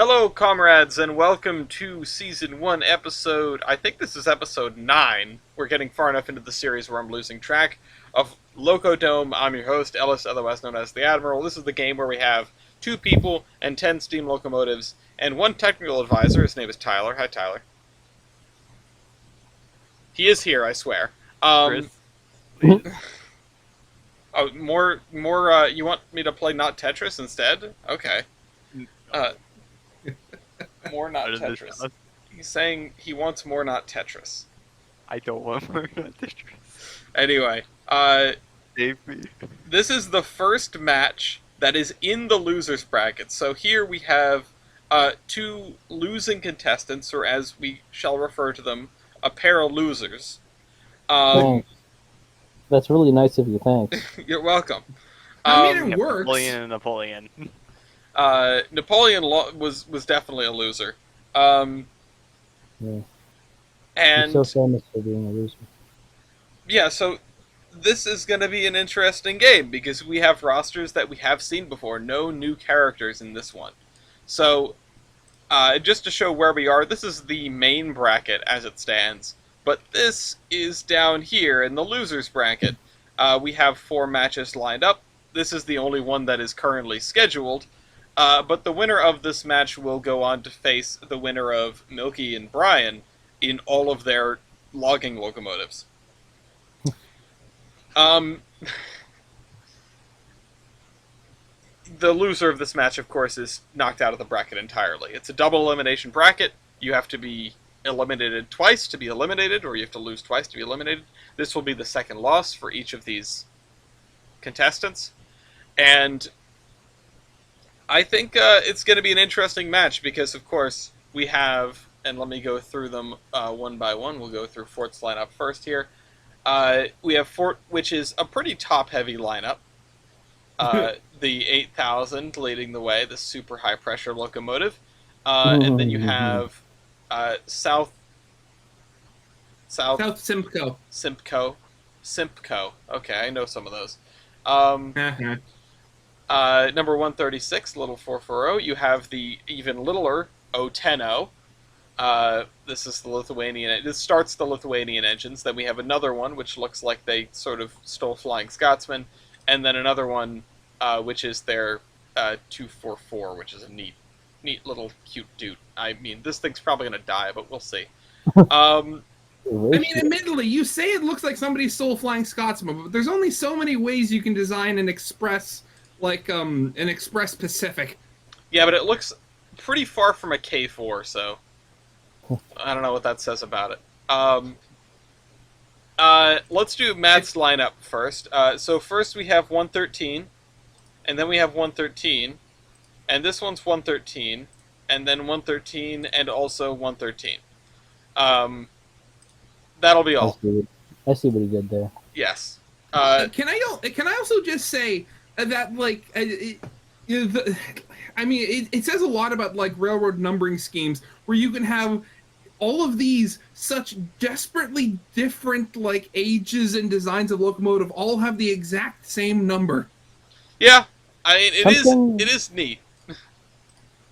Hello, comrades, and welcome to Season 1, Episode... I think this is Episode 9. We're getting far enough into the series where I'm losing track of Loco Dome. I'm your host, Ellis, otherwise known as the Admiral. This is the game where we have 2 people and 10 steam locomotives, and 1 technical advisor. His name is Tyler. Hi, Tyler. He is here, I swear. Chris, please. Oh, you want me to play not Tetris instead? Okay. More not What is this, Tetris. Ellis? He's saying he wants more not Tetris. I don't want more Tetris. Anyway, Save me. this is the first match that is in the losers bracket. So here we have 2 losing contestants, or as we shall refer to them, a pair of losers. Thanks. That's really nice of you, thanks. You're welcome. I mean, it Yeah, works. Napoleon. Napoleon was definitely a loser. Yeah. And He's so famous for being a loser. yeah, so this is going to be an interesting game because we have rosters that we have seen before. No new characters in this one. So, just to show where we are, this is the main bracket as it stands. But this is down here in the losers bracket. We have 4 matches lined up. This is the only one that is currently scheduled. But the winner of this match will go on to face the winner of Milky and Brian in all of their logging locomotives. The loser of this match, of course, is knocked out of the bracket entirely. It's a double elimination bracket. You have to be eliminated twice to be eliminated, or you have to lose twice to be eliminated. This will be the second loss for each of these contestants. And I think it's going to be an interesting match because, of course, we have, and let me go through them one by one. We'll go through Fort's lineup first here. We have Fort, which is a pretty top-heavy lineup. The 8000 leading the way, the super high-pressure locomotive. And then you have South Simcoe. Simpco. Okay, I know some of those. Uh-huh. Number 136, little 440. You have the even littler 010. This is the Lithuanian. This starts the Lithuanian engines. Then we have another one, which looks like they sort of stole Flying Scotsman, and then another one, which is their 244, which is a neat little cute dude. I mean, this thing's probably gonna die, but we'll see. I mean, admittedly, you say it looks like somebody stole Flying Scotsman, but there's only so many ways you can design an express, like an Express Pacific. Yeah, but it looks pretty far from a K4, so I don't know what that says about it. Let's do Matt's lineup first. So first we have 113, and then we have 113, and this one's 113, and then 113, and also 113. That'll be all. I see what he did there. Yes. Can I also just say that, like, it says a lot about, like, railroad numbering schemes where you can have all of these such desperately different, like, ages and designs of locomotive all have the exact same number. Yeah, I mean, it is neat.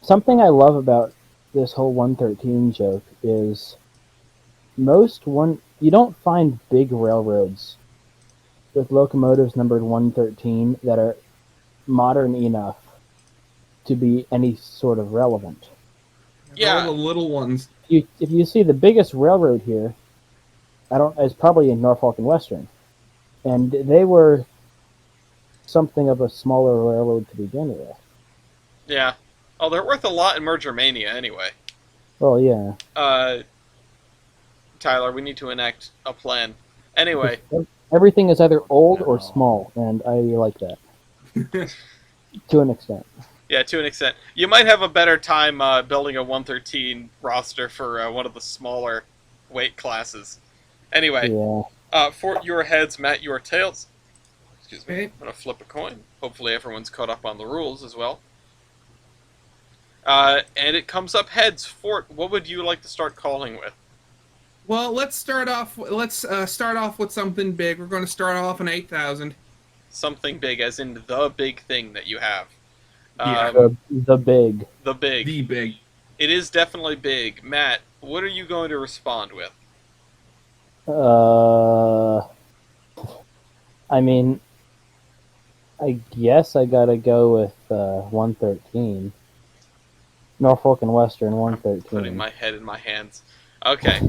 Something I love about this whole 113 joke is you don't find big railroads with locomotives numbered 113 that are modern enough to be any sort of relevant. Yeah. All the little ones. If you see the biggest railroad here, it's probably in Norfolk and Western, and they were something of a smaller railroad to begin with. Yeah. Oh, they're worth a lot in Merger Mania anyway. Well, yeah. Tyler, we need to enact a plan. Anyway. Everything is either old or small, and I like that. To an extent. Yeah, to an extent. You might have a better time building a 113 roster for one of the smaller weight classes. Anyway, yeah. Fort, your heads, Matt, your tails. Excuse me. Okay. I'm going to flip a coin. Hopefully everyone's caught up on the rules as well. And it comes up heads. Fort, what would you like to start calling with? Well, let's start off with something big. We're going to start off an 8000. Something big, as in the big thing that you have. Yeah. The big. The big. The big. It is definitely big. Matt, what are you going to respond with? I mean, I guess I gotta go with 113. Norfolk and Western I'm 113. putting my head in my hands. Okay.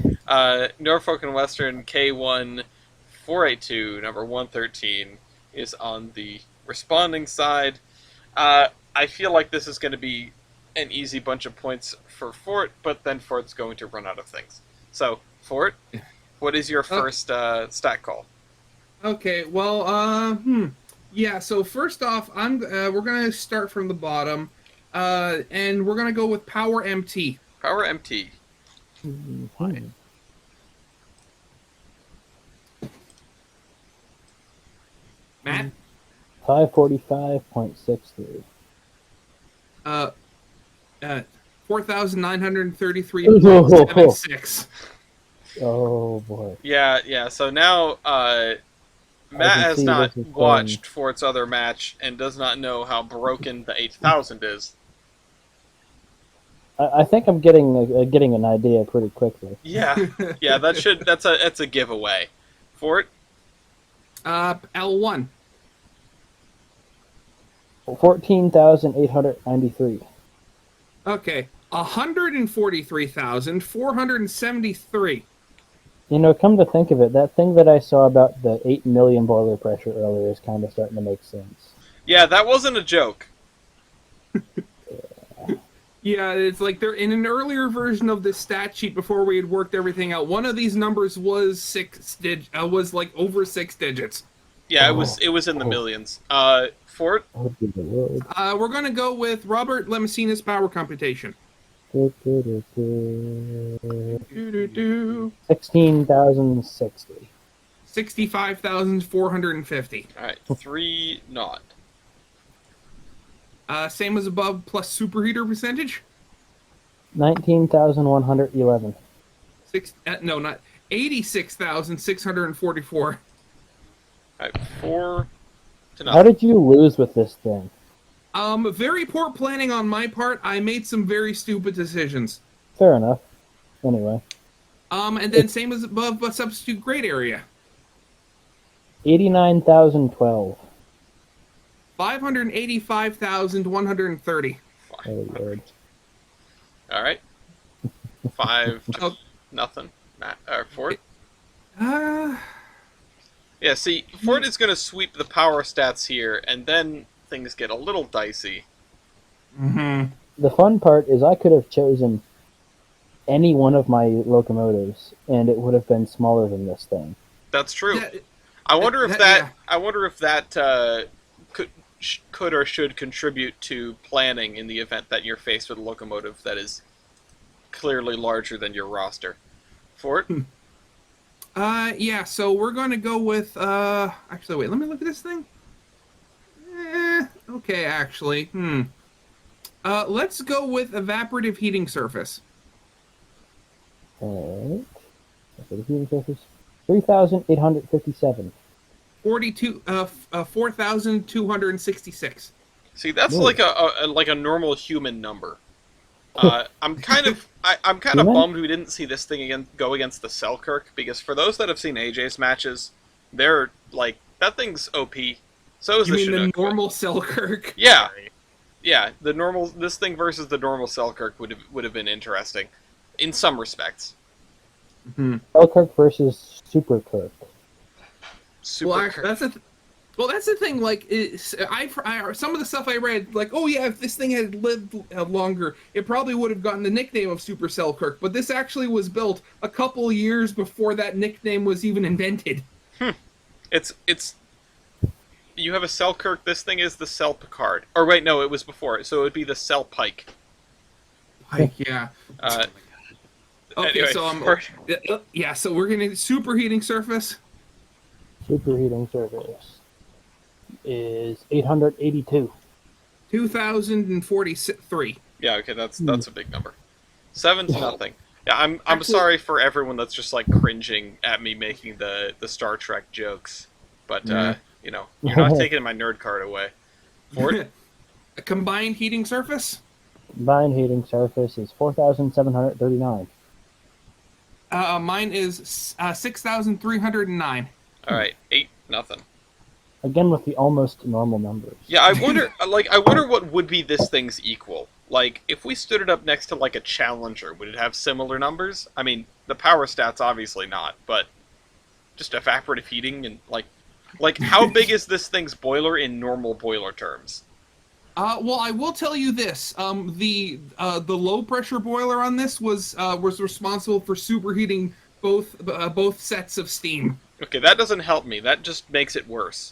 Norfolk and Western K1482, number 113, is on the responding side. I feel like this is going to be an easy bunch of points for Fort, but then Fort's going to run out of things. So, Fort, what is your first stat call? Okay, well, yeah. So first off, we're gonna start from the bottom, and we're gonna go with Power MT. Power MT. Mhm. Matt, 545.63. uh, 4,933.76. Oh boy. Yeah. So now Matt can has see not this is watched Fort's other match and does not know how broken the 8,000 is. I think I'm getting an idea pretty quickly. Yeah, that's a giveaway. Fort, L1. 14,893. Okay, 143,473. Come to think of it, that thing that I saw about the 8 million boiler pressure earlier is kind of starting to make sense. yeah, that wasn't a joke. Yeah, it's like they're in an earlier version of this stat sheet before we had worked everything out. One of these numbers was was like over 6 digits. Yeah, it was in the millions. Fort, Oh, good lord. We're gonna go with Robert Lemessina's power computation. 16,060. 65,450. all right, 3 naught. Same as above plus superheater percentage. 19,111. No, not 86,644. All right, 4 to How nothing. did you lose with this thing? Very poor planning on my part. I made some very stupid decisions. Fair enough. Anyway. And then same as above, but substitute grade area. 89,012. 585,130. Oh, Lord. All right, 5 to Oh. nothing. Matt, Fort. Uh, Yeah, see, Fort is going to sweep the power stats here, and then things get a little dicey. The fun part is I could have chosen any one of my locomotives, and it would have been smaller than this thing. That's true. that- I wonder if that- that. I wonder if that could or should contribute to planning in the event that you're faced with a locomotive that is clearly larger than your roster. Fort. yeah, so we're going to go with, actually, wait, let me look at this thing. Okay, actually, let's go with evaporative heating surface. Alright. Okay, the heating surface. 3,857. 4,266. See, that's Whoa. like a normal human number. I'm kind of Human? bummed we didn't see this thing go against the Selkirk, because for those that have seen AJ's matches, they're like, that thing's OP. So is You the mean the Chinook. normal Selkirk? Yeah, the normal, this thing versus the normal Selkirk would have been interesting, in some respects. Selkirk versus Superkirk. Super. Well, actually, that's the thing. Like, some of the stuff I read, like, oh yeah, if this thing had lived longer, it probably would have gotten the nickname of Super Selkirk. But this actually was built a couple years before that nickname was even invented. It's you have a Selkirk. This thing is the Sel Picard. Or wait, no, it was before. So it would be the Sel Pike. Like, yeah. Okay, Anyway, so yeah, so we're gonna superheating surface. Superheating surface is 882. 2,043. Yeah, okay, that's a big number. 7 to nothing. Yeah, I'm Actually- sorry for everyone that's just like cringing at me making the Star Trek jokes, but Yeah. you're not taking my nerd card away. Ford. A combined heating surface? Combined heating surface is 4,739. Mine is 6,309. All right, 8-0. Again with the almost normal numbers. Yeah, I wonder. I wonder what would be this thing's equal. Like, if we stood it up next to like a Challenger, would it have similar numbers? I mean, the power stats obviously not, but just evaporative heating and like how big is this thing's boiler in normal boiler terms? Well, I will tell you this: the low pressure boiler on this was responsible for superheating both sets of steam. Okay, that doesn't help me. That just makes it worse.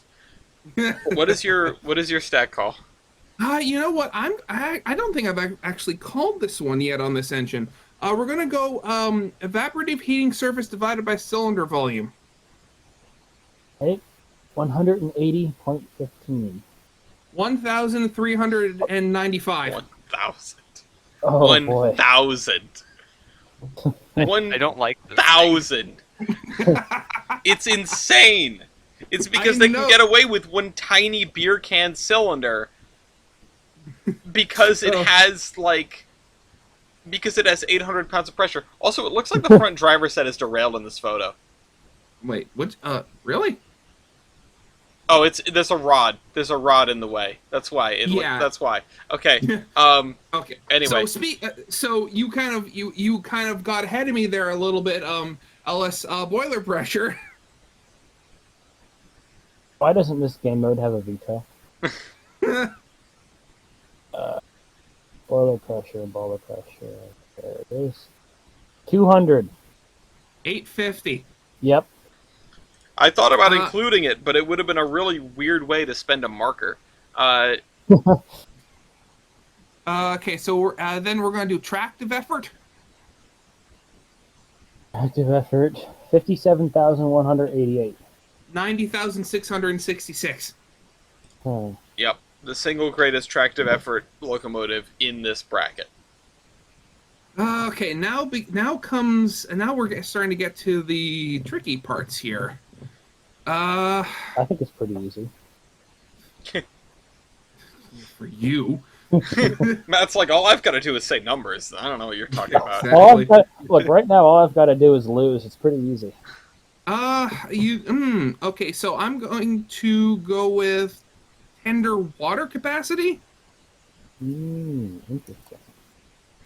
What is your stat call? You know what? I don't think I've actually called this one yet on this engine. We're gonna go evaporative heating surface divided by cylinder volume. Right? 180.15. 1,395. 1,000. Oh boy. 1,000. I don't like this thing. 1,000. It's insane. It's because they can get away with one tiny beer can cylinder because it has because it has 800 pounds of pressure. Also, it looks like the front driver's set is derailed in this photo. Wait, what? Really? Oh, there's a rod. There's a rod in the way. That's why. That's why. Okay. Okay. Anyway. So you kind of got ahead of me there a little bit. LS boiler pressure. Why doesn't this game mode have a veto? Boiler pressure. There it is. 200. 850. Yep. I thought about including it, but it would have been a really weird way to spend a marker. Okay, so then we're going to do tractive effort. Active effort. 57,188. 90,666. Yep. The single greatest tractive effort locomotive in this bracket. Okay, now we're starting to get to the tricky parts here. I think it's pretty easy. For you. Matt's like, all I've got to do is say numbers. I don't know what you're talking about. Exactly. Look, right now, all I've got to do is lose. It's pretty easy. Okay, so I'm going to go with tender water capacity. Interesting.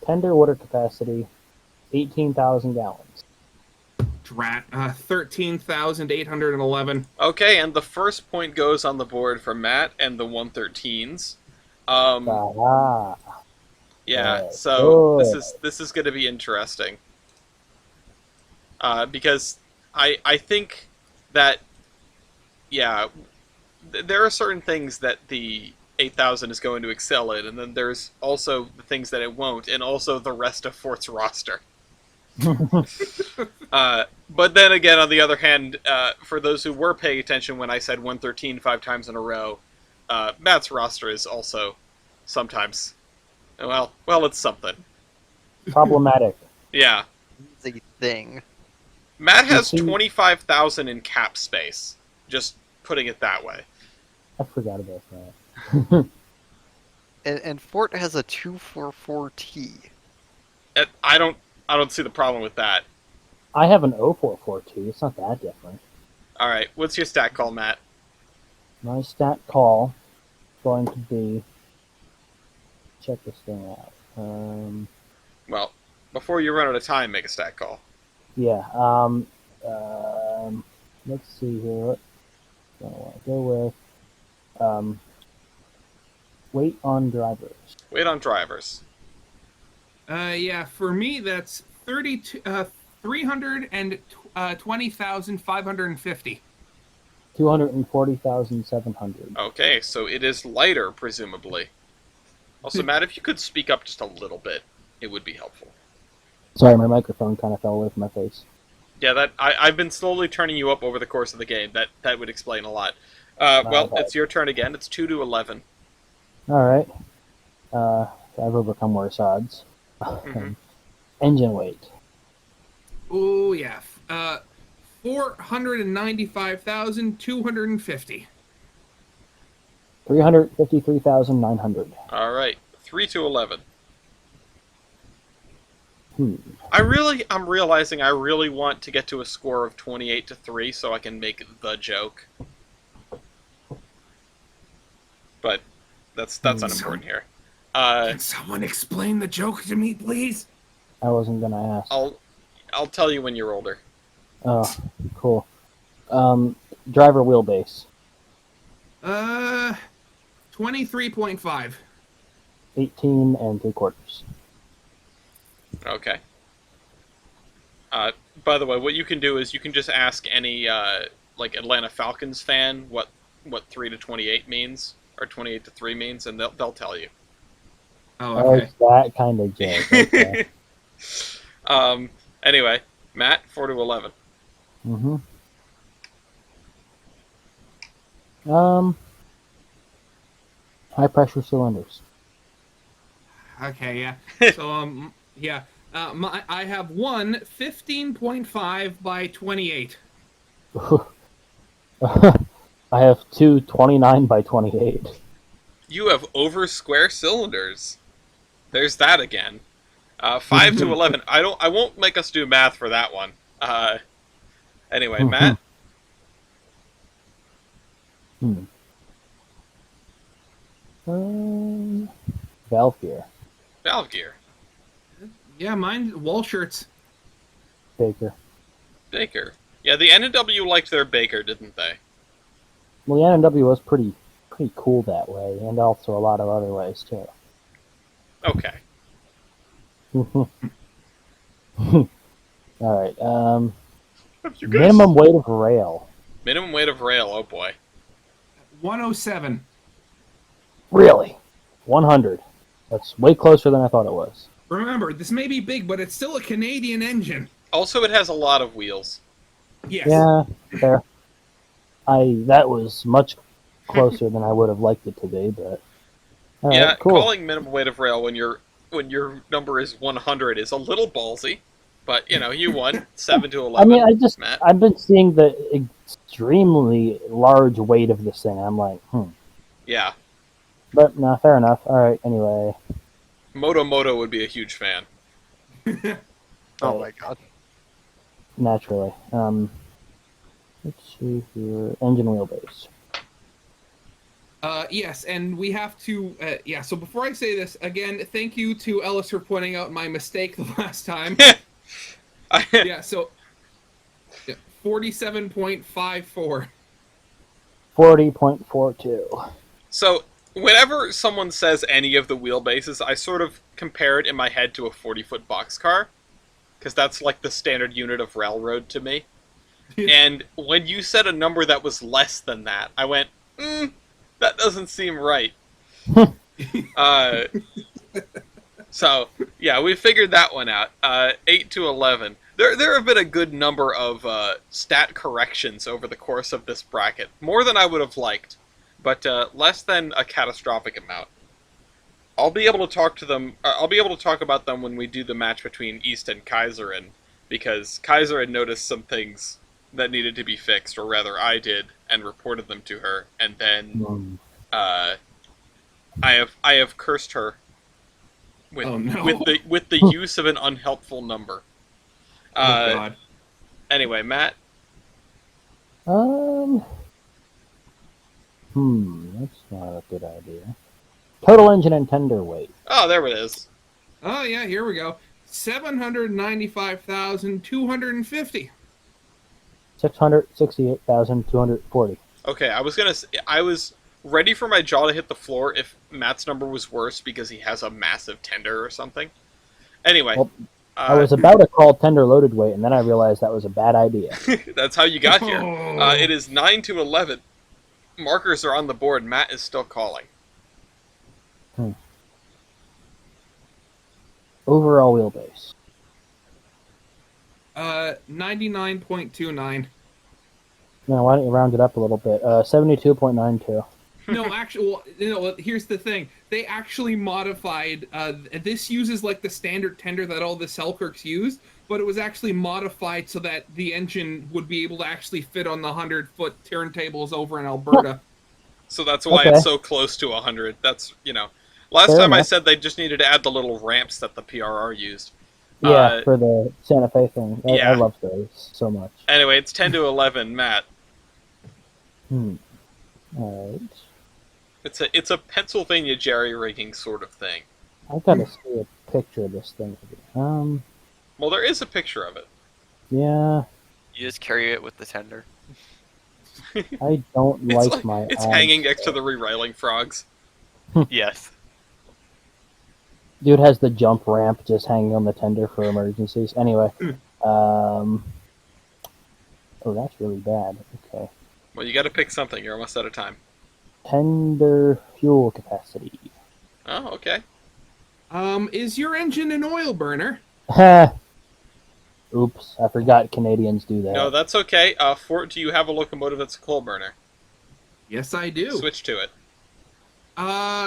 Tender water capacity, 18,000 gallons. 13,811. Okay, and the first point goes on the board for Matt and the 113s. Yeah, so this is going to be interesting. Because I think that, yeah, there are certain things that the 8,000 is going to excel in, and then there's also the things that it won't, and also the rest of Fort's roster. But then again, on the other hand, for those who were paying attention when I said 113 5 times in a row, Matt's roster is also sometimes, well, it's something. Problematic. Yeah. It's a thing. Matt has 25,000 in cap space, just putting it that way. I forgot about that. And Fort has a 244T. I don't see the problem with that. I have an 0442. It's not that different. All right, what's your stat call, Matt? My stat call is going to be... Check this thing out. Well, before you run out of time, make a stat call. Yeah. Let's see here. What do I want to go with? Weight on drivers. Weight on drivers. Yeah, for me that's 320,550. 240,700. Okay, so it is lighter, presumably. Also, Matt, if you could speak up just a little bit, it would be helpful. Sorry, my microphone kind of fell away from my face. Yeah, I've been slowly turning you up over the course of the game. That would explain a lot. Well, it's your turn again. It's 2-11. All right. I've overcome worse odds. Mm-hmm. Engine weight. Oh yeah, 495,250. 353,900. All right, 3 to 11. Hmm. I'm realizing I really want to get to a score of 28 to 3 so I can make the joke. But that's unimportant here. Can someone explain the joke to me, please? I wasn't gonna ask. I'll tell you when you're older. Oh, cool. Driver wheelbase. 23.5. 18 and 3/4. Okay. By the way, what you can do is you can just ask any like Atlanta Falcons fan what 3 to 28 means or 28 to 3 means, and they'll tell you. Oh, Oh, okay. it's that kind of joke. Okay. Anyway, Matt, 4 to 11. Mm-hmm. High pressure cylinders. Okay, yeah. So, yeah. I have one 15.5 by 28. I have two 29 by 28. You have over square cylinders. There's that again. 5 to 11. I won't make us do math for that one. Anyway, Matt. Valve gear. Valve gear. Yeah, mine wall shirts. Baker. Baker. Yeah, the NW liked their Baker, didn't they? Well, the NW was pretty cool that way, and also a lot of other ways too. Okay. All right. Minimum weight of rail. Minimum weight of rail. Oh boy. 107. Really? 100. That's way closer than I thought it was. Remember, this may be big, but it's still a Canadian engine. Also, it has a lot of wheels. Yes. Yeah, fair. That was much closer than I would have liked it to be, but all Yeah, right, cool. calling minimum weight of rail when your number is 100 is a little ballsy, but you won 7 to 11. I mean, Matt. I've been seeing the extremely large weight of this thing. I'm like, Yeah. But no, fair enough. All right. Anyway, Moto would be a huge fan. Oh my god. Naturally. Let's see here. Engine wheelbase. Yes, and we have to, yeah, so before I say this, again, thank you to Ellis for pointing out my mistake the last time. Yeah, so, 47.54. 40.42. So, whenever someone says any of the wheelbases, I sort of compare it in my head to a 40-foot boxcar, because that's like the standard unit of railroad to me. And when you said a number that was less than that, I went, that doesn't seem right. So, yeah, we figured that one out. 8 to 11. There have been a good number of stat corrections over the course of this bracket. More than I would have liked, but less than a catastrophic amount. I'll be able to talk to them. I'll be able to talk about them when we do the match between East and Kaiserin, because Kaiser had noticed some things that needed to be fixed, or rather I did, and reported them to her, and then I have cursed her with with the use of an unhelpful number. Oh God. Anyway, Matt. That's not a good idea. Total engine and tender weight. Oh, there it is. Oh yeah, here we go. 795,250. 668,240. Okay, I was ready for my jaw to hit the floor if Matt's number was worse because he has a massive tender or something. Anyway, well, I was about to call tender loaded weight, and then I realized that was a bad idea. That's how you got here. It is 9 to 11. Markers are on the board. Matt is still calling. Overall wheelbase. 99.29. Now, why don't you round it up a little bit? 72.92. No, actually, well, here's the thing. They actually modified. This uses like the standard tender that all the Selkirks used, but it was actually modified so that the engine would be able to actually fit on the 100-foot turntables over in Alberta. So that's why Okay. it's so close to 100. That's, last Fair time I enough. said they just needed to add the little ramps that the PRR used. Yeah, for the Santa Fe thing. I yeah. love those so much. Anyway, it's 10 to 11, Matt. Alright. It's a Pennsylvania jerry rigging sort of thing. I've got to see a picture of this thing. Well, there is a picture of it. Yeah, You just carry it with the tender. I don't like my It's abs. hanging next to the rerailing frogs. Yes. Dude has the jump ramp just hanging on the tender for emergencies. Anyway, oh, that's really bad. Okay. Well, you got to pick something. You're almost out of time. Tender fuel capacity. Oh, okay. Is your engine an oil burner? Oops, I forgot Canadians do that. No, that's okay. Fort, do you have a locomotive that's a coal burner? Yes, I do. Switch to it.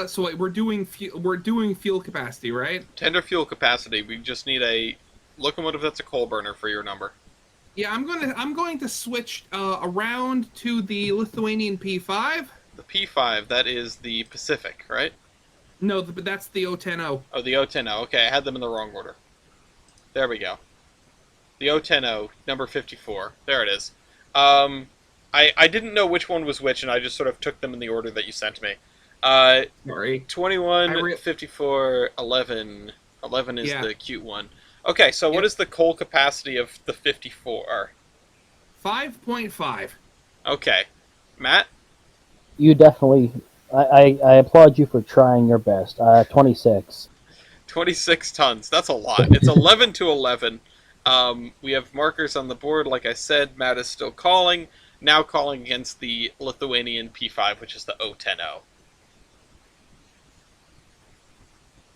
So wait, we're doing fuel capacity, right? Tender fuel capacity. We just need a locomotive that's a coal burner for your number. Yeah, I'm going to switch around to the Lithuanian P5. The P5, that is the Pacific, right? No, but that's the O10O. Oh, the O10O. Okay, I had them in the wrong order. There we go. The O10O, number 54. There it is. I didn't know which one was which, and I just sort of took them in the order that you sent me. Sorry. 21, 54, 11. 11 is Yeah. the cute one. Okay, so what Yep. is the coal capacity of the 54? 5.5. Okay. Matt? You definitely. I applaud you for trying your best. 26. 26 tons. That's a lot. It's 11 to 11. We have markers on the board. Like I said, Matt is still calling. Now calling against the Lithuanian P5, which is the O10O.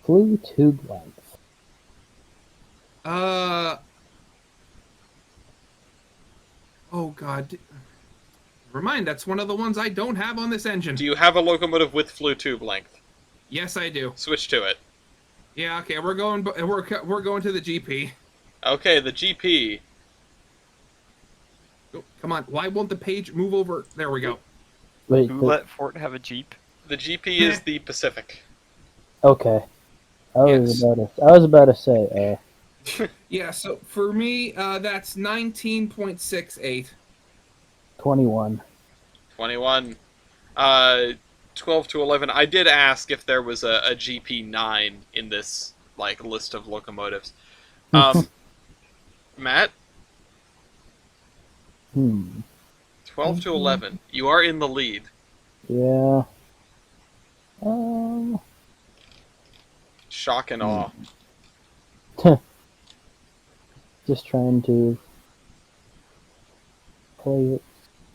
Flue tube length. Oh god. Never mind, that's one of the ones I don't have on this engine. Do you have a locomotive with flue tube length? Yes, I do. Switch to it. Yeah, okay, we're going to the GP. Okay, the GP. Oh, come on, why won't the page move over? There we go. Wait, Who let Fort have a Jeep? The GP is the Pacific. okay. I Yes. was about to say. Yeah, so for me, that's 19.68. 21. 21. 12 to 11. I did ask if there was a GP9 in this list of locomotives. Matt? 12 to 11. You are in the lead. Yeah. Shock and awe. Just trying to play it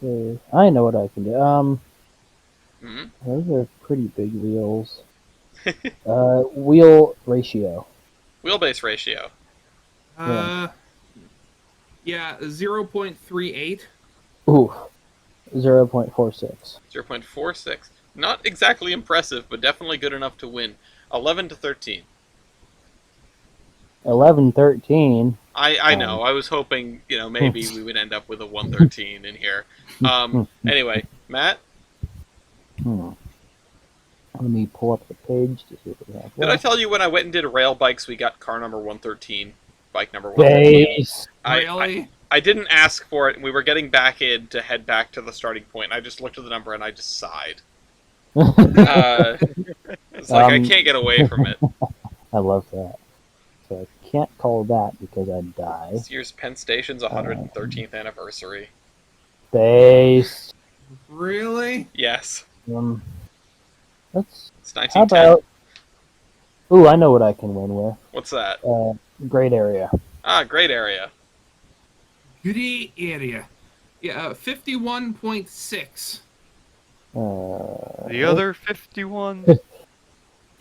safe. I know what I can do. Those are pretty big wheels. Wheel ratio. Wheelbase ratio. Yeah, 0.38. Ooh. 0.46. 0.46. Not exactly impressive, but definitely good enough to win. 11 to 13. 11-13. I know. I was hoping, maybe we would end up with a 113 in here. Anyway, Matt? Let me pull up the page to see what we have. Did I tell you when I went and did rail bikes, we got car number 113, bike number 113? Base. Really? I didn't ask for it, and we were getting back in to head back to the starting point, and I just looked at the number and I just sighed. It's like, I can't get away from it. I love that. So I can't call that because I'd die. This year's Penn Station's 113th anniversary. Base. Really? Yes. Let's. It's 1910. How about? Ooh, I know what I can win with. What's that? Great area. Ah, great area. Good area. Yeah, 51.6. The other 51?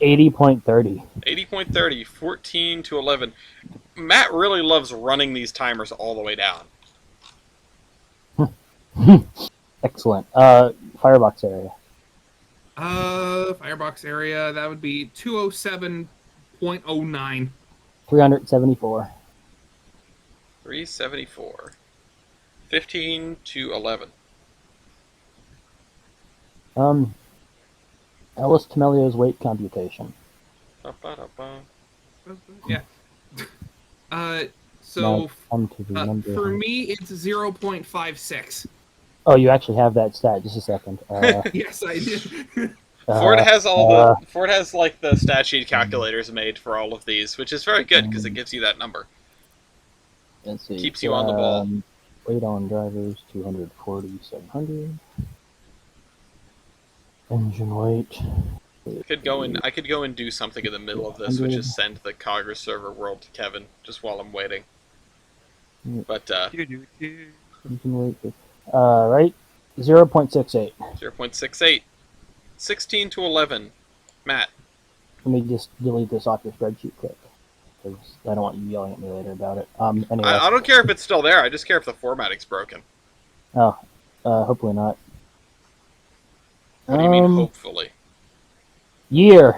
80.30. 80.30, 14 to 11. Matt really loves running these timers all the way down. Excellent. Firebox area. Firebox area, that would be 207.09. 374. 374. 15 to 11. Ellis Temelio's weight computation. Ba-ba-da-ba. Yeah. Now So come to the number. for me, it's 0.56. Oh, you actually have that stat. Just a second. Yes, I did. Ford has uh, Ford has like the stat sheet calculators made for all of these, which is very good because it gives you that number. Let's see. Keeps you on the ball. Weight on drivers 240, 700. Engine weight. I could go and do something in the middle of this, which is send the Cogger server world to Kevin just while I'm waiting. But Engine weight. Right. 0.68. 0.68. 16 to 11. Matt. Let me just delete this off your spreadsheet quick, because I don't want you yelling at me later about it. Anyway. I don't care if it's still there. I just care if the formatting's broken. Oh, hopefully not. What do you mean, hopefully? Year.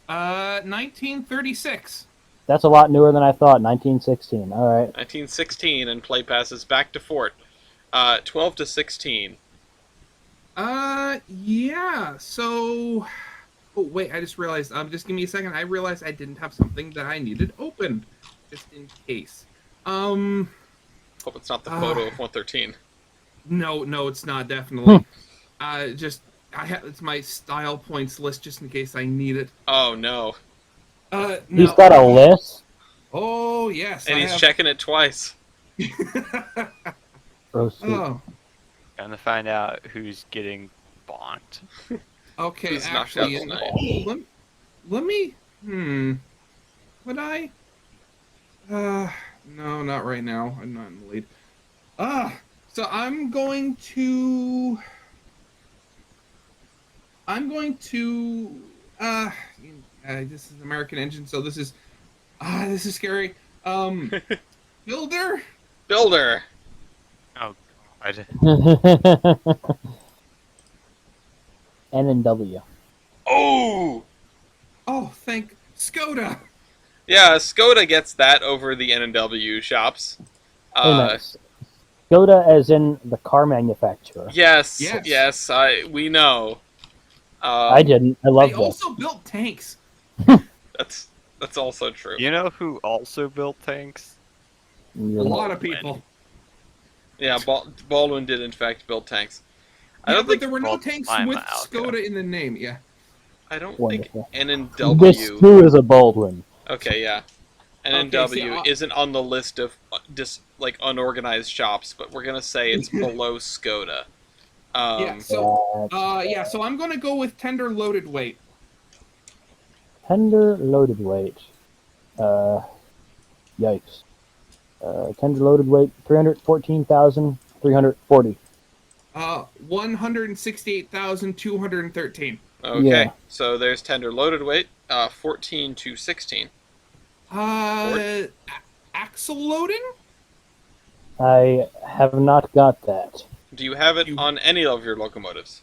1936. That's a lot newer than I thought. 1916. All right. 1916, and play passes back to Fort. 12 to 16. Yeah. So, oh wait, I just realized. Just give me a second. I realized I didn't have something that I needed opened, just in case. Hope it's not the photo of 113. No, it's not definitely. It's my style points list just in case I need it. Oh no. No. He's got a list. Oh yes. And he's checking it twice. Oh, sweet. Oh. Gonna find out who's getting bonked. Okay. Who's knocked Actually, out tonight? let me. Would I? No, not right now. I'm not in the lead. So I'm going to. This is American Engine, so this is scary. Builder. Builder. Oh god. N and W. Oh! Oh, thank Skoda. Yeah, Skoda gets that over the N&W shops. Wait a minute. Skoda as in the car manufacturer. Yes, Yes. we know. I didn't. I love They this. also built tanks. That's also true. You know who also built tanks? A lot of people. Yeah, Baldwin did in fact build tanks. I Yeah, don't but think there were no Well, tanks I'm with out, Skoda in the name. Yeah. I don't Wonderful. think This N&W. too is a Baldwin. Okay, yeah. N&W Okay, isn't on the list of just like unorganized shops, but we're gonna say it's below Skoda. Yeah. So So I'm gonna go with tender loaded weight. Tender loaded weight. Yikes. Tender loaded weight 314,340. 168,213. Okay, Yeah. so there's tender loaded weight, 14 to 16. Axle loading? I have not got that. Do you have it on any of your locomotives?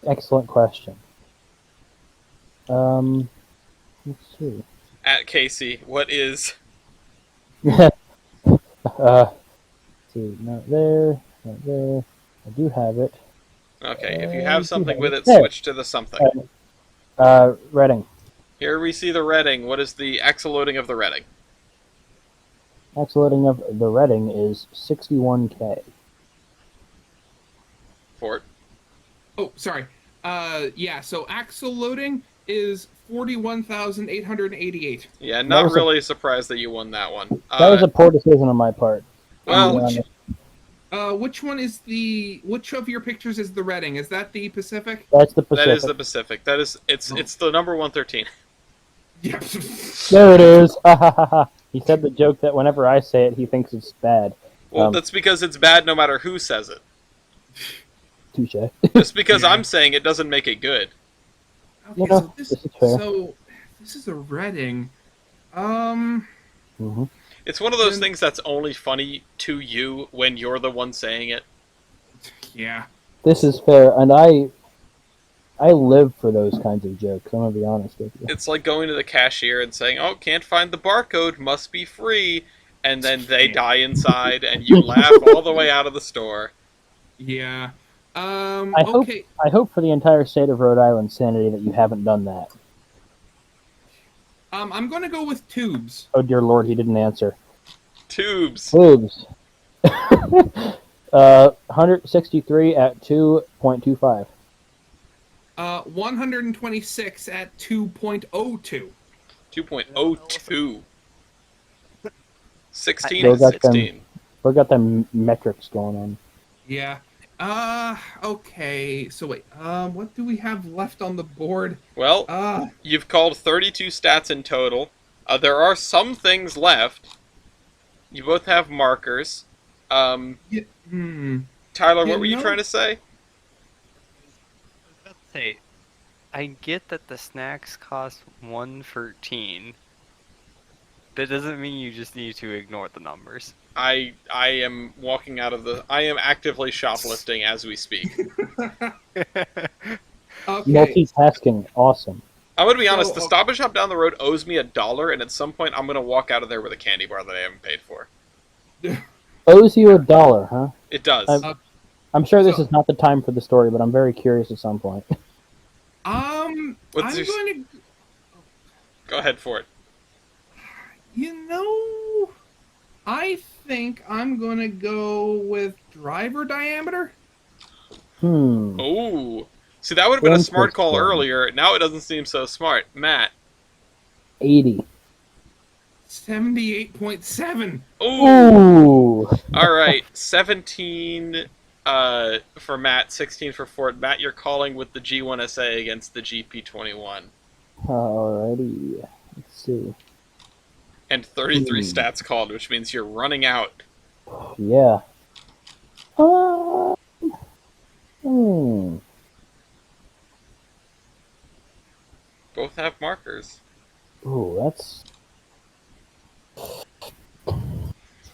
Excellent question. Let's see. At Casey, what is? See, not there, not there. I do have it. Okay, if you have something with it, There. switch to the something. Reading. Here we see the Reading. What is the axle loading of the Reading? Axle loading of the Reading is 61K. Fort. Oh, sorry. So axle loading is 41,888. Yeah, not was a- really surprised that you won that one. That was a poor decision on my part. well, Which of your pictures is the Reading? Is that the Pacific? That's the Pacific. that is the Pacific. That is it's the number 113. Yeah. There it is. He said the joke that whenever I say it, he thinks it's bad. Well, that's because it's bad no matter who says it. Touche. Just because Yeah. I'm saying it doesn't make it good. Okay, Yeah, so this is fair. this is a Reading. Mm-hmm. It's one of those And- things that's only funny to you when you're the one saying it. Yeah. This is fair, and I live for those kinds of jokes. I'm gonna be honest with you. It's like going to the cashier and saying, "Oh, can't find the barcode, must be free," and then they die inside, and you laugh all the way out of the store. Yeah. Okay. I hope for the entire state of Rhode Island sanity that you haven't done that. I'm gonna go with tubes. Oh dear Lord, he didn't answer. Tubes. Boobs. 163 at 2.25. 126 at 2.02. 2.02. 16 Still to got them. 16. We got them metrics going on. Yeah. Okay. So wait. What do we have left on the board? Well, Uh, you've called 32 stats in total. There are some things left. You both have markers. yeah, hmm. Tyler, You what were you know- trying to say? Let's say, I get that the snacks cost 113. That doesn't mean you just need to ignore the numbers. I am walking out of the. I am actively shoplifting as we speak. Okay. Multitasking, awesome. I'm gonna be honest. The So, Stop and Shop down the road owes me $1, and at some point I'm gonna walk out of there with a candy bar that I haven't paid for. Owes you $1, huh? It does. I'm sure this So- is not the time for the story, but I'm very curious at some point. What's I'm your- going to. Go ahead for it. I think I'm going to go with driver diameter. Oh, see, that would have been a smart call Interesting. earlier. Now it doesn't seem so smart. Matt. 80. 78.7. Ooh. Ooh. All right. 17 for Matt. 16 for Ford. Matt, you're calling with the G1SA against the GP21, Alrighty. Let's see. and 33 stats called, which means you're running out. Yeah. Hmm. Both have markers. Ooh, that's.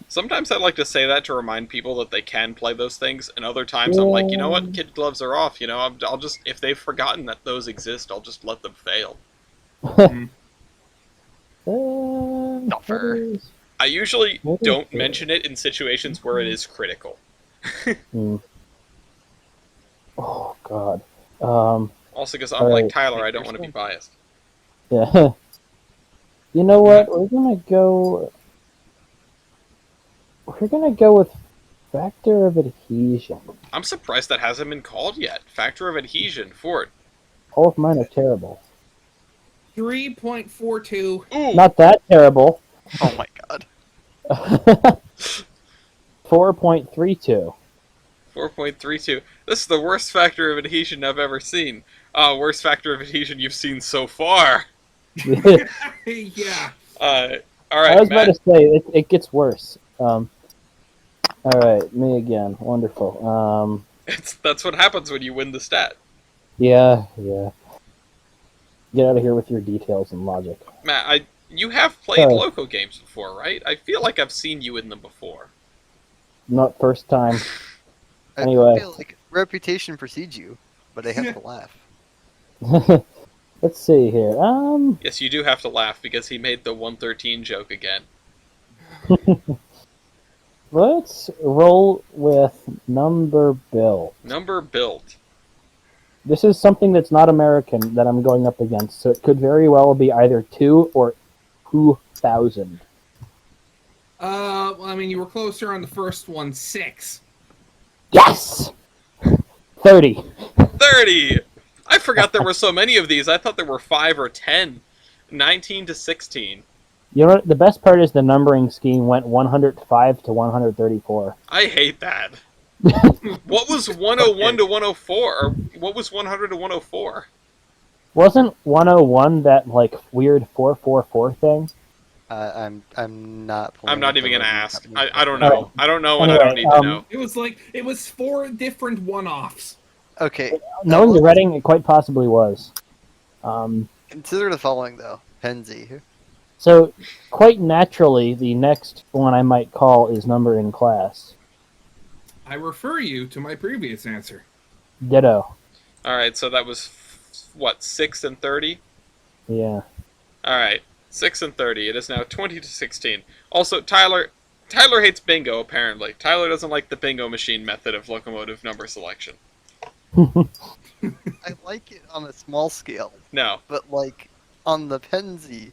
Sometimes I like to say that to remind people that they can play those things, and other times I'm like, you know what, kid gloves are off. You know, I'll just, if they've forgotten that those exist, I'll just let them fail. Not fair. I usually What is don't that? mention it in situations where it is critical. Oh God. Also, because I'm Alright. like Tyler, I don't want to be biased. Yeah. You know what? We're gonna go. We're gonna go with factor of adhesion. I'm surprised that hasn't been called yet. Factor of adhesion, Ford. All of mine are terrible. 3.42. Ooh, Not that terrible. Oh my god. 4.32. 4.32. This is the worst factor of adhesion I've ever seen. Worst factor of adhesion you've seen so far. Yeah. All right, I was about Matt. to say it gets worse. All right, me again. Wonderful. That's what happens when you win the stat. Yeah. Get out of here with your details and logic. Matt, you have played Sorry. Loco games before, right? I feel like I've seen you in them before. Not first time. I Anyway. feel like reputation precedes you, but I have to laugh. Let's see here. Yes, you do have to laugh because he made the 113 joke again. Let's roll with number built. Number built. This is something that's not American that I'm going up against, so it could very well be either 2 or 2,000. Well, I mean, you were closer on the first one, 6. Yes! 30. 30! I forgot there were so many of these. I thought there were 5 or 10. 19 to 16. You know what? The best part is the numbering scheme went 105 to 134. I hate that. What was 101 to 104? Or what was 100 to 104? Wasn't 101 that, like, weird 444 thing? I'm not. I'm not even gonna ask. I don't Alright. know. I don't know, and I don't need to know. It was 4 different one-offs. Okay. Knowing the Reading, it quite possibly was. Consider the following though. Penzi. So, quite naturally, the next one I might call is number in class. I refer you to my previous answer. Ditto. Alright, so that was, what, 6 and 30? Yeah. Alright, 6 and 30. It is now 20 to 16. Also, Tyler hates bingo, apparently. Tyler doesn't like the bingo machine method of locomotive number selection. I like it on a small scale, No. but like on the Penzi,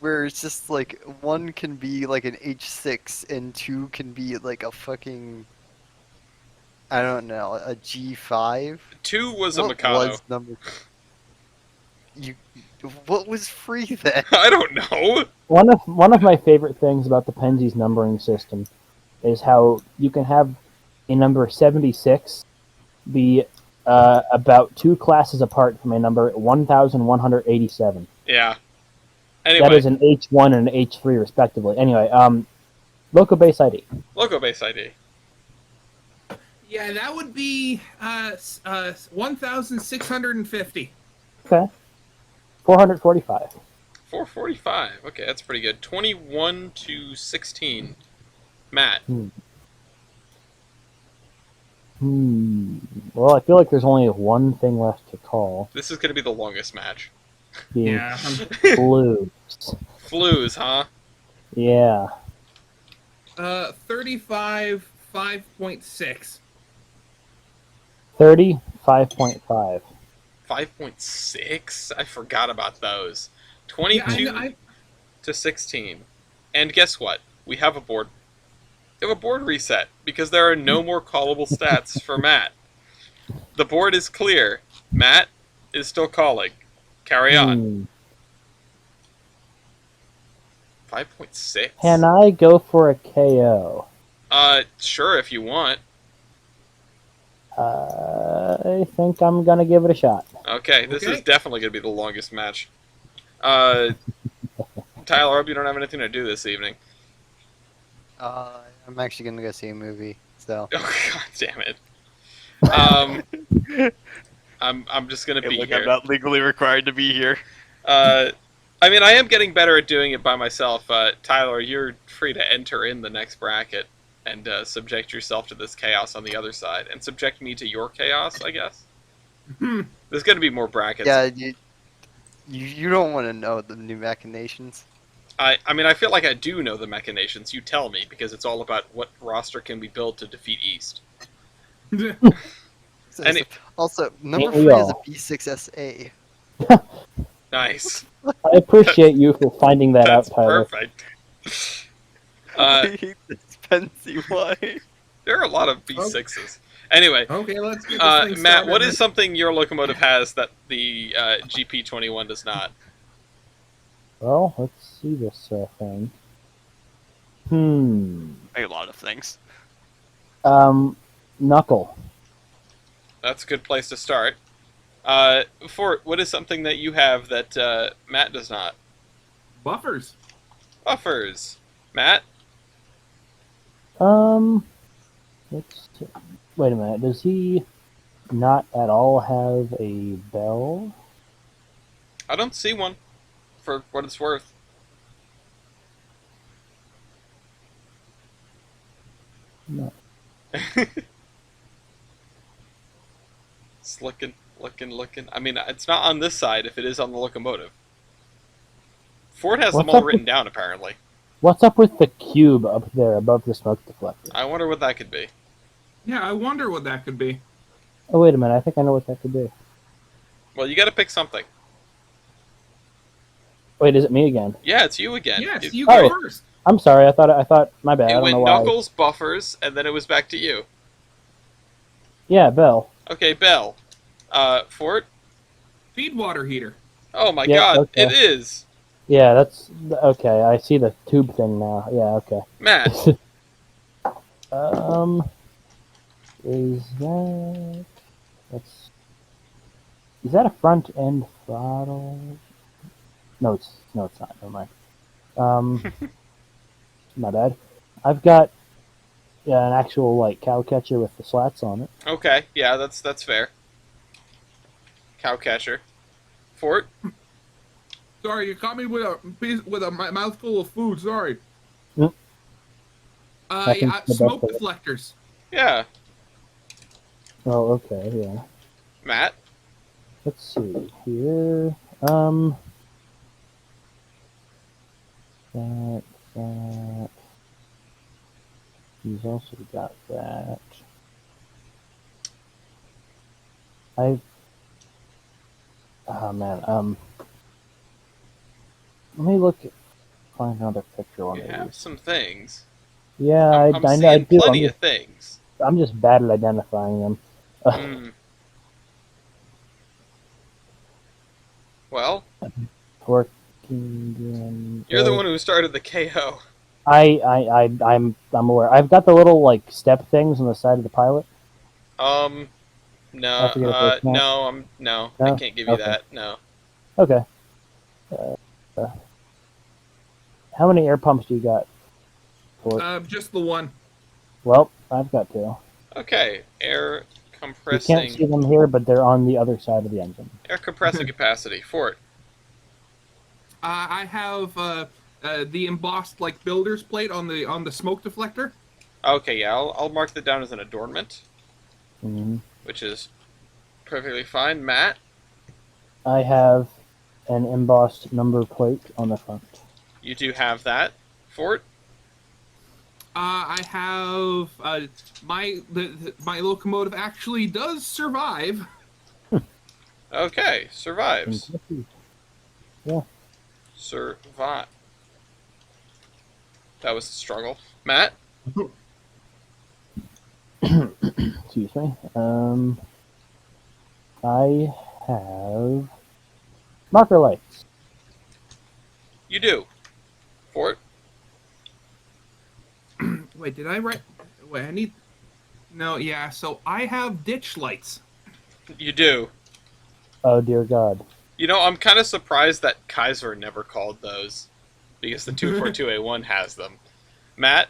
where it's just like one can be like an H6 and two can be like a fucking, I don't know, a G5. 2 was a What Mikado. was number you? What was free then? I don't know. One of my favorite things about the Penzi's numbering system is how you can have a number 76 be about two classes apart from a number 1,187. Yeah. That Anyway, is an H1 and an H3 respectively. Anyway, Loco Base ID. Loco Base ID. Yeah, that would be 1,650. Okay. 445. 445. Okay, that's pretty good. 21 to 16. Matt. Well, I feel like there's only one thing left to call. This is going to be the longest match. Being Yeah. blues. Flues, huh? Yeah. 35, 5.6. 30, 5.5. 5.6? I forgot about those. Yeah, 22 to 16. And guess what? We have a board. We have a board reset because there are no more callable stats for Matt. The board is clear. Matt is still calling. Carry on. 5.6. Can I go for a KO? Sure if you want. I think I'm gonna give it a shot. Okay, this Okay. is definitely going to be the longest match. Tyler, I hope you don't have anything to do this evening. I'm actually gonna go see a movie. So Oh, god damn it. I'm just going to be here. I'm not legally required to be here. I mean, I am getting better at doing it by myself. Tyler, you're free to enter in the next bracket and subject yourself to this chaos on the other side, and subject me to your chaos, I guess. There's going to be more brackets. yeah, you don't want to know the new machinations. I mean, I feel like I do know the machinations. You tell me, because it's all about what roster can we build to defeat East. So, And also, number Ain't we 3 is a all? B6SA. Nice. I appreciate you for finding that out, That's Tyler. perfect. I hate this Pensy. Why? There are a lot of B6s. Anyway, Okay, let's get this thing Matt, started. what is something your locomotive has that the GP21 does not? Well, let's see this thing. A lot of things. Knuckle. That's a good place to start. Fort, what is something that you have that Matt does not? Buffers. Buffers. Matt? Let's see. Wait a minute. Does he not at all have a bell? I don't see one, for what it's worth. No. It's looking. I mean, it's not on this side if it is on the locomotive. Ford has them What's all up written with- down, apparently. What's up with the cube up there above the smoke deflector? I wonder what that could be. Yeah, I wonder what that could be. Oh, wait a minute. I think I know what that could be. Well, you gotta pick something. Wait, is it me again? Yeah, it's you again. Yes, It, you go Oh. first. I'm sorry. I thought. My bad. I it don't went know why. Knuckles, Buffers, and then it was back to you. Yeah, bell. Okay, Bell. Fort? Feed water heater. Oh my Yeah, god, okay. it is! Yeah, that's okay. I see the tube thing now. Yeah, okay. Matt, Is that? Is that a front end throttle? No, it's not. Never mind. My bad. I've got an actual like cow catcher with the slats on it. okay, yeah, that's fair. Cowcatcher. Fort? Sorry, you caught me with a mouthful of food. Sorry. Mm. Happens to the Smoke best of deflectors. Yeah. Oh, okay, yeah. Matt? Let's see here. That. He's also got that. I. Oh man. Let me find another picture one You of have these. some things. Yeah, I'm I seeing do. plenty of things. I'm just bad at identifying them. Hmm. Well, Working. you're the one who started the KO. I'm aware. I've got the little like step things on the side of the pilot. No, I forget if they count. no, I No. can't give you Okay. that. No. Okay. Uh, uh, how many air pumps do you got? For Just the one. Well, I've got two. Okay, air You can't compressing, see them here, but they're on the other side of the engine. air compressing capacity. Fort. I have the embossed like builder's plate on the smoke deflector. Okay, yeah, I'll mark that down as an adornment, hmm which is perfectly fine. Matt. I have an embossed number plate on the front. You do have that. Fort. I have my locomotive actually does survive. Okay, survives. Yeah. Survive. That was a struggle. Matt. Excuse me. I have marker lights. You do. Fort. Wait, did I write? Wait, I need. No, yeah. So I have ditch lights. You do. Oh dear God. You know, I'm kind of surprised that Kaiser never called those, because the 242A1 has them. Matt.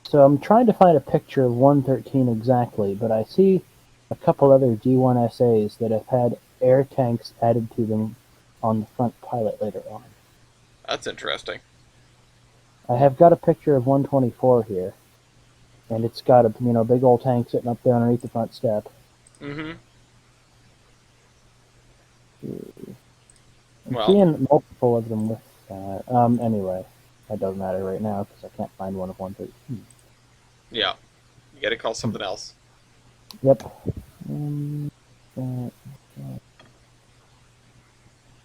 So I'm trying to find a picture of 113 exactly, but I see a couple other G1SAs that have had air tanks added to them on the front pilot later on. That's interesting. I have got a picture of 124 here, and it's got a big old tank sitting up there underneath the front step. Mm-hmm. I'm Well, seeing multiple of them with that. Anyway, that doesn't matter right now because I can't find one of 113. yeah. You gotta call something else. Yep. Um, uh,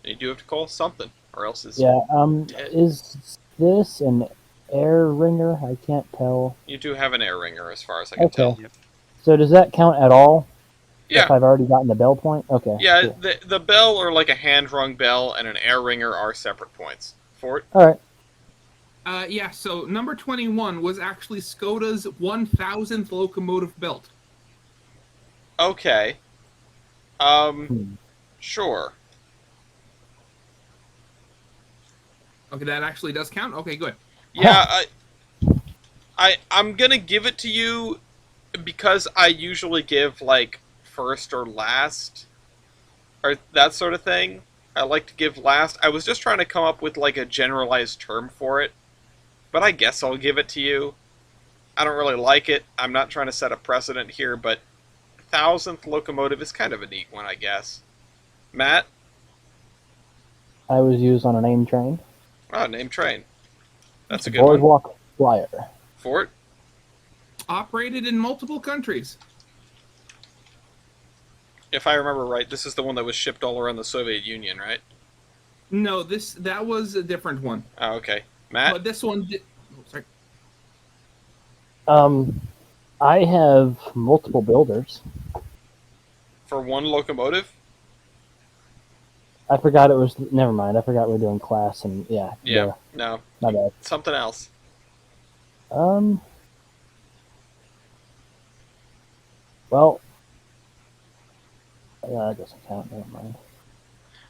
You do have to call something, or else it's yeah. dead. Is this an air ringer? I can't tell. You do have an air ringer, as far as I can Okay. tell. Yep. So does that count at all? Yeah. If I've already gotten the bell point? Okay. Yeah, Cool. the bell, or like a hand-rung bell, and an air ringer are separate points. Fort. All right. Yeah. So number 21 was actually Skoda's 1,000th locomotive built. Okay. Hmm. Sure. Okay, that actually does count. Okay, good. Yeah, I'm gonna give it to you because I usually give like first or last, or that sort of thing. I like to give last. I was just trying to come up with like a generalized term for it, but I guess I'll give it to you. I don't really like it. I'm not trying to set a precedent here, but 1,000th locomotive is kind of a neat one, I guess. Matt. I was used on a name train. Oh, name train. That's a good one. Boardwalk Flyer. Fort. Operated in multiple countries. If I remember right, this is the one that was shipped all around the Soviet Union, right? No, that was a different one. Oh, okay. Matt. But this one did. Oh, sorry. I have multiple builders. For one locomotive? I forgot it was. Never mind. I forgot we're doing class and yeah. Yeah. duh. No. My bad. Something else. Well, that doesn't count. Never mind.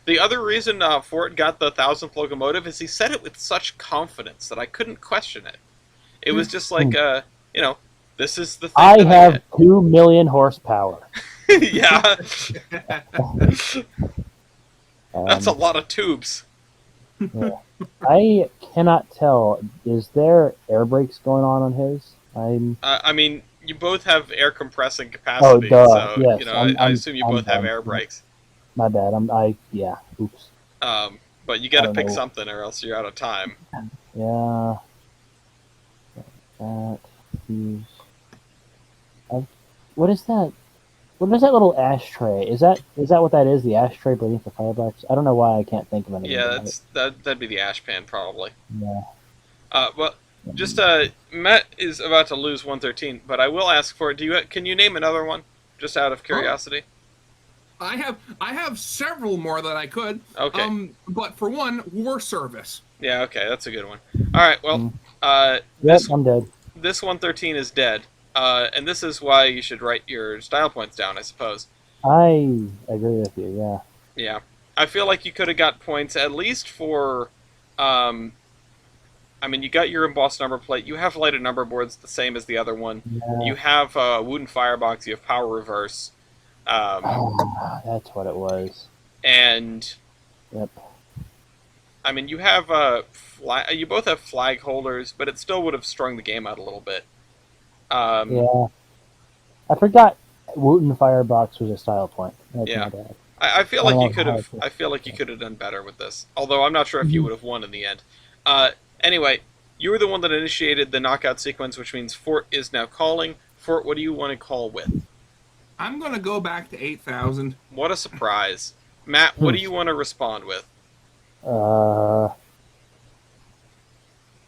The other reason Fort got the 1,000th locomotive is he said it with such confidence that I couldn't question it. It was just like, this is the thing I that have 2 million horsepower. yeah. That's a Um, lot of tubes. yeah. I cannot tell. Is there air brakes going on his? I mean, you both have air compressing capacity, duh. so Yes, I assume you I'm both have dumb. air brakes. My bad. Yeah. Oops. But you got to don't pick know. something, or else you're out of time. Yeah. That. Use. I've what is that? What is that little ashtray? Is that what that is? The ashtray beneath the firebox? I don't know why I can't think of anything Yeah, about it. that'd be the ash pan probably. Yeah. Well, just Matt is about to lose 113, but I will ask for it. Can you name another one, just out of curiosity? I have several more that I could. Okay. But for one, war service. Yeah, okay, that's a good one. All right, well, Yep, this I'm dead. 113 is dead, and this is why you should write your style points down, I suppose. I agree with you. Yeah. Yeah, I feel like you could have got points at least for. I mean, you got your embossed number plate. You have lighted number boards the same as the other one. Yeah. You have wooden firebox. You have power reverse. Oh, that's what it was. And Yep. I mean, you have you both have flag holders, but it still would have strung the game out a little bit. Yeah. I forgot Wooten Firebox was a style point. That's Yeah. my bad. I feel I like you love could have. how- I feel like you could have done better with this. Although I'm not sure if you would have won in the end. Anyway, you were the one that initiated the knockout sequence, which means Fort is now calling. Fort, what do you want to call with? I'm gonna go back to 8,000. What a surprise, Matt. What do you want to respond with?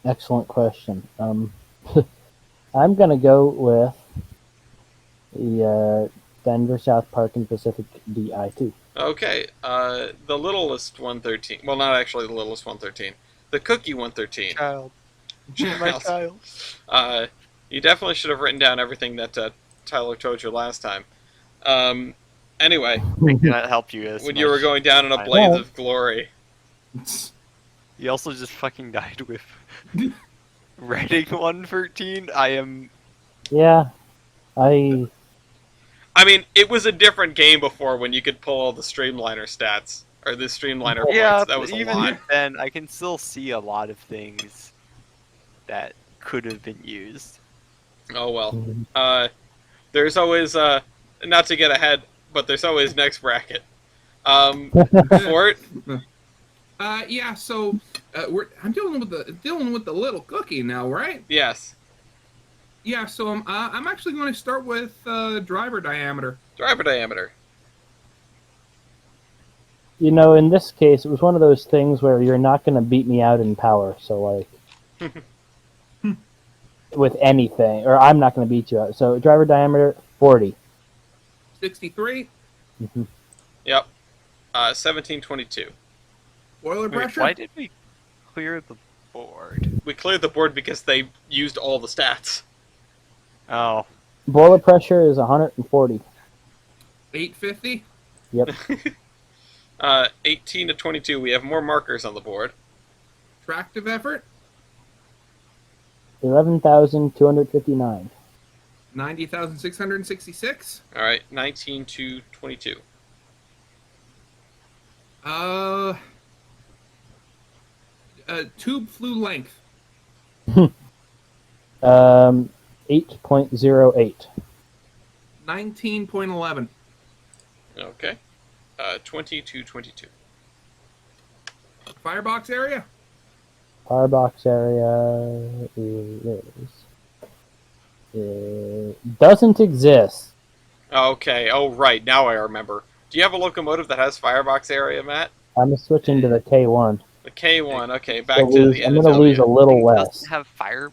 Excellent question. I'm gonna go with the Denver South Park and Pacific DI2. Okay, the littlest 113. Well, not actually the littlest 113. The cookie 113. Child. My Child. child. You definitely should have written down everything that Tyler told you last time. Anyway, I cannot help you as when much. you were going down in a I- blaze Yeah. of glory. You also just fucking died with writing 113. I am. Yeah, I I mean, it was a different game before when you could pull all the Streamliner stats. Or the Streamliner Yeah, points. That was but a even lot. then, I can still see a lot of things that could have been used. Oh well. There's always, not to get ahead, but there's always next bracket. Fort? Yeah. So I'm dealing with the little cookie now, right? Yes. Yeah. So I'm actually going to start with driver diameter. Driver diameter. you know, in this case, it was one of those things where you're not going to beat me out in power. So, like, with anything, or I'm not going to beat you out. So, driver diameter 40. 63. Yep. 1722. Boiler Wait, pressure. why did we clear the board? We cleared the board because they used all the stats. Oh, Boiler pressure is 140. 850. Yep. 18 to 22. We have more markers on the board. Tractive effort. 11,259. 90,666. All right. 19 to 22. Tube flue length. 8.08. 19.11. Okay. 20 to 22. Firebox area. Firebox area doesn't exist. Okay. Oh, right. Now I remember. Do you have a locomotive that has firebox area, Matt? I'm switching to the K1. The K1. Okay. Back So to the I'm going to lose a NW. little it less. doesn't have fire.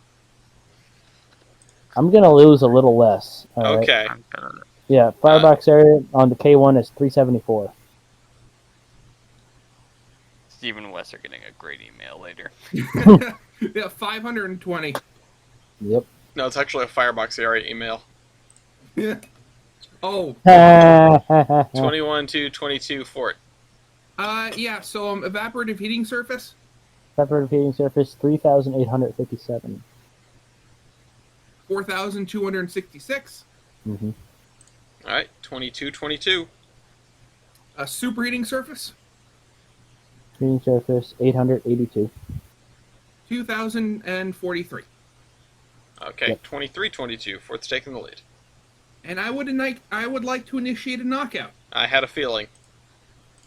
I'm going to lose a little less. All right? Okay. I'm gonna- Yeah, firebox area on the K1 is 374. Stephen and Wes are getting a great email later. Yeah, 520. Yep. No, it's actually a firebox area email. Yeah. Oh. 21 to 22 Fort. Yeah. So evaporative heating surface. Separative heating surface 3,857. 4,266. Mm-hmm. All right. 22 22. Superheating surface. Heating surface 882. 2,043. Okay. Yep. 23 22. Fort's taking the lead. And I would like to initiate a knockout. I had a feeling.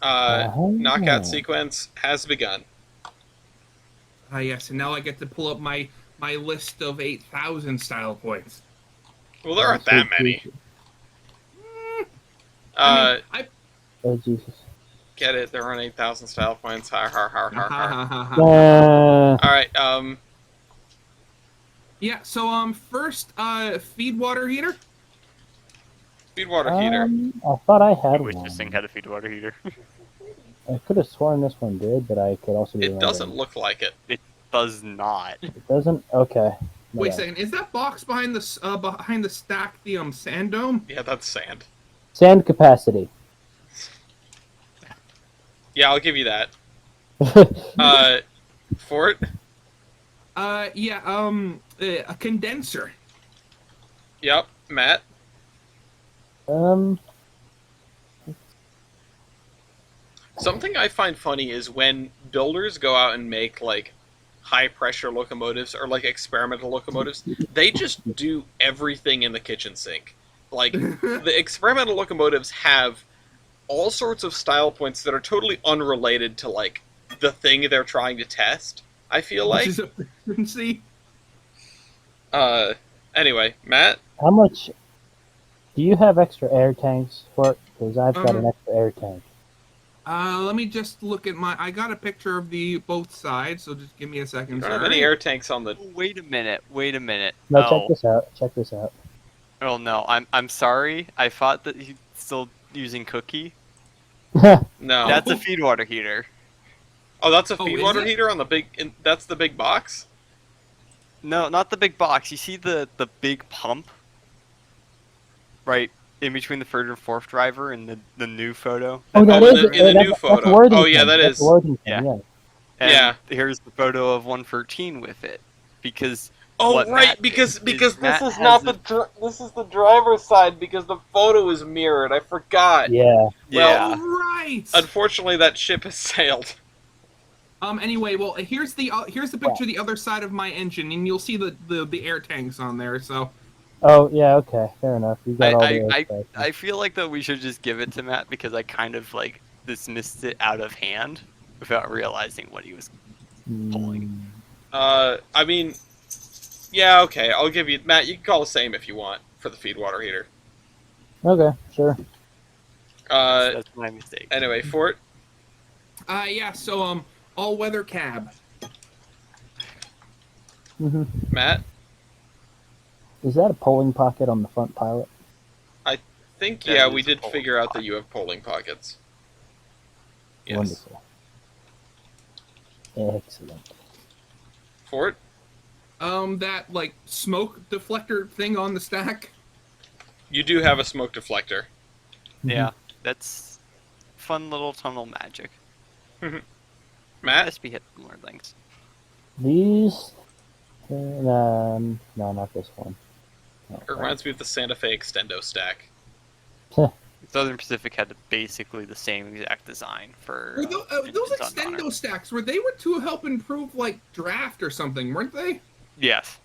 Oh. Knockout sequence has begun. Yes, and now I get to pull up my list of 8,000 style points. Well, there aren't that many. I Oh Jesus. Get it? There aren't 8,000 style points. Har har har har har. ha, ha, ha. Uh, All right. Yeah. So first, feed water heater. Feed water heater. I thought I had Which this thing one. had a feed water heater. I could have sworn this one did, but I could also be It remembering. doesn't look like it. It does not. It doesn't. Okay. Wait a Okay. second. Is that box behind the stack the sand dome? Yeah, that's sand. Sand capacity. Yeah, I'll give you that. Fort. Yeah. A condenser. Yep. Matt. um. Something I find funny is when builders go out and make like high pressure locomotives or like experimental locomotives, they just do everything in the kitchen sink. Like the experimental locomotives have all sorts of style points that are totally unrelated to like the thing they're trying to test. I feel like. Which is a frequency. Anyway, Matt. How much? Do you have extra air tanks for it? Because I've got Uh-huh. an extra air tank. Let me just look at I got a picture of the both sides, so just give me a You second. don't have any air tanks on the. Wait a minute. Wait a minute. No, oh. check this out. Check this out. Oh no. I'm sorry. I thought that he's still using cookie. No. That's a feed water heater. Oh, that's a Oh, feed is water it? heater on the big. That's the big box. No, not the big box. You see the big pump? Right in between the third and fourth driver in the new photo. Oh, that Oh, is in the new that's photo. Worthington. Oh, yeah, that That's is- Worthington, Yeah. yeah. And Yeah. here's the photo of 113 with it. Because Oh, what right, Matt because did because is Matt this is has not it- this is the driver's side because the photo is mirrored. I forgot. Yeah. Yeah. Oh, right. Unfortunately, that ship has sailed. Anyway, well, here's the picture of the other side of my engine, and you'll see the air tanks on there. So Oh, yeah. Okay. Fair enough. You got all the air tanks. I feel like that we should just give it to Matt because I kind of like dismissed it out of hand without realizing what he was pulling. I mean, yeah, okay, I'll give you Matt. You can call the same if you want for the feed water heater. Okay. Sure. That's my mistake. Anyway, Fort. yeah. So all weather cab. hmm Matt. Is that a polling pocket on the front pilot? I think That yeah, is we a did polling figure out that pocket. you have polling pockets. Yes. Wonderful. Excellent. Fort. That like smoke deflector thing on the stack. You do have a smoke deflector. Yeah, that's fun little tunnel magic. Matt. SP hit more things. These. No, not this one. No, It reminds me of the Santa Fe Extendo stack. Southern Pacific had basically the same exact design for Were those engines on Honor. extendo stacks were they to help improve like draft or something, weren't they? Yes.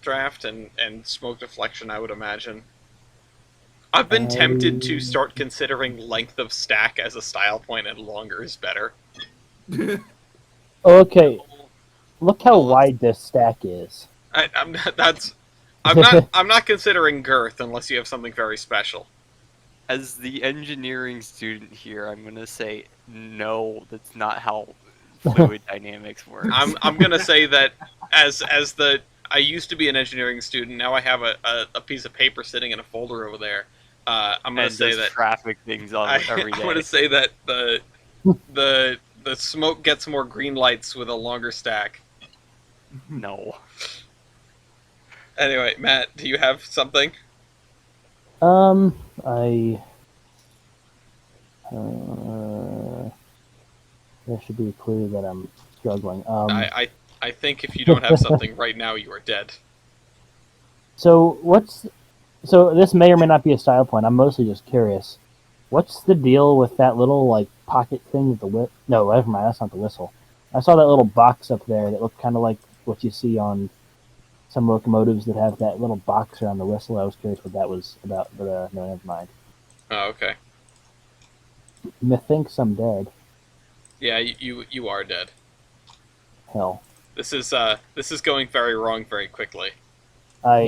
Draft and smoke deflection, I would imagine. I've been tempted to start considering length of stack as a style point, and longer is better. Okay. Look how wide this stack is. I'm not considering girth unless you have something very special. As the engineering student here, I'm gonna say no. That's not how fluid dynamics works. I'm gonna say that as I used to be an engineering student. Now I have a piece of paper sitting in a folder over there. I'm gonna and say does that traffic things on every day. I'm gonna say that the smoke gets more green lights with a longer stack. No. Anyway, Matt, do you have something? I. There should be a clue that I'm struggling. I think if you don't have something right now, you are dead. So this may or may not be a style point. I'm mostly just curious. What's the deal with that little like pocket thing with the No, never mind. That's not the whistle. I saw that little box up there that looked kind of like what you see on some locomotives that have that little box around the whistle. I was curious what that was about, but no, never mind. Oh, okay. Methinks I'm dead. Yeah, you are dead. Hell. This is going very wrong very quickly. I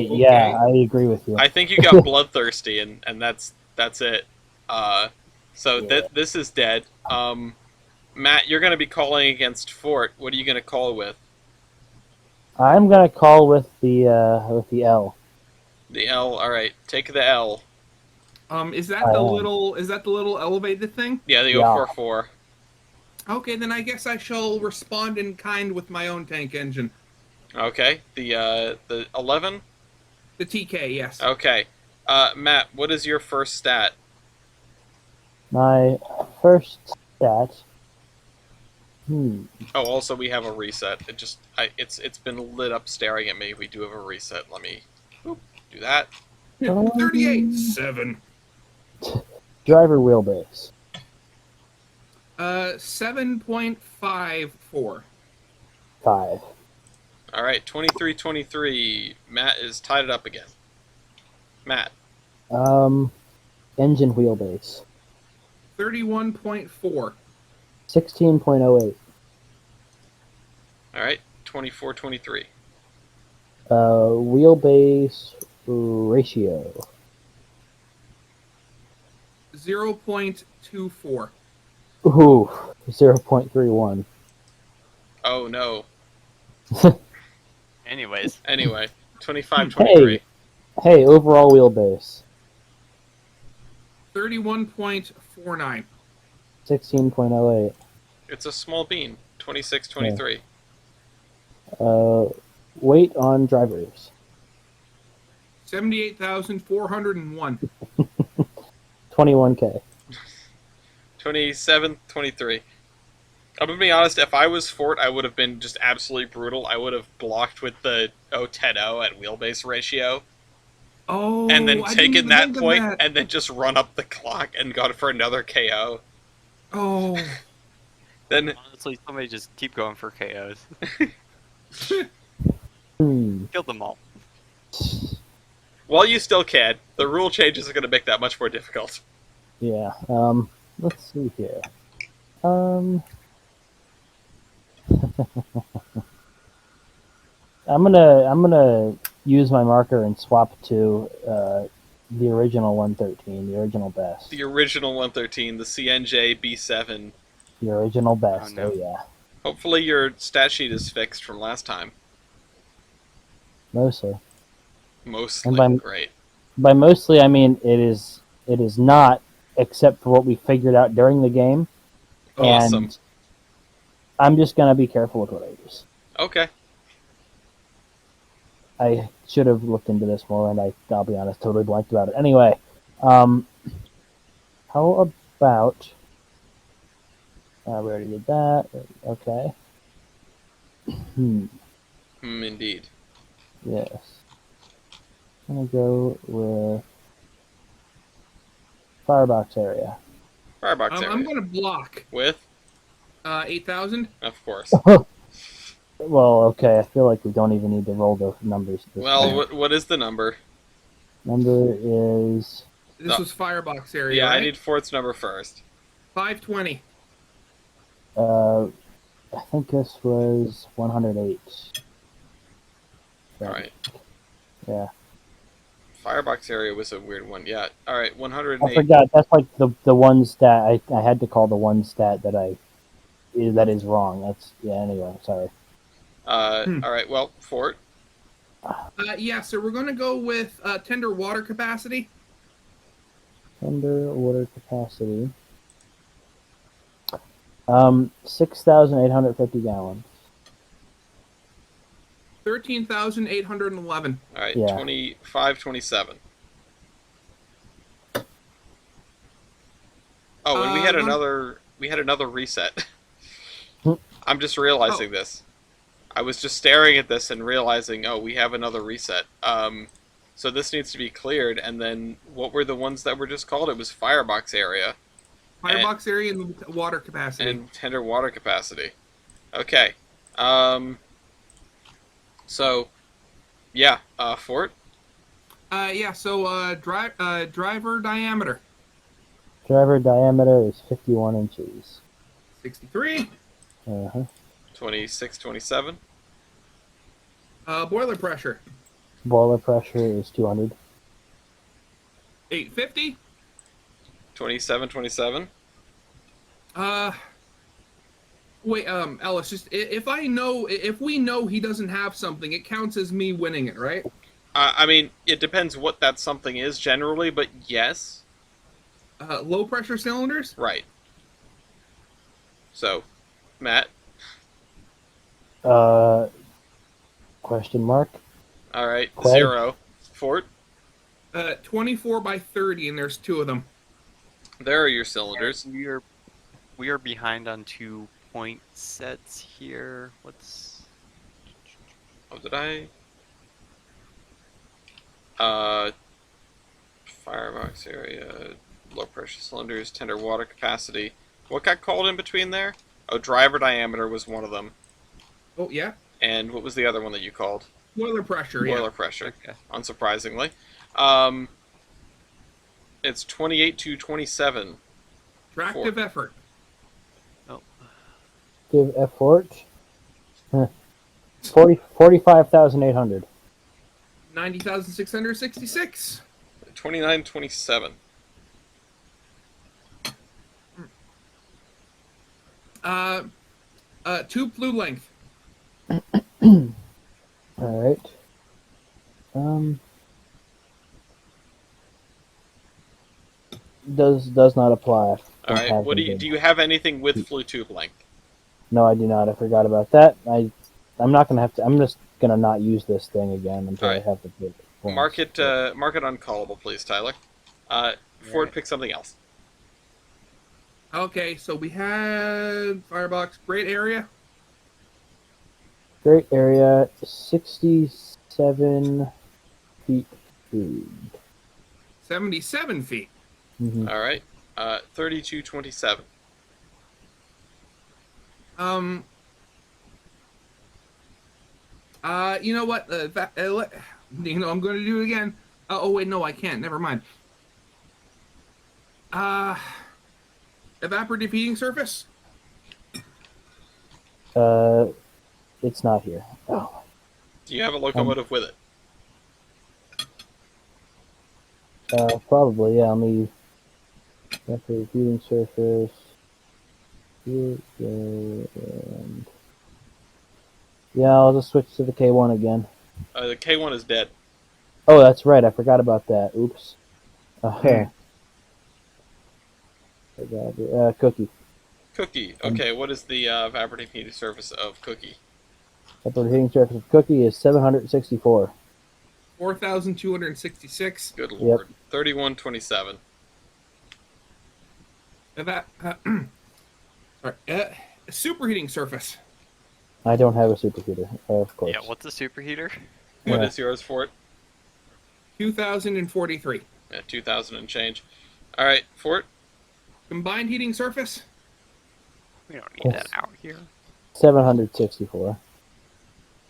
agree with you. I think you got bloodthirsty, and that's it. So Yeah. this is dead. Matt, you're going to be calling against Fort. What are you going to call with? I'm gonna call with the L. The L. All right, take the L. Is I that the am. little elevated thing? Yeah, the Yeah. 044. Okay, then I guess I shall respond in kind with my own tank engine. Okay, the 11. The TK, yes. Okay, Matt, what is your first stat? My first stat. Hmm. Oh, also we have a reset. It's been lit up staring at me. We do have a reset. Let me do that. 38. 7. Driver wheelbase. 7.54. 5. All right, 23-23. Matt is tied it up again. Matt, Engine wheelbase. 31.4. 16.08. all right, 24-23. Wheelbase ratio. 0.24. Ooh, 0.31. Oh no. Anyways, Anyway, 25-23. Hey, overall wheelbase. 31.49. 16.08. It's a small bean. 26-23. Weight on drivers. 78,401. 21K. 27-23. I'm gonna be honest, if I was Fort, I would have been just absolutely brutal. I would have blocked with the 0-10-0 at wheelbase ratio, Oh, and then I didn't taken even that think of point, that. and then just run up the clock and gone for another KO. Oh. Then, honestly, somebody just keep going for KOs. Kill them all. Well, you still can. The rule changes are gonna make that much more difficult. yeah. Let's see here. I'm gonna use my marker and swap to the original 113, the original best. The original 113, the CNJ B7. The original best. no. Oh yeah, Hopefully your stat sheet is fixed from last time. mostly. Mostly. And by Great. by mostly, I mean it is not, except for what we figured out during the game. Awesome. And I'm just gonna be careful with what I use. Okay. I should have looked into this more, and I'll be honest, totally blanked about it. Anyway, how about we already did that. Okay. Indeed. Yes. I'm gonna go with firebox area. Firebox area. I'm going to block With? 8,000. Of course. Well, okay. I feel like we don't even need to roll the numbers. At this Well, point. what is the number? Number is This was firebox area, Yeah, right? I need Fort's number first. 520. I think this was 108. Alright. Yeah. Firebox area was a weird one. Yeah. Alright, I 108. forgot. That's like the one stat I had to call the one stat that is wrong. That's anyway. Sorry. Alright, well, Fort. Yeah, so we're going to go with tender water capacity. Underwater capacity. 6,850 gallons. 13,811. Alright, Yeah. 25-27. Oh, and we had another reset. I'm just realizing this. I was just staring at this and realizing, oh, we have another reset. So this needs to be cleared, and then what were the ones that were just called? It was firebox area. Firebox area and water capacity. And tender water capacity. Okay. So, yeah, Fort? Uh-huh. So driver diameter. Driver diameter is 51 inches. 63. Uh-huh. 26-27. Boiler pressure. Boiler pressure is 200. 850. 27, 27. Wait, Ellis, just if we know he doesn't have something, it counts as me winning it, right? I mean, it depends what that something is generally, but yes. Low pressure cylinders? Right. So, Matt. Question mark. All right. Clay? 0. Fort. 24 by 30, and there's 2 of them. There are your cylinders. We are behind on 2 point sets here. What's Oh, did I? Firebox area, low pressure cylinders, tender water capacity. What got called in between there? Oh, driver diameter was one of them. Oh, yeah? And what was the other one that you called? Boiler pressure, Boiler yeah. pressure, okay? unsurprisingly. It's 28 to 27. Tractive effort. Oh, Give effort. 45,800. 90,666. 29, 27. Tube flue length. All right. Does not apply. All right. What do you have anything with flue tube length? No, I do not. I forgot about that. I'm not gonna have to. I'm just gonna not use this thing again until Alright. I have the good points. Mark it uncallable, please, Tyler. Ford, pick something else. Okay, so we had firebox, great area. Great area, 67 feet cubed. 77 feet. Mm-hmm. All right. 32, 27. You know what? I'm going to do it again. Oh, wait, no, I can't. Never mind. Evaporative heating surface? It's not here. Oh. Do you have a locomotive with it? Probably, yeah. Let me. Evaporative heating surface. Here, and yeah, I'll just switch to the K1 again. The K1 is dead. Oh, that's right. I forgot about that. Oops. Okay. Cookie. Cookie. Okay, what is the evaporative heating surface of Cookie? Evaporative heating surface of Cookie is 764. 4,266. Good lord. 31, 27. Superheating surface. I don't have a superheater, of course. yeah. What's a superheater? What Yeah. is yours for it? 2,043. 2,000 and change. All right, Fort. Combined heating surface. We don't need that out here. 764.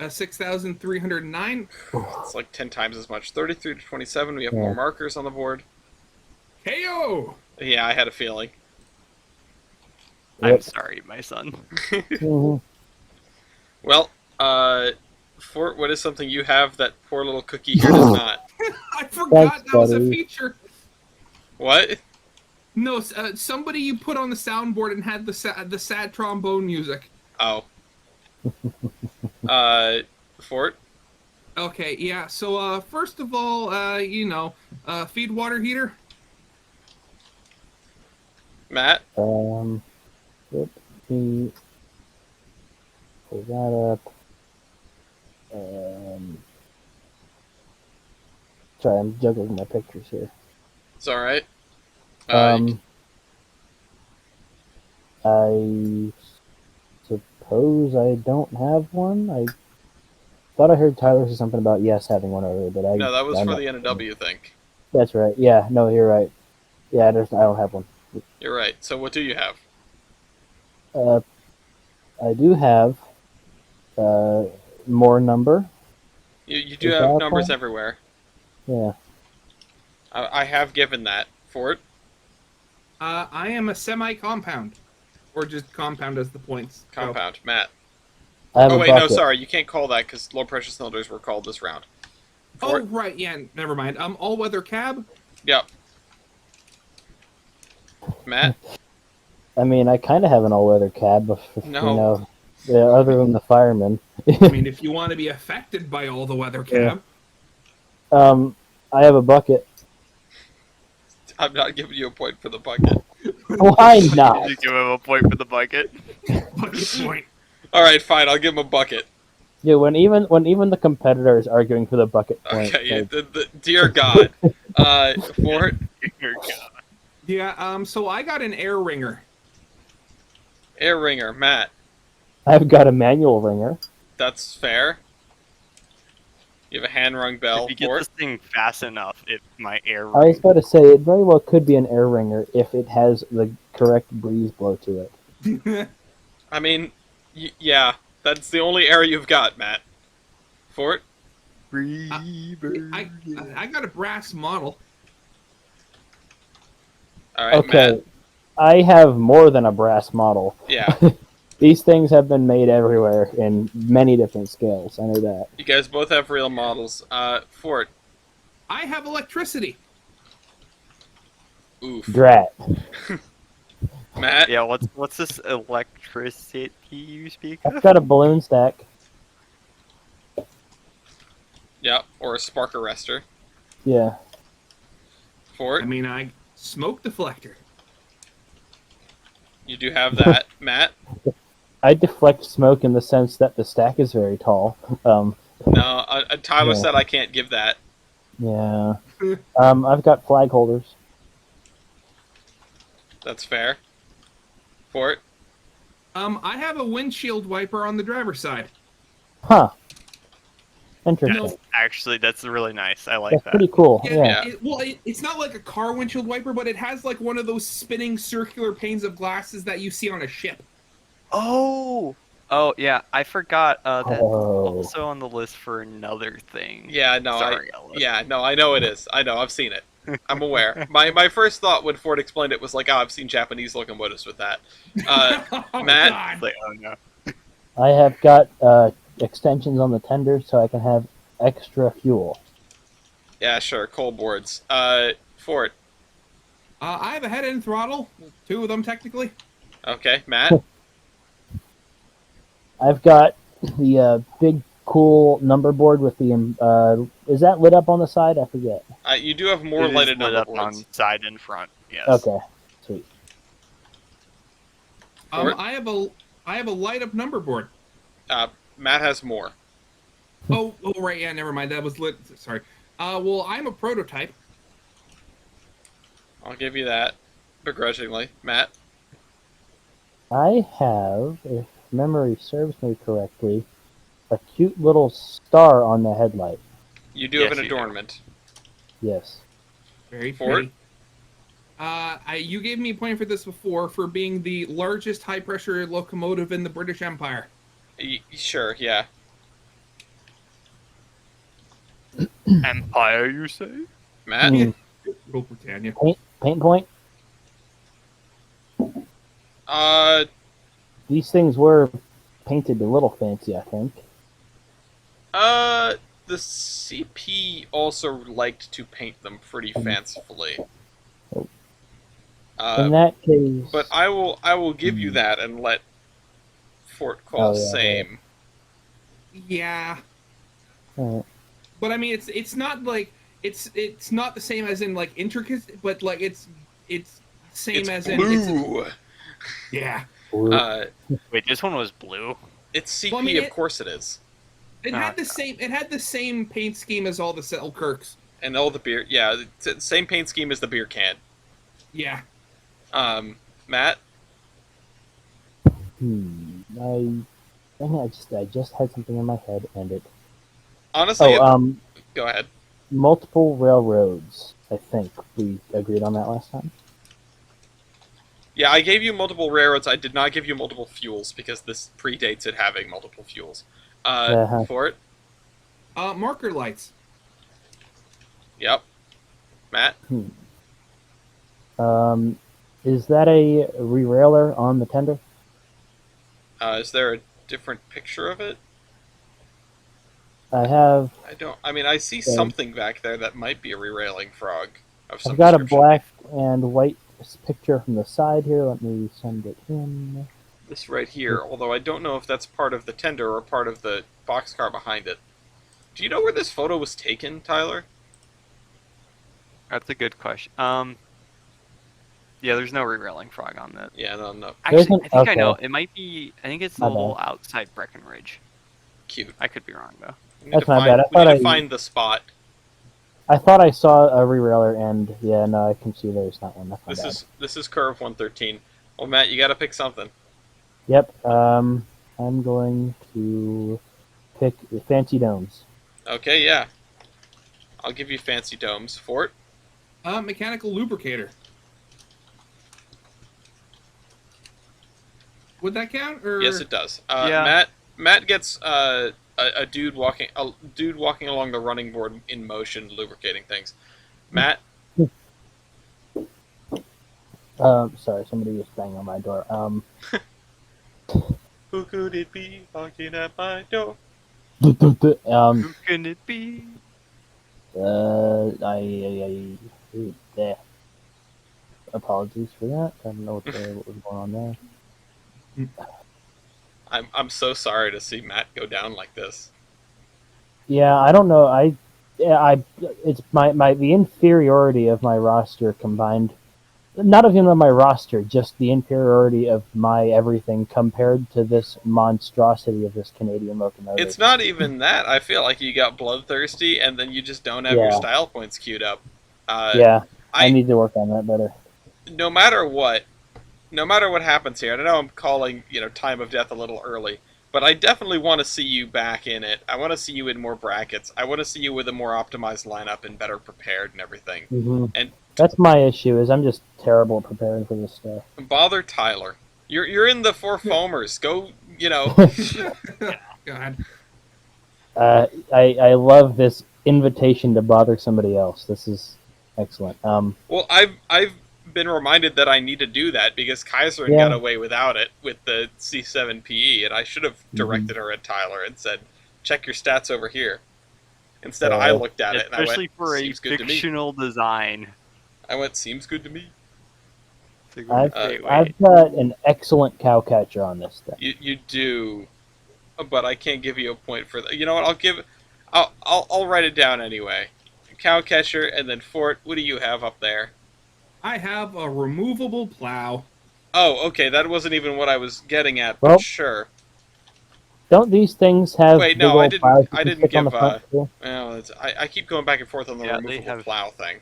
6,309. It's like 10 times as much. 33 to 27. We have Yeah. more markers on the board. KO. Yeah, I had a feeling. I'm Yep. sorry, my son. Mhm. Well, Fort, what is something you have that poor little Cookie here does not? I forgot Thanks, that was a buddy. feature. What? No, somebody you put on the soundboard and had the sad trombone music. Oh. Fort? Okay, yeah. So first of all, feed water heater. Matt? Let me pull that up. Sorry, I'm juggling my pictures here. It's alright. I suppose I don't have one. I thought I heard Tyler say something about yes having one earlier, but no, that was I'm for not- the NW thing. That's right. Yeah, no, you're right. Yeah, I don't have one. You're right. So what do you have? I do have more number. You do Is have that numbers fine? everywhere. Yeah. I have given that. Fort? I am a semi-compound, or just compound as the points. go. Compound. Matt? I have Oh, a wait, no, bucket. sorry. You can't call that because low pressure cylinders were called this round. Oh, Fort? right. Yeah. Never mind. All-weather cab. Yep. Matt? I mean, I kind of have an all-weather cab, if, No. you know, yeah, other than the fireman. I mean, if you want to be affected by all the weather cab, I have a bucket. I'm not giving you a point for the bucket. Why not? You give him a point for the bucket. bucket point. All right, fine. I'll give him a bucket. Yeah, when even the competitor is arguing for the bucket point. Okay. like, Dear God. Fort. Dear God. Yeah. So I got an air ringer. Air ringer. Matt. I've got a manual ringer. That's fair. You have a hand rung bell. If you get Fort. this thing fast enough, it might air. I was about to say it very well could be an air ringer if it has the correct breeze blow to it. I mean, yeah. That's the only air you've got, Matt. Fort. I got a brass model. All right, Okay, Matt. I have more than a brass model. Yeah. These things have been made everywhere in many different scales. I know that. You guys both have real models. Fort. I have electricity. Oof. Drat. Matt. Yeah, what's this electricity you speak I've of? got a balloon stack. Yep. Or a spark arrestor. Yeah. Fort. I mean, I smoke deflector. You do have that, Matt. I deflect smoke in the sense that the stack is very tall. No, Tyler Yeah. said I can't give that. Yeah. I've got flag holders. That's fair. Fort. I have a windshield wiper on the driver's side. Huh. Interesting. No. Actually, that's really nice. I like That's that. pretty cool. Yeah. Yeah. It's not like a car windshield wiper, but it has like one of those spinning circular panes of glasses that you see on a ship. Oh, yeah. I forgot that Oh. also on the list for another thing. Yeah, no, Sorry, Ellis. I know it is. I know, I've seen it. I'm aware. My first thought when Ford explained it was like, oh, I've seen Japanese locomotives with that. Oh, Matt? God. It's like, oh no. I have got extensions on the tender so I can have extra fuel. Yeah, sure. Coal boards. Ford. I have a head and throttle. 2 of them, technically. Okay, Matt. I've got the big cool number board with the is that lit up on the side? I forget. You do have more It is lighted lit number up boards. on side and front. Yes. Okay, sweet. Fort? I have a light up number board. Matt has more. Oh, right, yeah, never mind. That was lit. Sorry. Well, I'm a prototype. I'll give you that, begrudgingly. Matt. I have, if memory serves me correctly, a cute little star on the headlight. You do Yes, have an you do. adornment. Yes. Very Fort? pretty. You gave me a point for this before for being the largest high pressure locomotive in the British Empire. Sure, yeah. Empire, you say? Matt. Hmm. Rule Britannia. Paint point? These things were painted a little fancy, I think. The CP also liked to paint them pretty fancifully. In that case, But I will give you that and let Fort call Oh, yeah, same. Yeah, alright. but I mean, it's not like it's not the same as in like intricate, but like it's same It's as blue. in yeah. Wait, this one was blue. It's CP, Well, I mean, of course it is. It had the same paint scheme as all the Selkirks. And all the beer, yeah, it's the same paint scheme as the beer can. Yeah. Matt. I just had something in my head and it. Honestly, Oh, go ahead. multiple railroads. I think we agreed on that last time. Yeah, I gave you multiple railroads. I did not give you multiple fuels because this predates it having multiple fuels. Fort. Marker lights. Yep. Matt. Is that a re-railer on the tender? Is there a different picture of it? I have. I don't. I mean, I see something back there that might be a re-railing frog of some I've got a description. black and white this picture from the side here. Let me send it in. This right here, although I don't know if that's part of the tender or part of the boxcar behind it. Do you know where this photo was taken, Tyler? That's a good question. Yeah, there's no re-railing frog on that. Yeah, no. Actually, There's an- I think I know. okay. It might be. I think it's a My little bad. outside Breckenridge. Cute. I could be wrong though. We need That's to my find, bad. I we thought need to I- find the spot. I thought I saw a re-railer, and yeah, no, I can see there's not one. That's my bad. This is curve 113. Well, Matt, you got to pick something. Yep. I'm going to pick the fancy domes. Okay, yeah. I'll give you fancy domes. Fort? Mechanical lubricator. Would that count? Or Yes, it does. Yeah. Matt gets a dude walking along the running board in motion, lubricating things. Matt, Sorry, somebody was banging on my door. who could it be knocking at my door? Who can it be? Yeah. Apologies for that. I don't know what was going on there. I'm so sorry to see Matt go down like this. Yeah, I don't know. It's the inferiority of my roster combined. Not even of my roster, just the inferiority of my everything compared to this monstrosity of this Canadian locomotive. It's not even that. I feel like you got bloodthirsty, and then you just don't have your Yeah. style points queued up. Yeah, I I need to work on that better. no matter what happens here, and I know I'm calling time of death a little early, but I definitely want to see you back in it. I want to see you in more brackets. I want to see you with a more optimized lineup and better prepared and everything. Hmm. And That's my issue. Is I'm just terrible at preparing for this stuff. bother Tyler. You're in the four foamers. Go, God. I love this invitation to bother somebody else. This is excellent. Well, I've been reminded that I need to do that because Kaiserin Yeah. got away without it with the C7PE, and I should have directed her at Tyler and said, "Check your stats over here." Instead, I looked at it and I Especially went, for a "Seems good to me." fictional design. I went, "Seems good to me." It's like, I've wait. I've got an excellent cow catcher on this thing. You do, but I can't give you a point for that. You know what? I'll write it down anyway. Cowcatcher and then Fort. What do you have up there? I have a removable plow. Oh, okay. That wasn't even what I was getting at. Well, But sure. Don't these things have Wait, big no, I old didn't- plows you I can didn't stick on give, the front too? Well, I keep going back and forth on the Yeah, they removable have- plow thing.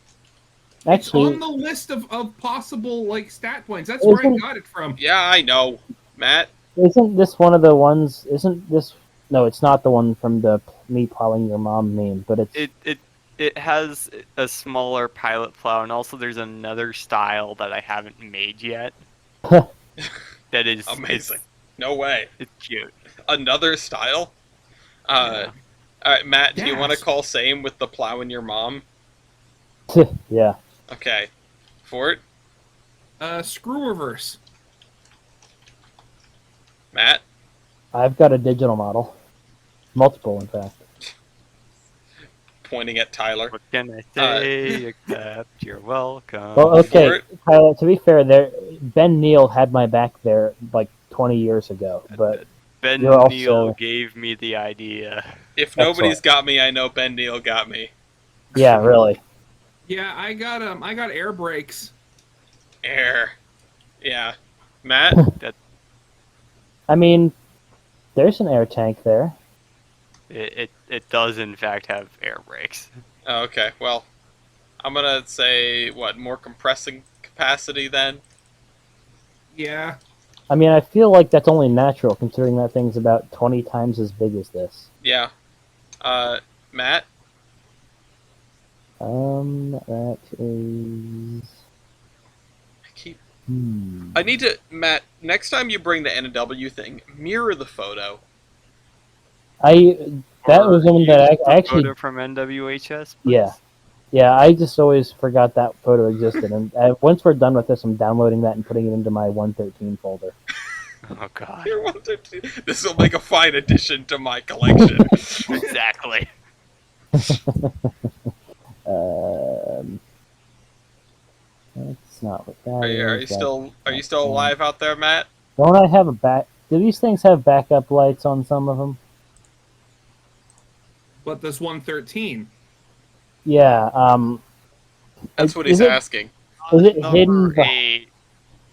On Actually, the list of possible stat points. That's where I Isn't- got it from. Yeah, I know, Matt. isn't this one of the ones? Isn't this? No, it's not the one from the me plowing your mom meme, but it's It has a smaller pilot plow, and also there's another style that I haven't made yet. That is Amazing. No way. It's cute. Another style? Yeah. All right, Matt, do you want to Yes. call same with the plow and your mom? yeah. Okay. Fort? Screw reverse. Matt? I've got a digital model, multiple in fact. Pointing at Tyler. What can I say except you're welcome? Well, okay, Fort? Tyler. To be fair, Ben Neal had my back there like 20 years ago, but Ben you're also- Neal gave me the idea. If nobody's got me, I know Ben Neal got me. yeah, really. Yeah, I got air brakes. Air. Yeah. Matt? I mean, there's an air tank there. It does in fact have air brakes. Oh, okay, well, I'm gonna say, what, more compressing capacity then? Yeah. I mean, I feel like that's only natural considering that thing's about 20 times as big as this. Yeah. Matt? That is. I need to, Matt, next time you bring the NW thing, mirror the photo. That was one that I actually. Photo from NWHS. Yeah. Yeah, I just always forgot that photo existed, and once we're done with this, I'm downloading that and putting it into my 113 folder. Oh god. Here, 113. This will make a fine addition to my collection. Exactly. Um, let's That's not what that Are you, is. are you still alive out there, Matt? Don't I have a back? Do these things have backup lights on some of them? But this 113. Yeah. That's what Is he's it asking. hidden? Number Behind? 8.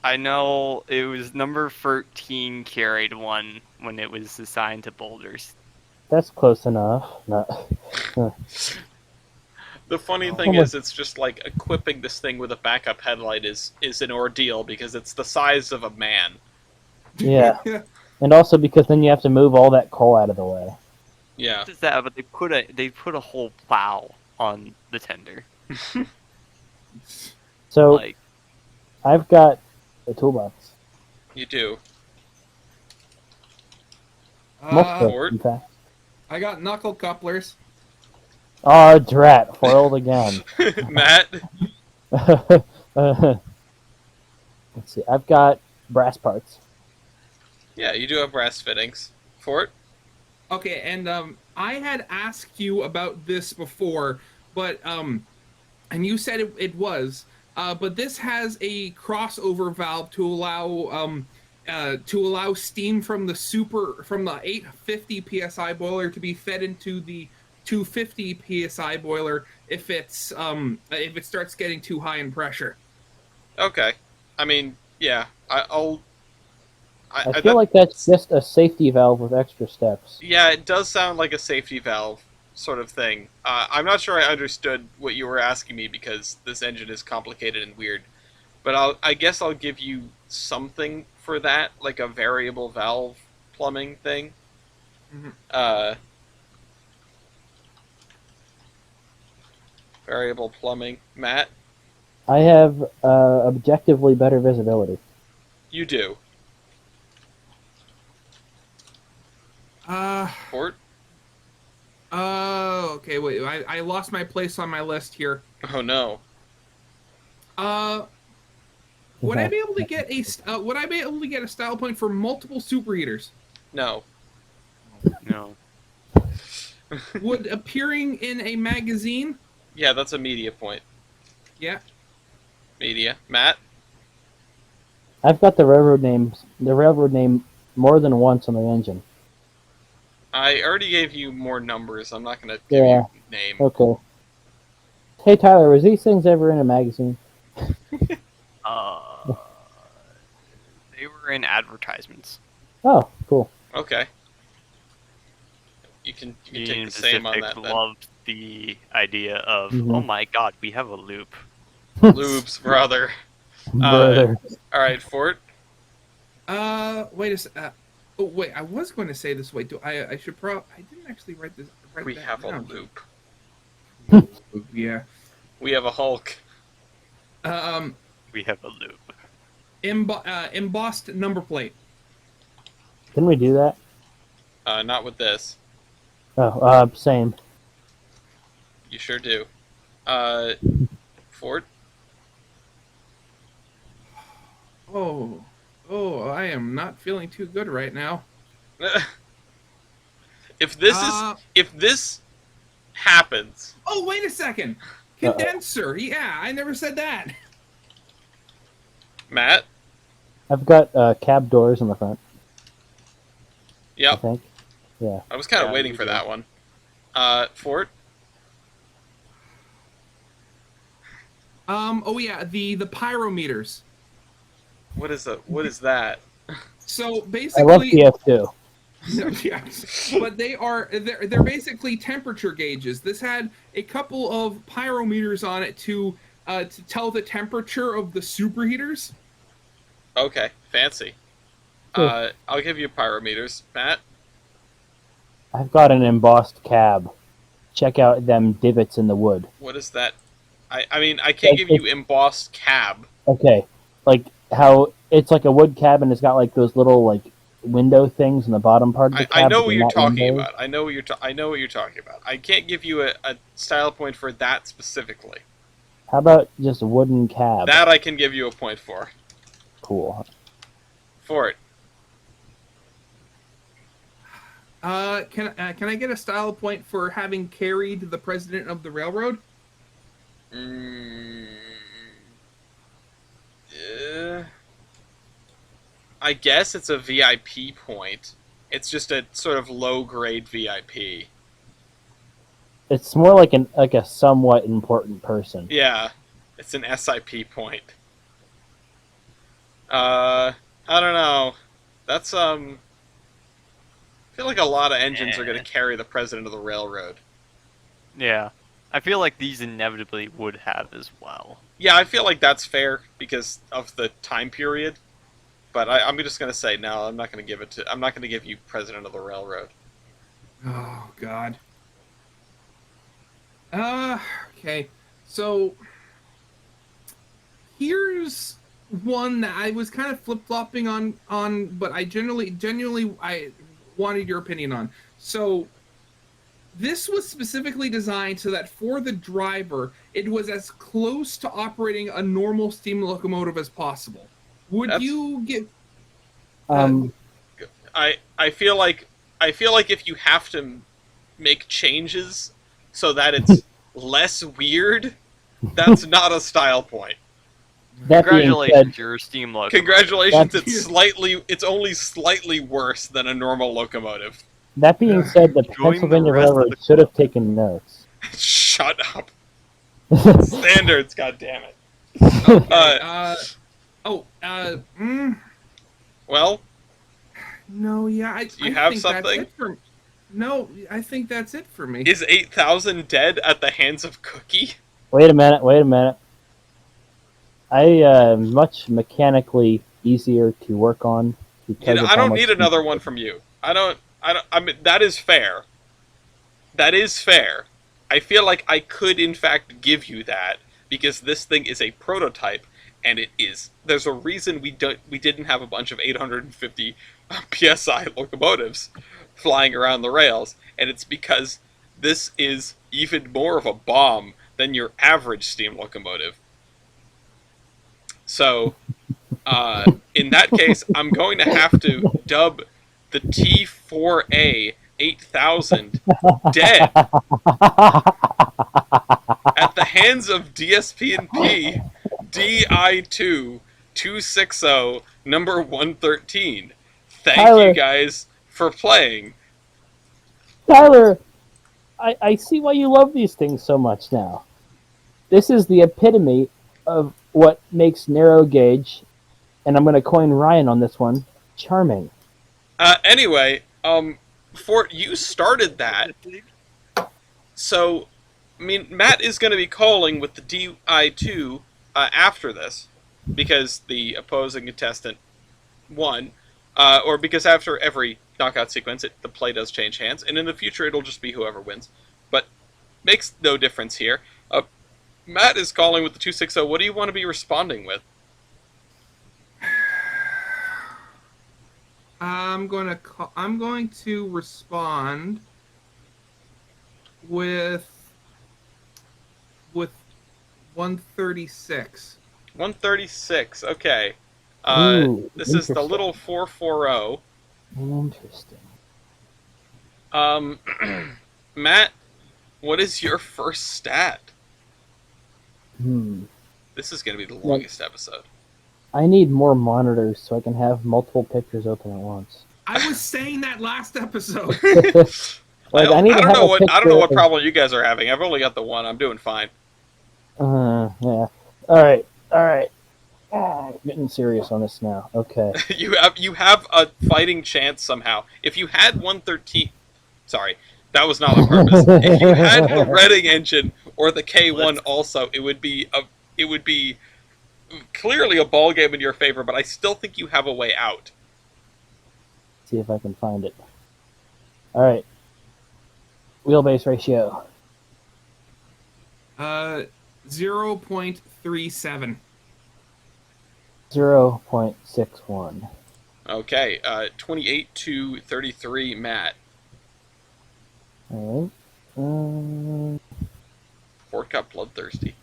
I know it was number 13 carried one when it was assigned to boulders. That's close enough. No. The funny Oh. thing is, it's just like equipping this thing with a backup headlight is an ordeal because it's the size of a man. Yeah. And also because then you have to move all that coal out of the way. Yeah. Not just that, but they put a whole plow on the tender. So Like, I've got a toolbox. You do. Multiple, Fort? in fact. I got knuckle couplers. Oh, drat. Foiled again. Matt? Let's see. I've got brass parts. Yeah, you do have brass fittings. Fort? Okay, and I had asked you about this before, but and you said it was, but this has a crossover valve to allow steam from the 850 psi boiler to be fed into the 250 psi boiler if it starts getting too high in pressure. Okay. I mean, yeah. I'll... I feel like that's just a safety valve with extra steps. Yeah, it does sound like a safety valve sort of thing. I'm not sure I understood what you were asking me because this engine is complicated and weird. But I guess I'll give you something for that, like a variable valve plumbing thing. Mhm. Variable plumbing. Matt, I have objectively better visibility. you do. Fort? Okay, wait, I lost my place on my list here. Oh no. Would I be able to get a style point for multiple superheaters? No. no. Would appearing in a magazine? Yeah, that's a media point. Yeah. Media. Matt? I've got the railroad name more than once on the engine. I already gave you more numbers. I'm not going to give Yeah. you name. Okay. Hey Tyler, was these things ever in a magazine? They were in advertisements. Oh, cool. Okay. You can take Union the same on Pacific that then. loved the idea of, Mhm. oh my god, we have a loop. Lubes, brother. Brother. Alright, Fort. Wait a sec. Oh wait, I was going to say this way. I should probably. I didn't actually write this. We that have a down. loop. Yeah. We have a Hulk. We have a loop. Embossed number plate. Didn't we do that? Not with this. Oh, same. You sure do. Fort. Oh, I am not feeling too good right now. if this happens, Oh, wait a second. Condenser. Yeah, I never said that. Matt. I've got cab doors in the front. I Yep. think. Yeah. I was kind of Yeah, waiting you for do. that one. Fort. Oh yeah, the pyrometers. What is that? So I basically, love TF2. yeah, but they're basically temperature gauges. This had a couple of pyrometers on it to tell the temperature of the superheaters. Okay, fancy. Cool. I'll give you pyrometers, Matt. I've got an embossed cab. Check out them divots in the wood. What is that? I mean, I can't give you embossed cab. Okay. Like how it's like a wood cab and it's got like those little like window things in the bottom part of the cab. I know but what they're you're not talking windows. about. I know what you're talking about. I can't give you a style point for that specifically. How about just a wooden cab? That I can give you a point for. Cool. Fort. Can I get a style point for having carried the president of the railroad? I guess it's a VIP point. It's just a sort of low-grade VIP. It's more like a somewhat important person. Yeah, it's an SIP point. I don't know. That's I feel like a lot of engines are going to carry the president of the railroad. Yeah. I feel like these inevitably would have as well. Yeah, I feel like that's fair because of the time period. But I'm just going to say no. I'm not going to give it to. I'm not going to give you president of the railroad. Oh God. Okay. So here's one that I was kind of flip-flopping on, but I genuinely I wanted your opinion on. So this was specifically designed so that for the driver, it was as close to operating a normal steam locomotive as possible. Would you give? I feel like if you have to make changes so that it's less weird, that's not a style point. That being Congratulations, said, you're a steam locomotive. Congratulations, That's- it's only slightly worse than a normal locomotive. that being said, the Join the Pennsylvania rest of Railroad the should have taken notes. Shut up. Standards, goddammit. Well, No, yeah, you I have think something? That's it for, no, I think that's it for me. is 8,000 dead at the hands of Cookie? Wait a minute. Much mechanically easier to work on because of I how don't much need another one from you. I mean, that is fair. That is fair. I feel like I could, in fact, give you that because this thing is a prototype, and it is. There's a reason we didn't have a bunch of 850 psi locomotives flying around the rails, and it's because this is even more of a bomb than your average steam locomotive. So, in that case, I'm going to have to dub the T4A 8000 dead at the hands of DSP&P DI2 260 number 113. Thank Tyler. you guys for playing. Tyler, I see why you love these things so much now. This is the epitome of what makes narrow gauge, and I'm going to coin Ryan on this one, charming. Anyway, you started that, so I mean, Matt is going to be calling with the DI2 after this because the opposing contestant won, or because after every knockout sequence, the play does change hands, and in the future it'll just be whoever wins. But makes no difference here. Matt is calling with the 260. What do you want to be responding with? I'm going to respond with 136. 136. Okay. Ooh, This is the interesting. little 440. Interesting. Matt, what is your first stat? This is going to be the longest episode. I need more monitors so I can have multiple pictures open at once. I was saying that last episode. Like, I need to don't have know a what picture problem you guys are having. I've only got the one. I'm doing fine. Yeah. All right. Getting serious on this now. Okay. you have a fighting chance somehow. If you had 113, sorry, that was not on purpose. If you had the Reading engine or the K1 also, it would be clearly a ball game in your favor. But I still think you have a way out. See if I can find it. All right. Wheelbase ratio. 0.37. 0.61. Okay, 28 to 33, Matt. All right. Ford got bloodthirsty.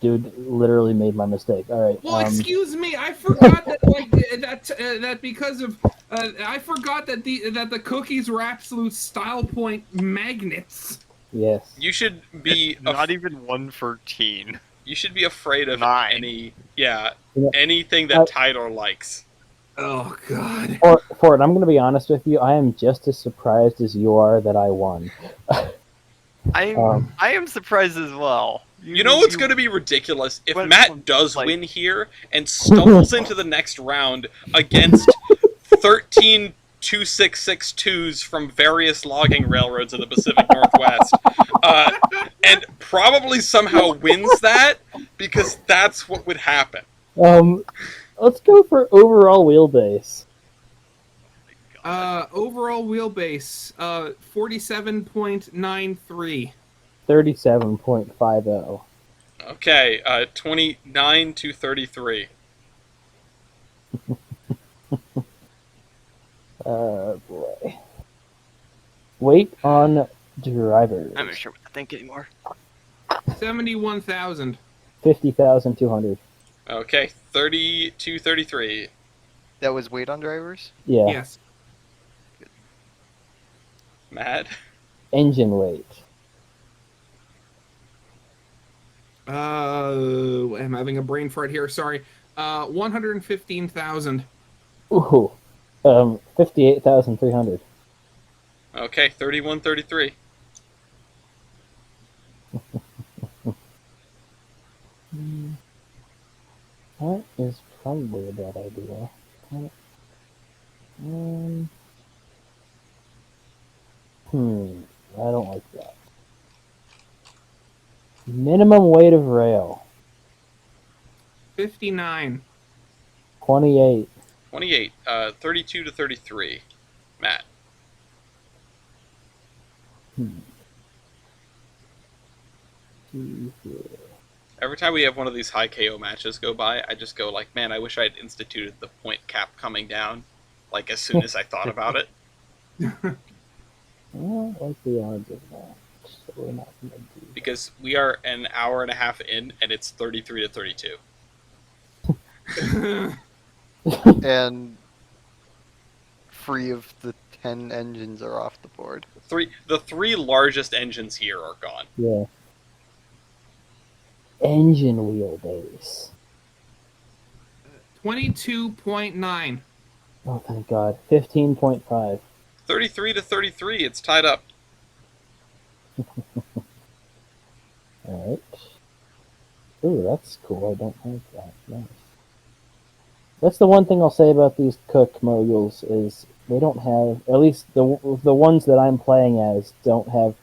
Dude literally made my mistake. All right. Well, excuse me, I forgot that that because of I forgot that the cookies were absolute style point magnets. Yes. You should be Not even 113. You should be afraid of 9. any. Yeah, anything that Tyler likes. Oh God. Ford, I'm going to be honest with you. I am just as surprised as you are that I won. I am surprised as well. You know what's going to be ridiculous? If went Matt from, does like- win here and stumbles into the next round against 13 2662s from various logging railroads of the Pacific Northwest, and probably somehow wins that, because that's what would happen. Let's go for overall wheelbase. Overall wheelbase, 47.93. 37.50. Okay, 29 to 33. Boy. Weight on drivers. I'm not sure what to think anymore. 71,000. 50,200. Okay, 30 to 33. That was weight on drivers? Yeah. Yes. Matt? Engine weight. I'm having a brain fart here. Sorry. 115,000. Ooh. 58,300. Okay, 31 33. That is probably a bad idea. I don't like that. Minimum weight of rail. 59. 28. 28, 32 to 33. Matt. Every time we have one of these high KO matches go by, I just go like, man, I wish I had instituted the point cap coming down, like, as soon as I thought about it. I don't like the odds of that. So we're not gonna do Because we are an hour and a half in, and it's 33 to 32. And 3 of the 10 engines are off the board. The three largest engines here are gone. Yeah. Engine wheelbase. 22.9. Oh, thank God. 15.5. 33 to 33, it's tied up. Alright. Ooh, that's cool. I don't like that. Nice. That's the one thing I'll say about these Cook modules is they don't have, at least the ones that I'm playing as don't have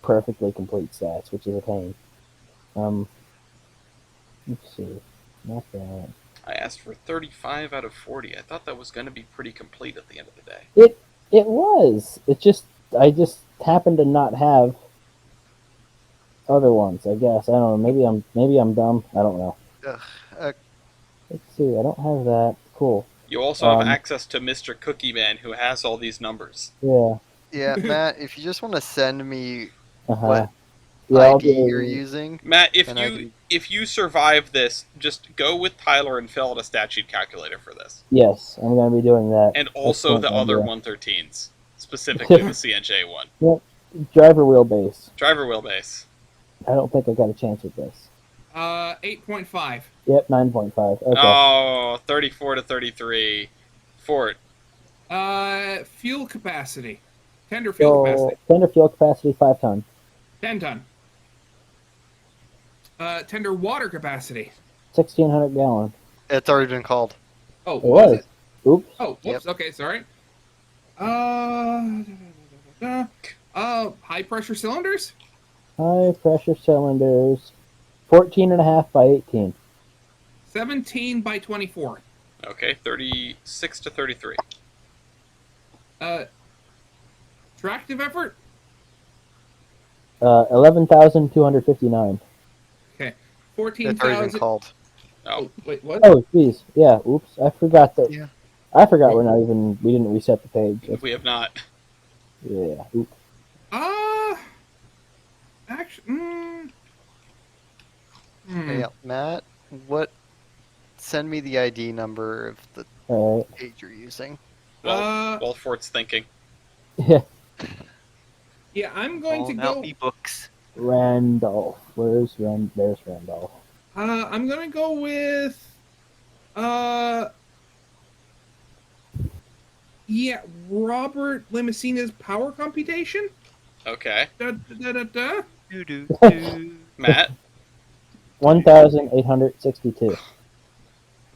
perfectly complete stats, which is a pain. Let's see. Not bad. I asked for 35 out of 40. I thought that was going to be pretty complete at the end of the day. It was. I just happened to not have other ones. I guess I don't know. Maybe I'm dumb. I don't know. Ugh. Let's see. I don't have that. Cool. You also have access to Mr. Cookie Man, who has all these numbers. Yeah. Yeah, Matt, if you just want to send me Uh-huh. what Yeah, I'll ID do- you're using, Matt, And if you survive this, just go with Tyler and fill out a stat sheet calculator for this. Yes, I'm going to be doing that. And also Excellent the other idea. 113s, specifically the CNJ one. Driver wheelbase. Driver wheelbase. I don't think I got a chance with this. 8.5. Yep, 9.5. Okay. Oh, 34 to 33. Fort. Fuel capacity. Tender fuel capacity. Tender fuel capacity 5 ton. 10 ton. Tender water capacity. 1,600 gallon. it's already been called. Oh, It was. Oops. Oh, whoops. Yep. Okay, sorry. High pressure cylinders. High pressure cylinders. 14.5 by 18. 17 by 24. Okay, 36 to 33. Tractive effort. 11,259. Okay. It's already been 14,000. called. Oh, Wait, what? Oh, geez. Yeah. Oops. I forgot that. Yeah. I forgot we didn't reset the page. we have not. Yeah. Oops. Actually, Yeah, Matt, send me the ID number of the All right. page you're using. While Fort's thinking. Yeah. Yeah, I'm going to Now go. ebooks. Randolph. There's Randolph. I'm gonna go with yeah, Robert Limousine's power computation. Okay. Da, da, da, da. Doo doo doo. Matt? 1,862.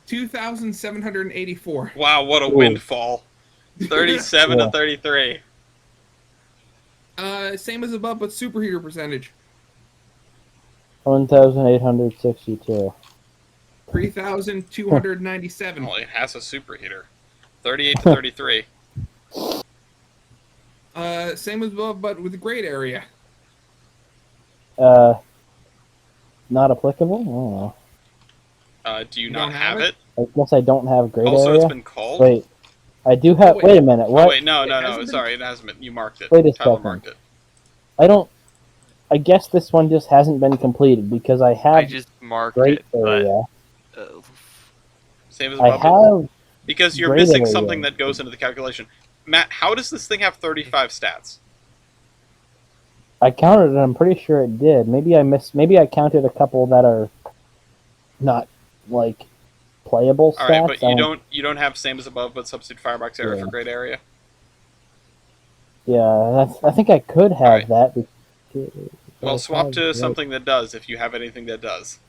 2,784. Wow, what a Ooh. windfall. 37 Yeah. to 33. Same as above, but superheater percentage. 1,862. 3,297. Well, it has a superheater. 38 to 33. Same as above, but with the grade area. Not applicable? I don't know. Do you You not don't have have it? I guess I don't have great Also, area. it's been called? Wait, I do have. wait. Wait a minute. What? Oh, wait, no, It no, no. hasn't been- Sorry, it hasn't been. You marked it. Wait a Tyler second. marked it. I don't. I guess this one just hasn't been completed because I have I just marked great it, but area. Same as I above. have. Because you're great missing area. something that goes into the calculation. Matt, how does this thing have 35 stats? I counted it. I'm pretty sure it did. Maybe I missed. Maybe I counted a couple that are not like playable All stats. right, but I you don't have same as above, but substitute firebox area Yeah. for grade area. Yeah, I think I could have Alright. that. Well, because swap I to have something that does if you have anything that does.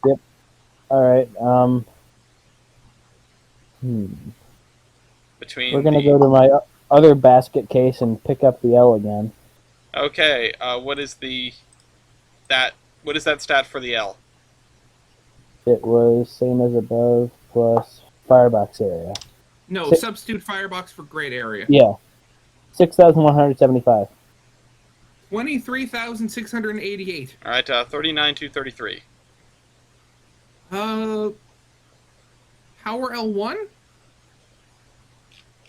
All right. Between We're gonna the... go to my other basket case and pick up the L again. Okay, what is that stat for the L? It was same as above plus firebox area. No, Six- substitute firebox for grade area. Yeah, 6,175. 23,688. All right, 39 to 33. Power L1?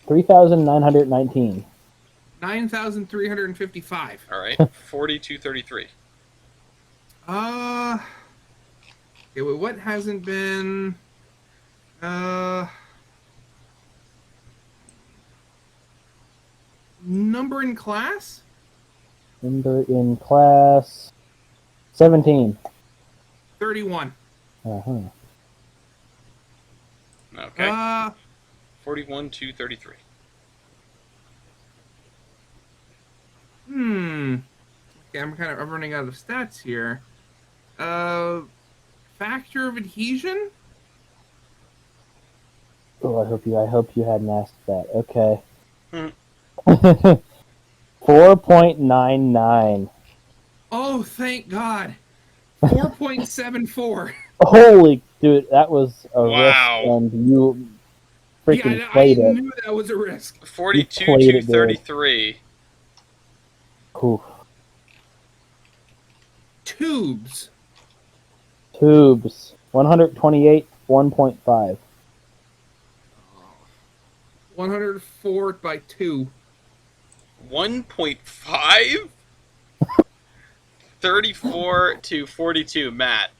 3,919. 9,355. All right, 40 to 33. Okay, wait, what hasn't been... Number in class? Number in class 17. 31. Uh-huh. Okay, 41 to 33. Okay, I'm running out of stats here. Factor of adhesion? Oh, I hope you hadn't asked that. Okay. Hmm. 4.99. Oh, thank God. 4.74. Holy dude, that was a Wow. risk, and you freaking Yeah, I played it. knew that was a risk. 42 played to it, dude. 33. Oof. Tubes. Tubes. 128, 1.5. 104 by 2. 1.5? 34 to 42, Matt.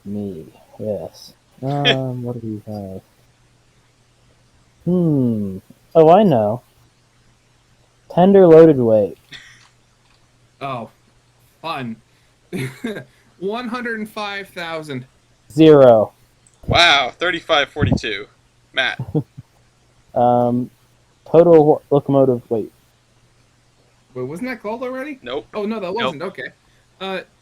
Me, yes. What do we have? Oh, I know. Tender loaded weight. Oh, fun. 105,000. 0. Wow, 35-42. Matt. Total locomotive weight. Wait, wasn't that called already? Nope. Oh, no, that wasn't. Okay.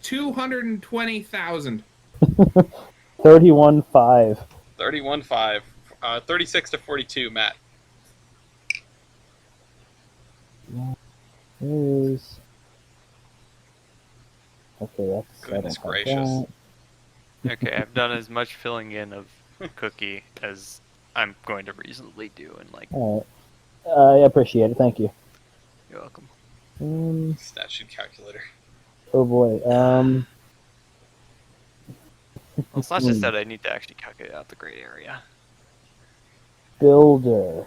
220,000. 31.5. 31-5. 36 to 42, Matt. Is okay. That's Goodness I don't have gracious. Okay, I've done as much filling in of Cookie as I'm going to reasonably do, and like, that. All right. I appreciate it. Thank you. you're welcome. Stat sheet calculator. Oh boy. Well, it's not just that I need to actually calculate out the grade area. Builder.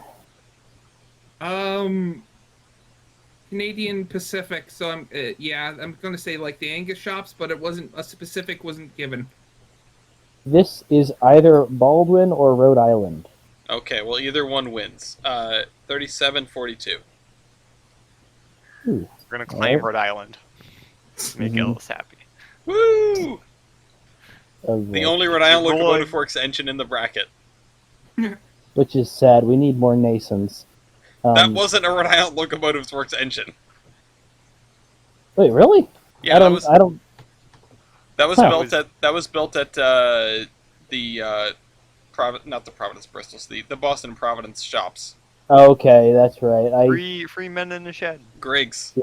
Canadian Pacific. So I'm I'm gonna say like the Angus shops, but it wasn't a specific wasn't given. This is either Baldwin or Rhode Island. Okay, well, either one wins. 37-42. We're gonna claim Alright. Rhode Island. Make Mhm. Ellis happy. Woo! of The it, only Rhode Island Good Locomotive boy. Works engine in the bracket. which is sad. We need more Nasons. That wasn't a Rhode Island Locomotive Works engine. Wait, really? Yeah, I don't. that was Huh. built at the not the Providence Bristols, the Boston Providence shops. Okay, that's right. Free men in the shed. Griggs,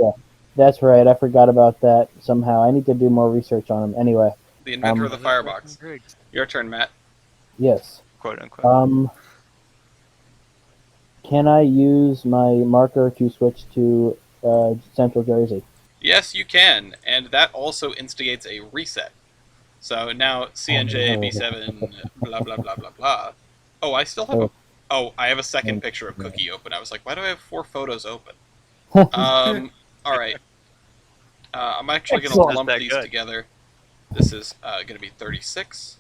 That's right. I forgot about that somehow. I need to do more research on them. Anyway, the inventor of the Motherfucking firebox. Griggs, Your turn, Matt. yes. quote unquote. Can I use my marker to switch to Central Jersey? Yes, you can, and that also instigates a reset. So now CNJ B7 blah blah blah blah blah. Oh, I still have a. Oh, I have a second picture of Cookie open. I was like, why do I have 4 photos open? All right. I'm actually going to Excellent. lump That these good. together. This is going to be 36.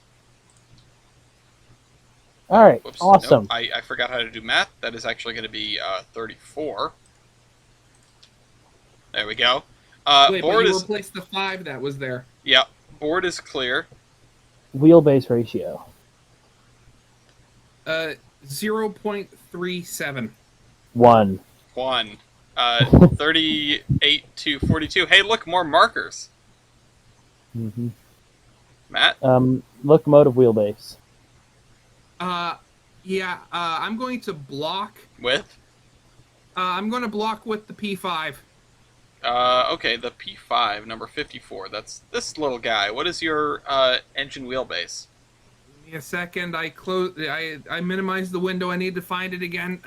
All right, Whoops. awesome. Nope, I forgot how to do math. That is actually going to be 34. There we go. Wait, but Board you is replaced the 5 that was there. yeah. Board is clear. Wheelbase ratio. 0.37. 1. 1. 38 to 42. Hey, look, more markers. Mm-hmm. Matt. Locomotive wheelbase. Yeah, I'm going to block. With. I'm going to block with the P5. Okay, the P5, number 54. That's this little guy. What is your engine wheelbase? Give me a second. I minimized the window. I need to find it again.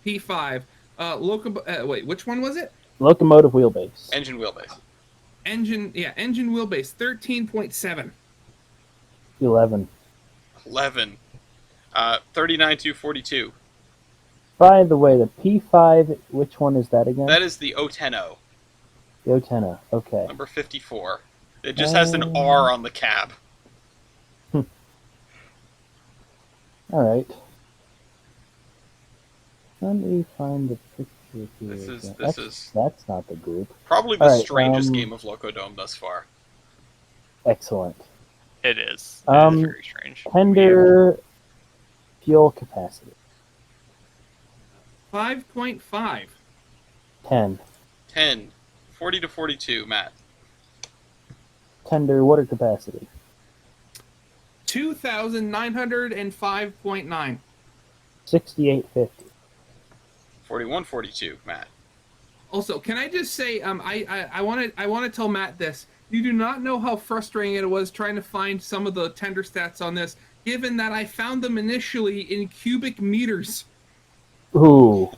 P5. Wait, which one was it? Locomotive wheelbase. Engine wheelbase. Engine wheelbase. 13.7. 11. 11. 39 to 42. By the way, the P5, which one is that again? That is the O10O, The Otena. Okay. number 54. It just has an R on the cab. All right. Let me find the picture here. That's not the group. Probably the All right, strangest game of Loco Dome thus far. Excellent. It is. It is very strange. Tender fuel capacity. 5.5. 10. 10. 40 to 42, Matt. Tender water capacity. 2,905.9. 6850. 41, 42, Matt. Also, can I just say, I want to tell Matt this. You do not know how frustrating it was trying to find some of the tender stats on this, given that I found them initially in cubic meters. Ooh.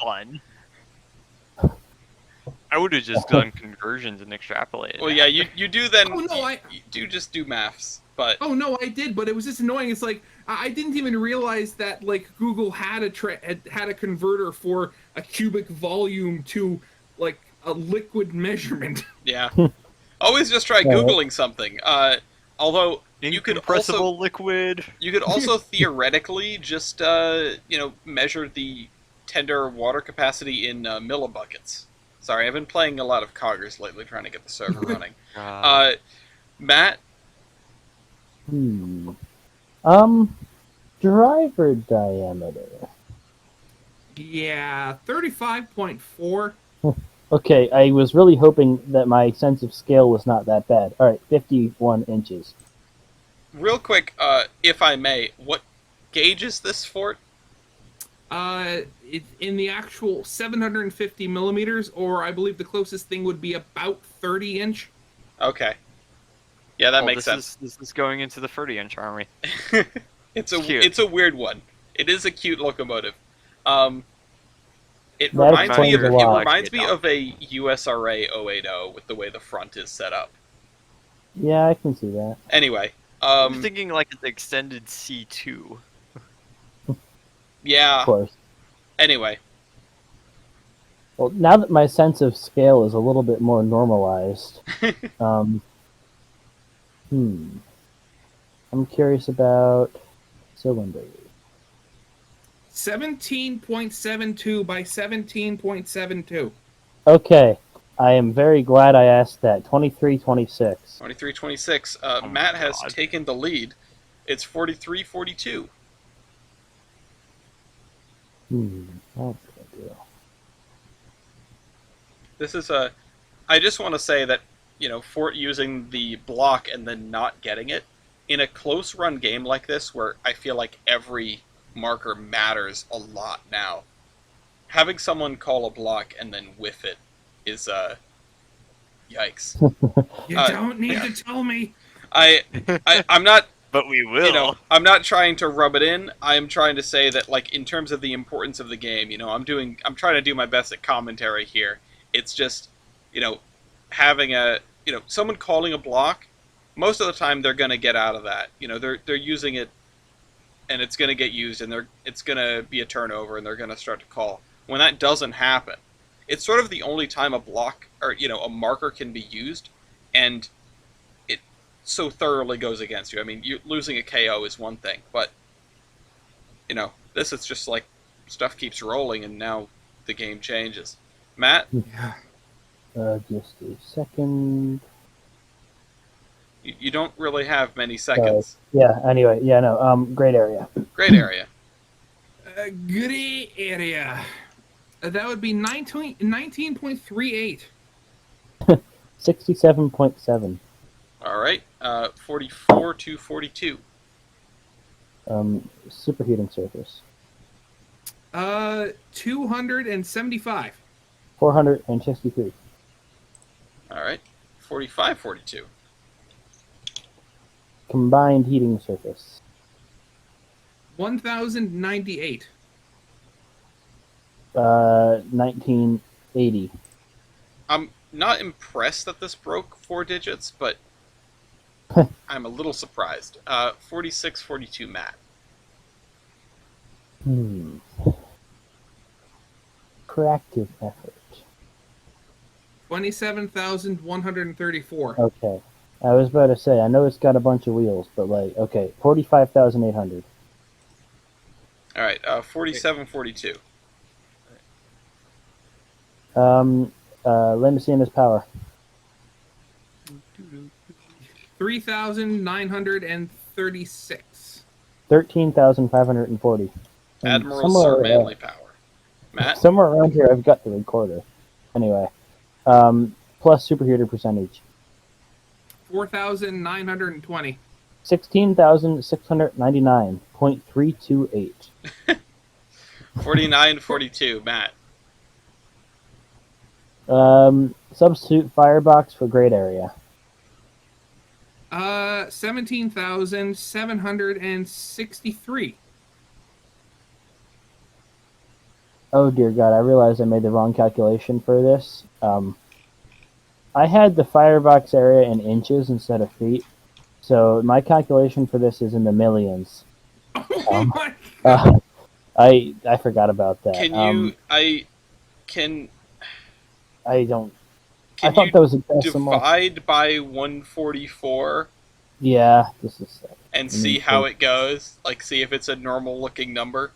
Fun. I would have just done conversions and extrapolated. Well, yeah, you do then. Oh, no, you do just do maths, but Oh no, I did, but it was just annoying. It's like I didn't even realize that like Google had a converter for a cubic volume to like a liquid measurement. yeah. Always just try Googling something. Although you could Incompressible also liquid. you could also theoretically just measure the tender water capacity in millibuckets. Sorry, I've been playing a lot of Coggers lately, trying to get the server running. Matt, Driver diameter. Yeah, 35.4. Okay, I was really hoping that my sense of scale was not that bad. All right, 51 inches. real quick, if I may, what gauge is this fort? It's in the actual 750 millimeters, or I believe the closest thing would be about 30 inch. Okay. Yeah, that makes sense. This is going into the 30-inch, aren't we? It's cute. it's a weird one. It is a cute locomotive. It That reminds me of explains a lot. a USRA 080 with the way the front is set up. Yeah, I can see that. Anyway, I'm thinking like an extended C2. yeah. Of course. Anyway, Well, now that my sense of scale is a little bit more normalized, I'm curious about cylinder. 17.72 by 17.72. Okay, I am very glad I asked that. 23-26. 23-26. my Matt has God. taken the lead. It's 43-42. What did I do? This is a. I just want to say that, for using the block and then not getting it, in a close run game like this, where I feel like every marker matters a lot now, having someone call a block and then whiff it is yikes. You Uh, don't need to tell me. I'm not. But we will. I'm not trying to rub it in. I'm trying to say that, like, in terms of the importance of the game, I'm trying to do my best at commentary here. It's just, having someone calling a block. Most of the time, they're gonna get out of that. They're using it, and it's gonna get used, and it's gonna be a turnover, and they're gonna start to call. When that doesn't happen, it's sort of the only time a block or a marker can be used, and so thoroughly goes against you. I mean, losing a KO is one thing, but this is just like stuff keeps rolling, and now the game changes. Matt, Just a second. you don't really have many seconds. Yeah. Anyway, yeah. No. Great area. Great area. Gray area. That would be 19.38. 67.7. All right. 44-42. Superheating surface. 275. 463. All right. 45-42. Combined heating surface. 1,098. 1980. I'm not impressed that this broke 4 digits, but I'm a little surprised. 46-42, Matt. Proactive effort. 27,134. Okay. I was about to say, I know it's got a bunch of wheels, but okay, 45,800. All right. 47-42. Limousine's power. 3,936. 13,540. Admiral Sir Manly Power. Matt? Somewhere around here, I've got the recorder. Anyway, plus superheater percentage. 4,920. 16,699.328. 49-42, Matt. Substitute firebox for great area. 17,763. Oh dear God, I realized I made the wrong calculation for this. I had the firebox area in inches instead of feet, so my calculation for this is in the millions. Oh my God. I forgot about that. Can you? I don't. Can I thought you that was a decimal. divide by 144 Yeah, this is. and see how it goes? Like, see if it's a normal-looking number.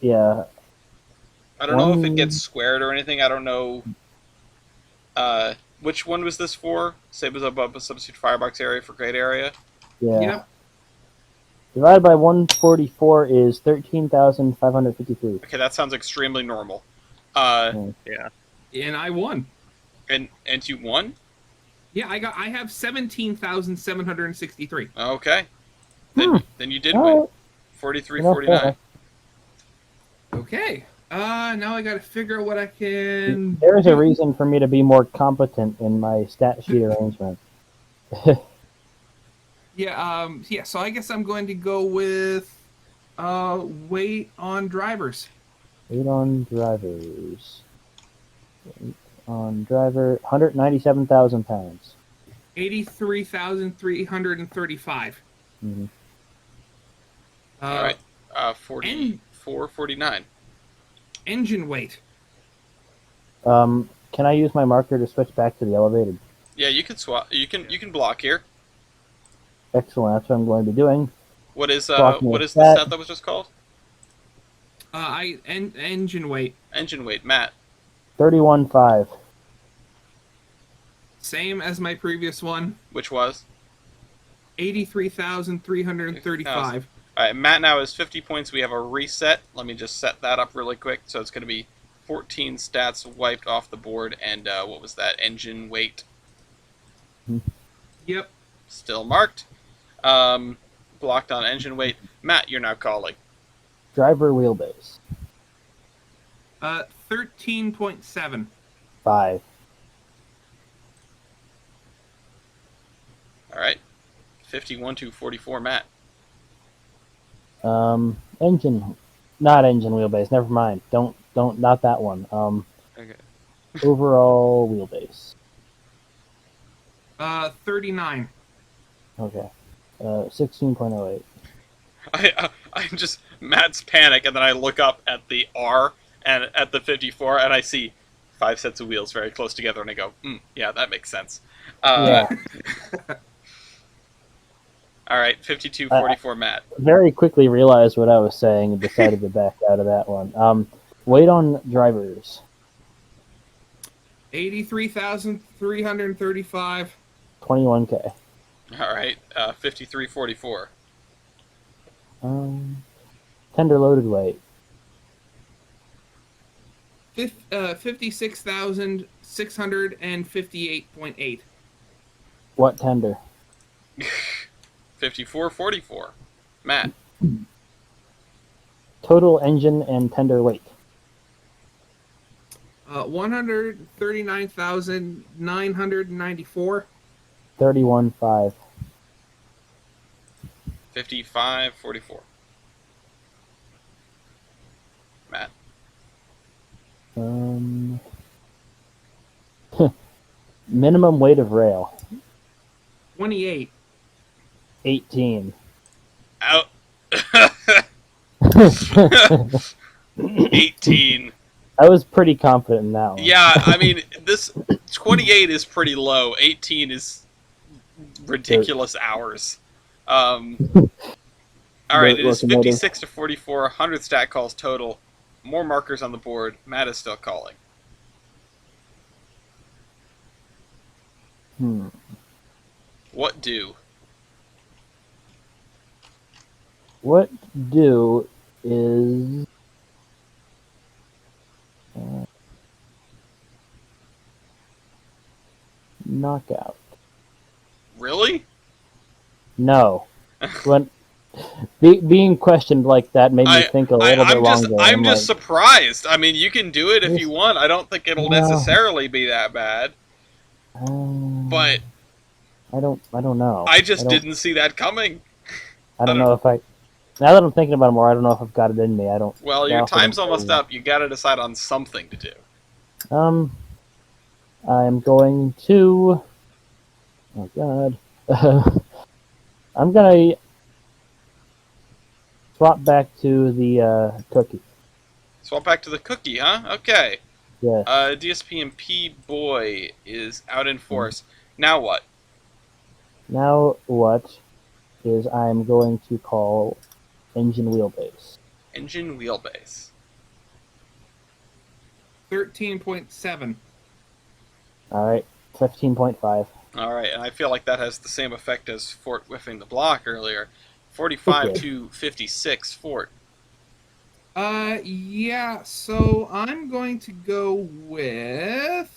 Yeah. I don't know if it gets squared or anything. I don't know. Which one was this for? Say it was above a substitute firebox area for great area. Yeah. Yep. Divided by 144 is 13,553. Okay, that sounds extremely normal. Yeah. And I won. And you won? Yeah, I have 17,763. Okay. Then you did All win. right. 43-49. Okay. Now I gotta figure out what I can. There's a reason for me to be more competent in my stat sheet arrangement. Yeah. So I guess I'm going to go with weight on drivers. Weight on drivers. Weight on driver, 197,000 pounds. 83,335. Mm-hmm. All right. 44-49. Engine weight. Can I use my marker to switch back to the elevated? Yeah, you can swap. You can block here. Excellent. That's what I'm going to be doing. What is Blocking the with set that was just called? Engine weight. Engine weight, Matt. 31.5. Same as my previous one. Which was? 83,335. All right, Matt now has 50 points. We have a reset. Let me just set that up really quick. So it's going to be 14 stats wiped off the board, and what was that? Engine weight Yep. still marked. Blocked on engine weight. Matt, you're now calling. Driver wheelbase. 13.7. 5. All right, 51 to 44, Matt. Engine, not engine wheelbase. Never mind. Not that one. Okay. Overall wheelbase. 39. Okay. 16.08. I'm just Matt's panic, and then I look up at the R and at the 54, and I see 5 sets of wheels very close together, and I go, yeah, that makes sense. Yeah. All right, 52-44, Matt. Very quickly realized what I was saying and decided to back out of that one. Weight on drivers. 83,335. 21K. All right, 53-44. Tender loaded weight. 56,658.8. What tender? 54-44. Matt. Total engine and tender weight. 139,994. 31.5. 55-44. Matt. Minimum weight of rail. 28. 18. Out. 18. I was pretty confident in that one. Yeah, I mean, this 28 is pretty low. 18 is ridiculous hours. All right, it is Locomotive. 56 to 44, 100 stat calls total. More markers on the board. Matt is still calling. What do? What do is knockout. Really? No. When being questioned like that made me think a little bit longer. I'm just surprised. I mean, you can do it if you want. I don't think it'll necessarily be that bad. But I don't know. I just didn't see that coming. I don't know if I. Now that I'm thinking about it more, I don't know if I've got it in me. I don't. Well, your time's almost up. You got to decide on something to do. I'm going to. Oh God. I'm gonna swap back to the cookie. Swap back to the cookie, huh? Okay. Yeah. DSP boy is out in force. Now what? Now what is I'm going to call engine wheelbase. Engine wheelbase. 13.7. All right. 15.5. All right, and I feel like that has the same effect as Fort whiffing the block earlier. 45 to 56, Fort. Yeah, so I'm going to go with...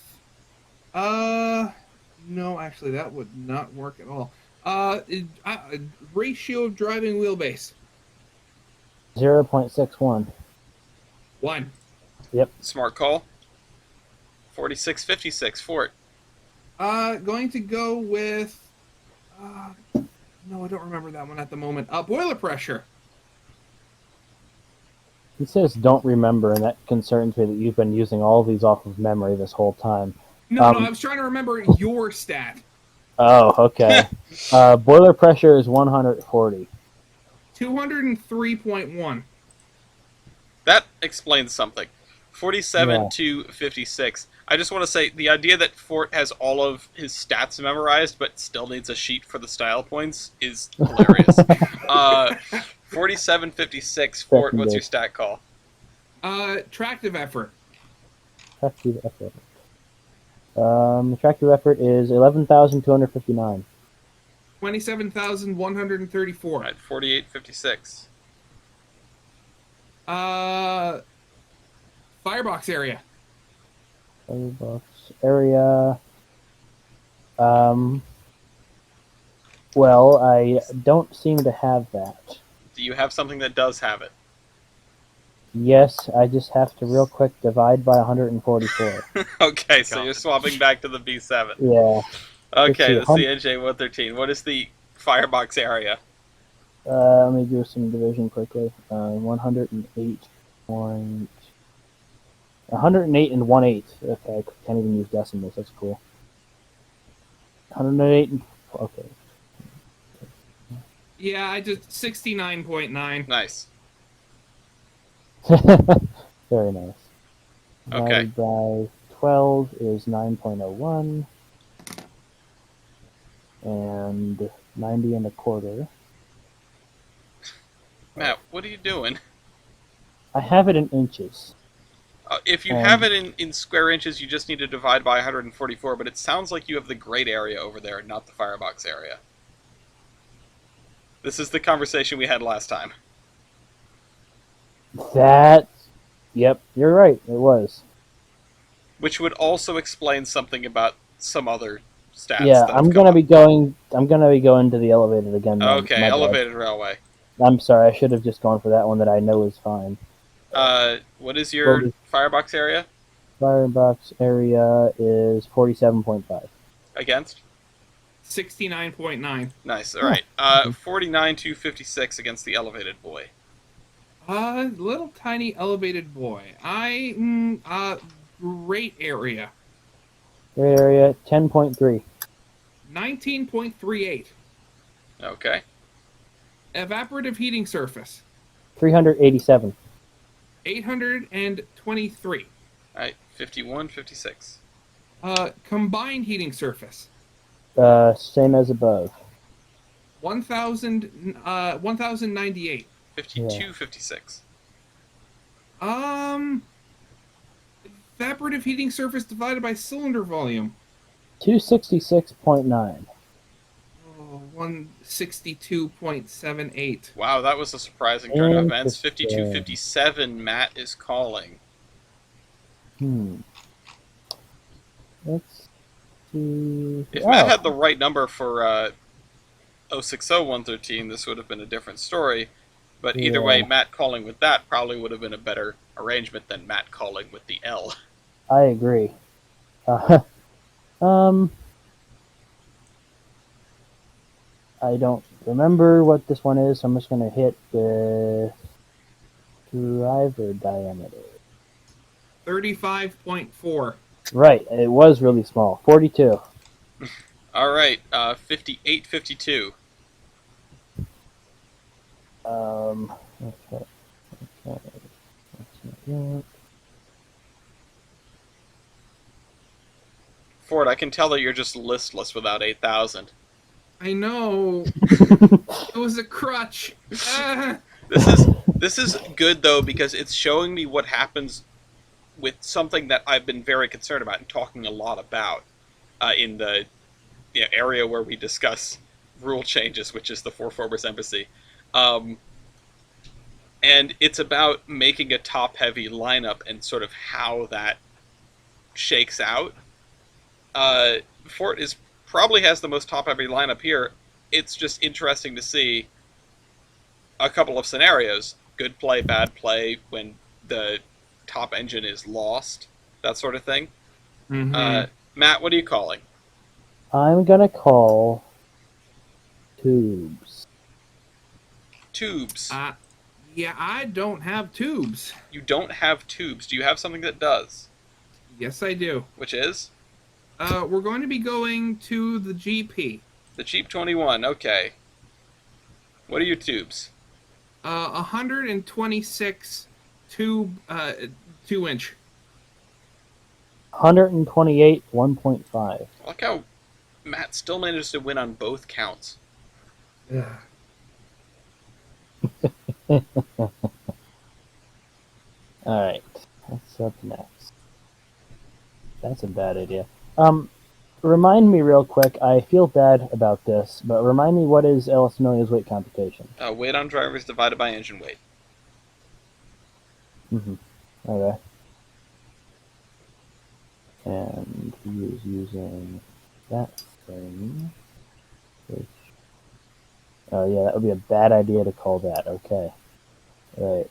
no, actually, that would not work at all. Ratio of driving wheelbase. 0.61. 1. Yep. Smart call. 46-56, Fort. Going to go with... no, I don't remember that one at the moment. Boiler pressure. It says don't remember, and that concerns me that you've been using all these off of memory this whole time. No, I was trying to remember your stat. Oh, okay. Boiler pressure is 140. 203.1. That explains something. 47 to 56. I just want to say, the idea that Fort has all of his stats memorized but still needs a sheet for the style points is hilarious. 47-56, Fort, what's your stat call? Tractive effort. Tractive effort. Attractive effort is 11,259. 27,134. At 4856. Firebox area. Firebox area. Well, I don't seem to have that. Do you have something that does have it? Yes, I just have to real quick divide by 144. Okay, so God. you're swapping back to the B7. Yeah. Okay, the Let's see, CNJ-113. What is the firebox area? Let me do some division quickly. 108 point. 108 and 1/8. Okay, I can't even use decimals. That's cool. 108 and okay. Yeah, I just 69.9. Nice. Very nice. Okay. Divided by 12 is 9.01. And 90 and a quarter. Matt, what are you doing? I have it in inches. If you have it in square inches, you just need to divide by 144, but it sounds like you have the grate area over there, not the firebox area. This is the conversation we had last time. That. Yep, you're right. It was. Which would also explain something about some other stats. Yeah, that have I'm come gonna up. be going. I'm gonna be going to the elevated again. Okay, my bad. elevated railway. I'm sorry. I should have just gone for that one that I know is fine. What is your Well, firebox area? Firebox area is 47.5. Against? 69.9. Nice, alright. 49-56 against the elevated boy. Little tiny elevated boy. Great area. Great area 10.3. 19.38. Okay. Evaporative heating surface. 387. 823. Alright, 51-56. Combined heating surface. Same as above. 1098. 52-56. Evaporative heating surface divided by cylinder volume. 266.9. 162.78. Wow, that was a surprising turn of events. Interesting. 52-57, Matt is calling. Let's see. If Matt had the right number for 060-113, this would have been a different story. But either way, Yeah. Matt calling with that probably would have been a better arrangement than Matt calling with the L. I agree. I don't remember what this one is, so I'm just going to hit the driver diameter. 35.4. Right, it was really small. 42. Alright, 58-52. Okay. Ford, I can tell that you're just listless without 8,000. I know. It was a crutch. Ah. This is good though because it's showing me what happens with something that I've been very concerned about and talking a lot about in the area where we discuss rule changes, which is the Four Forbes Embassy. And it's about making a top-heavy lineup and sort of how that shakes out. Fort probably has the most top-heavy lineup here. It's just interesting to see a couple of scenarios. Good play, bad play, when the top engine is lost, that sort of thing. Mhm. Matt, what are you calling? I'm going to call tubes. Tubes. Yeah, I don't have tubes. You don't have tubes. Do you have something that does? Yes, I do. Which is? We're going to be going to the GP. The Cheap 21, okay. What are your tubes? 126 tube, 2-inch. 128, 1.5. Look how Matt still manages to win on both counts. Alright, what's up next? That's a bad idea. Remind me real quick. I feel bad about this, but remind me what is El Semillio's weight computation? Weight on drivers divided by engine weight. Mm-hmm. Okay. And he is using that thing. Which, oh yeah, that would be a bad idea to call that. Okay. Right.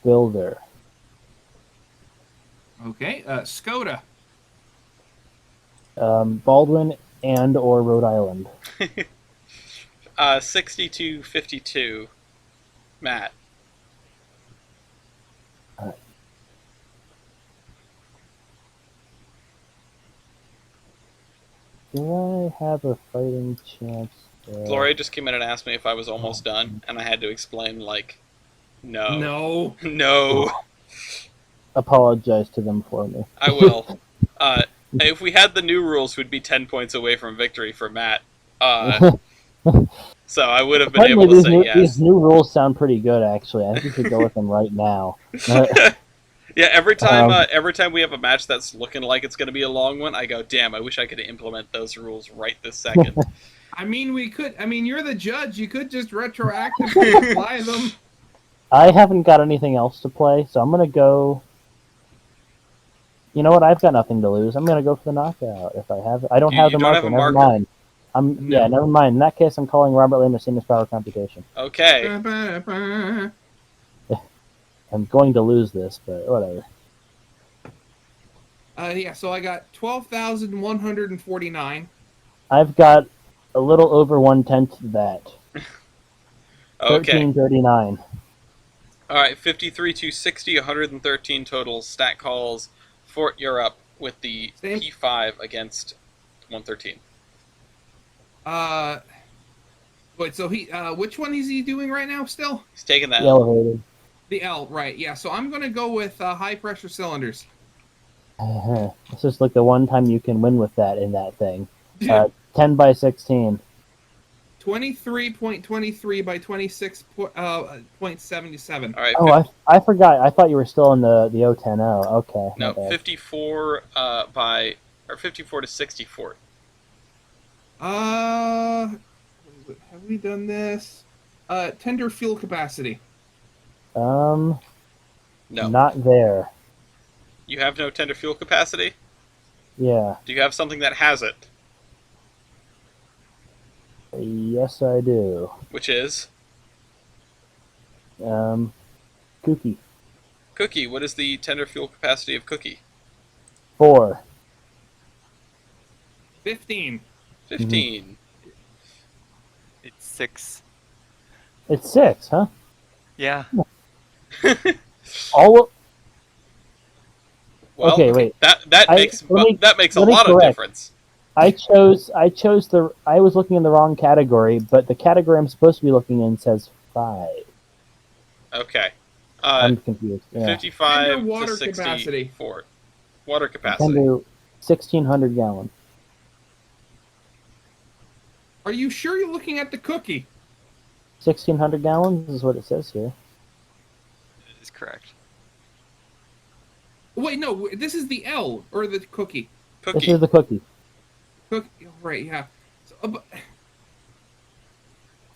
Builder. Okay, Skoda. Baldwin and or Rhode Island. 6252. Matt. Do I have a fighting chance there? Gloria just came in and asked me if I was almost done, and I had to explain, like, no. No. No. Apologize to them for me. I will. If we had the new rules, we'd be 10 points away from victory for Matt. So I would have been able to say yes. These new rules sound pretty good, actually. I think we should go with them right now. Yeah, every time we have a match that's looking like it's going to be a long one, I go, damn, I wish I could implement those rules right this second. I mean, we could. I mean, you're the judge. You could just retroactively apply them. I haven't got anything else to play, so I'm going to go... You know what? I've got nothing to lose. I'm going to go for the knockout if I have it. I don't have the marker. Never mind. Yeah, never mind. In that case, I'm calling Robert Lamosina's power computation. Okay. I'm going to lose this, but whatever. Yeah, so I got 12,149. I've got a little over 1/10 that. Okay. 1339. All right, 53 to 60, 113 total stat calls. Fort, you're up with the Same. P5 against 113. Wait, so he, which one is he doing right now still? He's taking that. The elevated. The L, right, yeah, so I'm gonna go with, high pressure cylinders. This is like the one time you can win with that in that thing. 10 by 16. 23.23 by 26.77. All right. I forgot. I thought you were still in the 010. Okay. No, 54 54 to 64. Have we done this? Tender fuel capacity. No. Not there. You have no tender fuel capacity? Yeah. Do you have something that has it? Yes, I do. Which is? Cookie. Cookie. What is the tender fuel capacity of Cookie? 4. 15. 15. It's 6. It's 6, huh? Yeah. All. Well, okay, wait. That makes a lot of difference. I was looking in the wrong category, but the category I'm supposed to be looking in says 5. Okay. I'm confused. Yeah. 55 water to 64. capacity. Water capacity. Tender 1,600 gallon. Are you sure you're looking at the Cookie? 1,600 gallons is what it says here. That is correct. Wait, no, this is the L, or the Cookie. This is the Cookie. Cookie, right, yeah. So,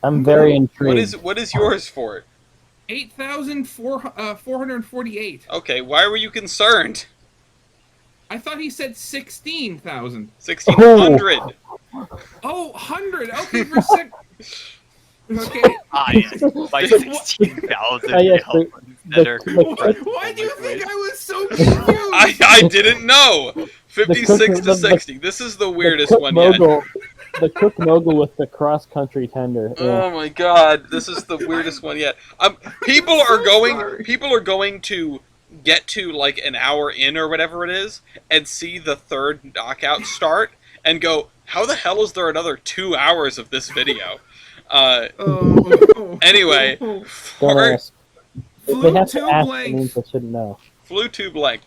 I'm very intrigued. What is yours for it? 8,448. Okay, why were you concerned? I thought he said 16,000. 1,600. Oh, 100. Okay, for sec. Okay. Yes. By 16,000. Yes, Why do you think I was so confused? I didn't know. 56 to 60. This is the weirdest one yet. The Cook Mogul with the cross-country tender. Yeah. Oh my god, this is the weirdest one yet. People are going to get to like an hour in or whatever it is and see the third knockout start and go, how the hell is there another 2 hours of this video? Anyway, Don't ask. If they have to Flew ask, blank. it means they shouldn't know. flew too blank.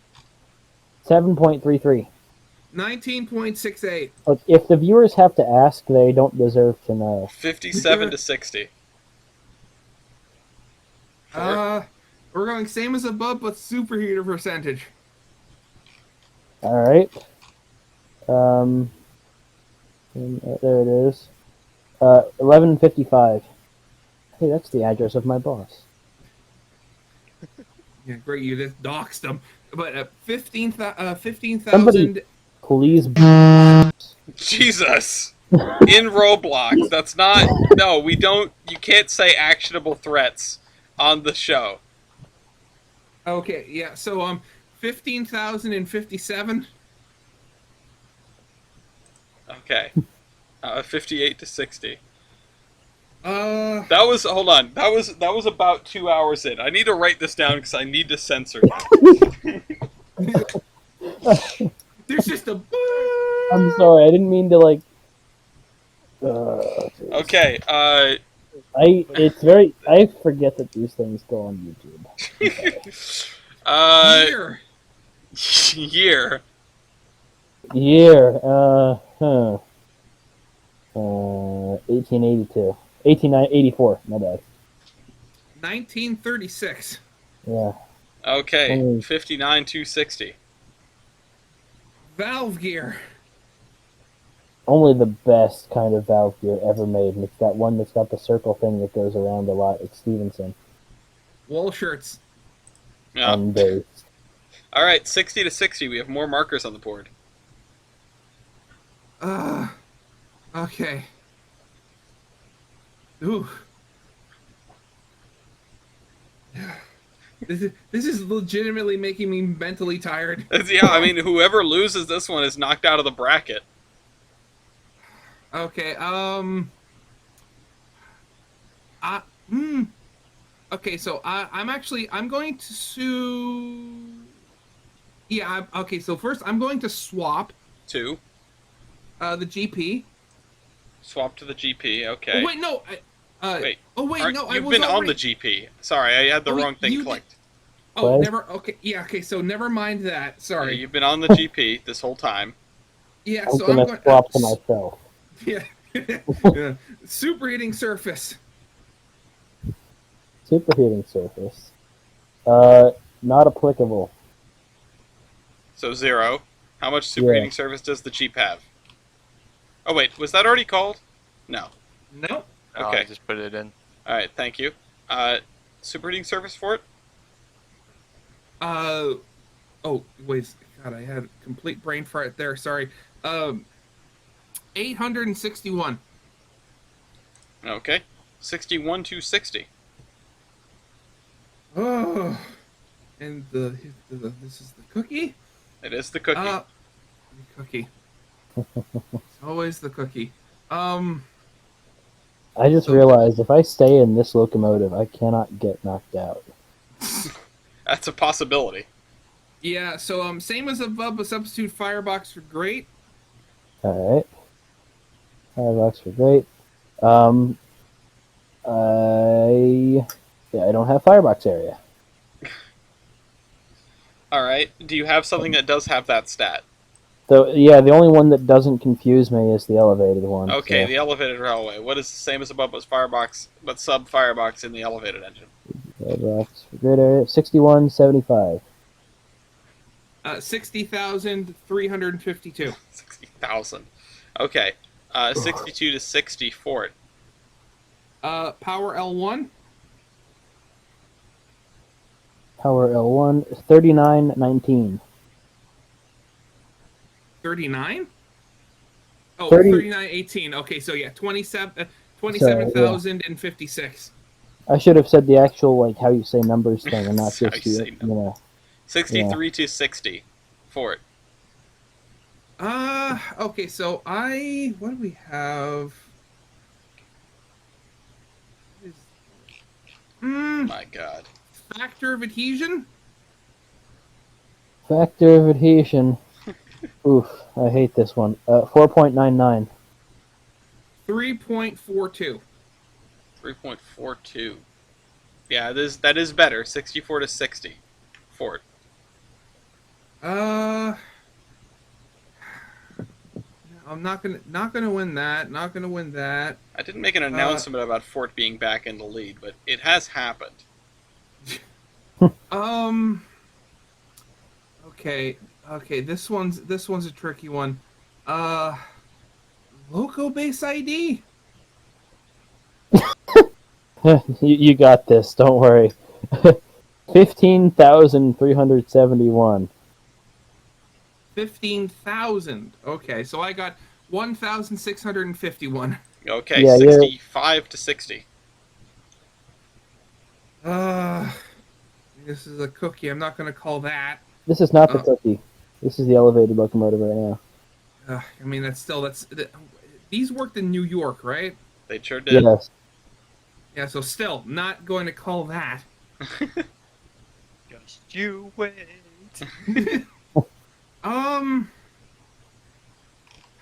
7.33. 19.68. Look, if the viewers have to ask, they don't deserve to know. 57 to 60. Fort. We're going same as above, but superheater percentage. All right. There it is. 1155. Hey, that's the address of my boss. Yeah, great. You just doxed them. But 15,000. Somebody- Please. Jesus! In Roblox. That's not. No, we don't. You can't say actionable threats on the show. Okay, yeah. So 15,057. Okay. 58 to 60. Uh, That was. Hold on. That was about 2 hours in. I need to write this down because I need to censor that. there's just a. I'm sorry, I didn't mean to like. Okay. I forget that these things go on YouTube. Year. Year. Year, 1882. 1884, my bad. 1936. Yeah. Okay. 59 to 60. Valve gear. Only the best kind of valve gear ever made, and it's that one that's got the circle thing that goes around a lot. It's Stevenson. Wool shirts. Yeah. Unbased. All right. 60 to 60. We have more markers on the board. Okay. Ooh. This is legitimately making me mentally tired. Yeah. I mean, whoever loses this one is knocked out of the bracket. Okay, okay, so I'm going to sue. Yeah, okay, so first I'm going to swap 2. the GP. Swap to the GP. Okay. Oh, wait, no. Wait. Oh, wait, no, I You've was been already... on the GP. Sorry, I had the Oh, wrong thing you did- clicked. Oh, What? never. Okay, yeah, okay, so never mind that. Yeah, Sorry. you've been on the GP this whole time. Yeah, I'm so gonna I'm going swap to myself. Yeah. Yeah. Superheating surface. Superheating surface. Not applicable. So 0. How much superheating Yeah. surface does the Jeep have? Oh wait, was that already called? No. No. No, Okay. I just put it in. All right, thank you. Superheating surface for it? Oh, wait. God, I had complete brain fart there. Sorry. 861. Okay. 61 to 60. Oh, and this is the cookie. It is the cookie. The cookie. It's always the cookie. I just realized if I stay in this locomotive, I cannot get knocked out. That's a possibility. Yeah. So same as above, but substitute firebox for grate. All right. Firebox for great. I don't have firebox area. All right. Do you have something that does have that stat? So yeah, the only one that doesn't confuse me is the elevated one. Okay, so. the elevated railway. What is the same as above but firebox, but sub firebox in the elevated engine? Firebox for great area. 6175. 60,352. 60,000. Okay. 62 to 60 for it. Power L1. Power L1 3919. 39? Oh, 30 3918. Okay, so yeah, 27,056. I should have said the actual like how you say numbers thing and not How just you say you know. 63 to 60 for it. Okay, so what do we have? My God. Factor of adhesion? Factor of adhesion. Oof, I hate this one. 4.99. 3.42. 3.42. Yeah, that is better. 64 to 60 for it. I'm not gonna win that. Not gonna win that. I didn't make an announcement about Fort being back in the lead, but it has happened. Um. Okay. Okay. This one's a tricky one. Loco base ID. You got this. Don't worry. 15,371. 15,000. Okay, so I got 1,651. Okay, Yeah, you're- 65 to 60. Uh, this is a cookie. I'm not gonna call that. This is not the cookie. This is the elevated locomotive right now. I mean, these worked in New York, right? They sure did. Yes. Yeah, so still not going to call that. Just you wait.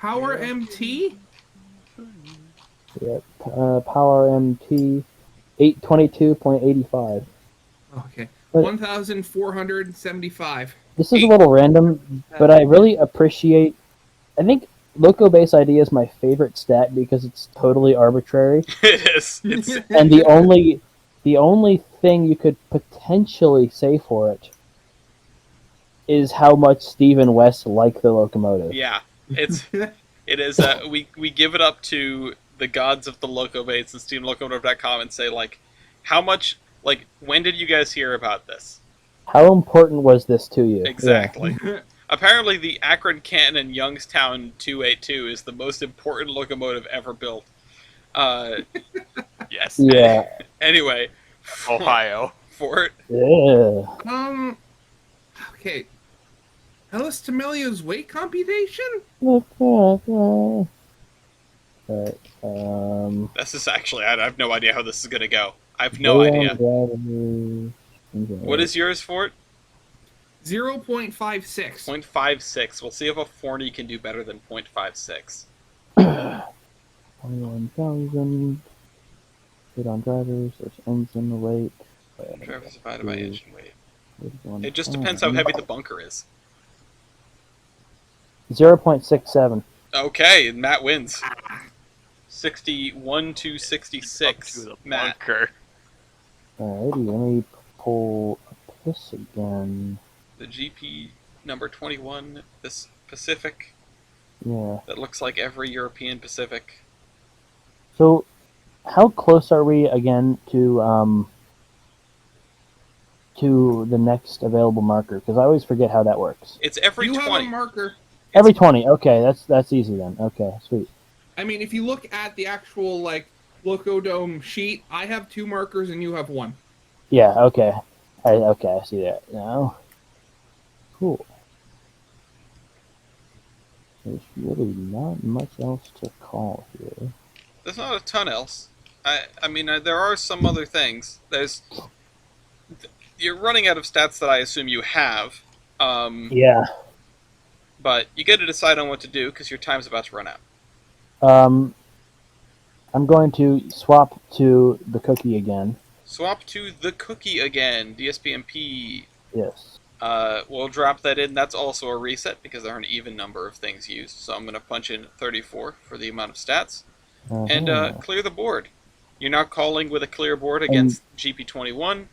Power MT. Yep. Power MT 822.85. Okay, But- 1,475. This is a little random, but I really appreciate. I think Loco Base ID is my favorite stat because it's totally arbitrary, It is. It's and the only thing you could potentially say for it is how much Steve and Wes like the locomotive. yeah. It is. We give it up to the gods of the Loco Base and SteamLocomotive.com and say like, how much when did you guys hear about this? How important was this to you? Exactly. Apparently, the Akron, Canton, and Youngstown 282 is the most important locomotive ever built. Yes. Yeah. Anyway, Ohio. Fort. Yeah. Okay. Ellis Tamelio's weight computation? Alright. This is actually, I have no idea how this is gonna go. I have no idea. What is yours, Fort? 0.56. 0.56. We'll see if a Forney can do better than 0.56. 21,000. Hit on drivers. There's engine weight. Drivers divided by engine weight. 81. It just depends how heavy the bunker is. 0.67. Okay, and Matt wins. 61 to 66. Up to the Matt. bunker. Alrighty, let me pull up this again. The GP number 21, this Pacific, Yeah. that looks like every European Pacific. So, how close are we again to the next available marker? Because I always forget how that works. It's every You 20. have a marker. Every 20. Okay, that's easy then. Okay, sweet. I mean, if you look at the actual, Loco Dome sheet, I have 2 markers and you have 1. Yeah. Okay. I see that now. Cool. There's really not much else to call here. There's not a ton else. I mean, there are some other things. You're running out of stats that I assume you have. Yeah. But you get to decide on what to do because your time's about to run out. I'm going to swap to the cookie again. Swap to the cookie again. DSPMP. Yes. We'll drop that in. That's also a reset because there are an even number of things used. So I'm going to punch in 34 for the amount of stats. And clear the board. You're now calling with a clear board against GP21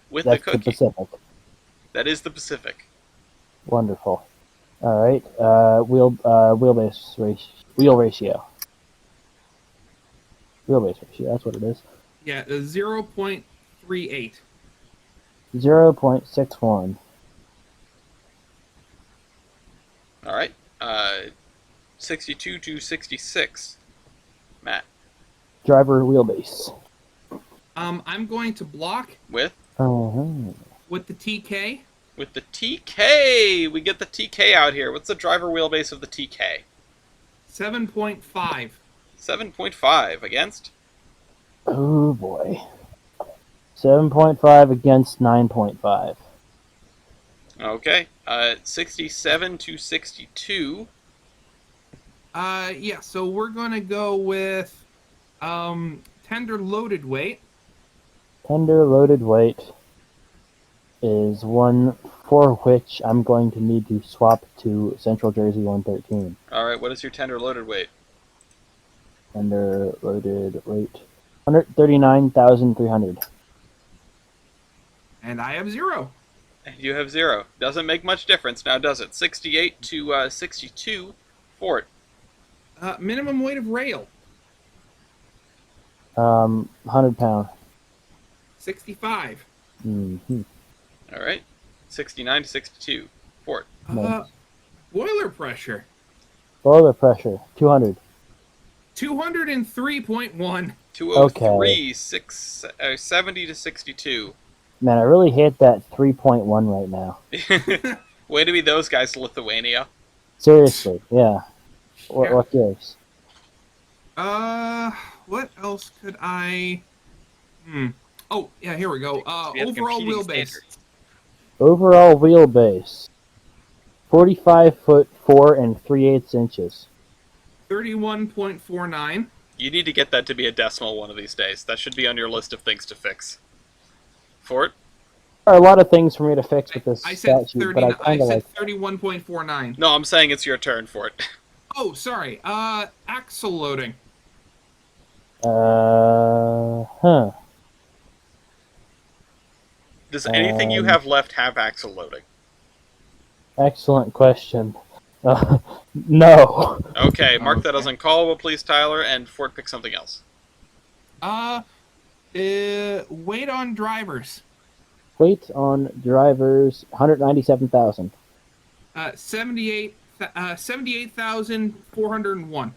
with the That's the cookie. Pacific. That is the Pacific. Wonderful. All right. Wheelbase ratio. Wheelbase ratio. That's what it is. Yeah, 0.38. 0.61. All right. 62 to 66. Matt. Driver wheelbase. I'm going to block With with the TK. With the TK. We get the TK out here. What's the driver wheelbase of the TK? 7.5. 7.5 against? Oh boy. 7.5 against 9.5. Okay. 67 to 62. Yeah, so we're gonna go with tender loaded weight. Tender loaded weight. is one for which I'm going to need to swap to Central Jersey 113. All right, what is your tender loaded weight? Under loaded weight 139,300. And I have 0. You have 0. Doesn't make much difference now, does it? 68 to 62. Fort. Minimum weight of rail, 100 pound. 65. Mm-hmm. All right. 69 to 62. Fort. Nice. Boiler pressure, Boiler pressure 200. 203.1. 203. 70 to 62. Man, I really hate that 3.1 right now. Way to be those guys, Lithuania. Seriously, yeah. Yeah. What gives? What else could I? Oh, yeah, here we go. We have Overall competing wheelbase. standards. Overall wheelbase 45 foot 4 and 3/8 inches. 31.49. You need to get that to be a decimal one of these days. That should be on your list of things to fix. Fort? There are a lot of things for me to fix with this I said statute, 30. but I I kind of said like. 31.49. No, I'm saying it's your turn, Fort. Oh, sorry. Axle loading. Huh. Does anything you have left have axle loading? Excellent question. No. Okay, mark that Okay. as uncallable, please, Tyler, and Fort pick something else. Weight on drivers. Weight on drivers 197,000. 78,401.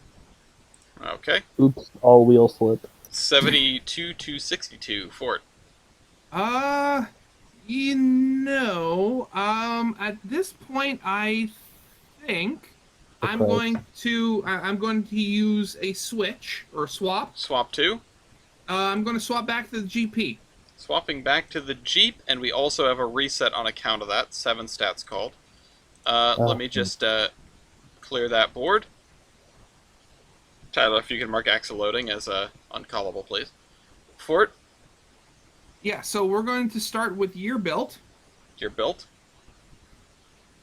Okay. Oops, all wheel slip. 72 to 62, Fort. At this point, I think I'm Surprise. going to use a switch or swap. Swap 2. I'm going to swap back to the GP. Swapping back to the Jeep, and we also have a reset on account of that. 7 stats called. Let me just clear that board. Tyler, if you can mark axle loading as uncallable, please. Fort, Yeah, so we're going to start with year built. you're built.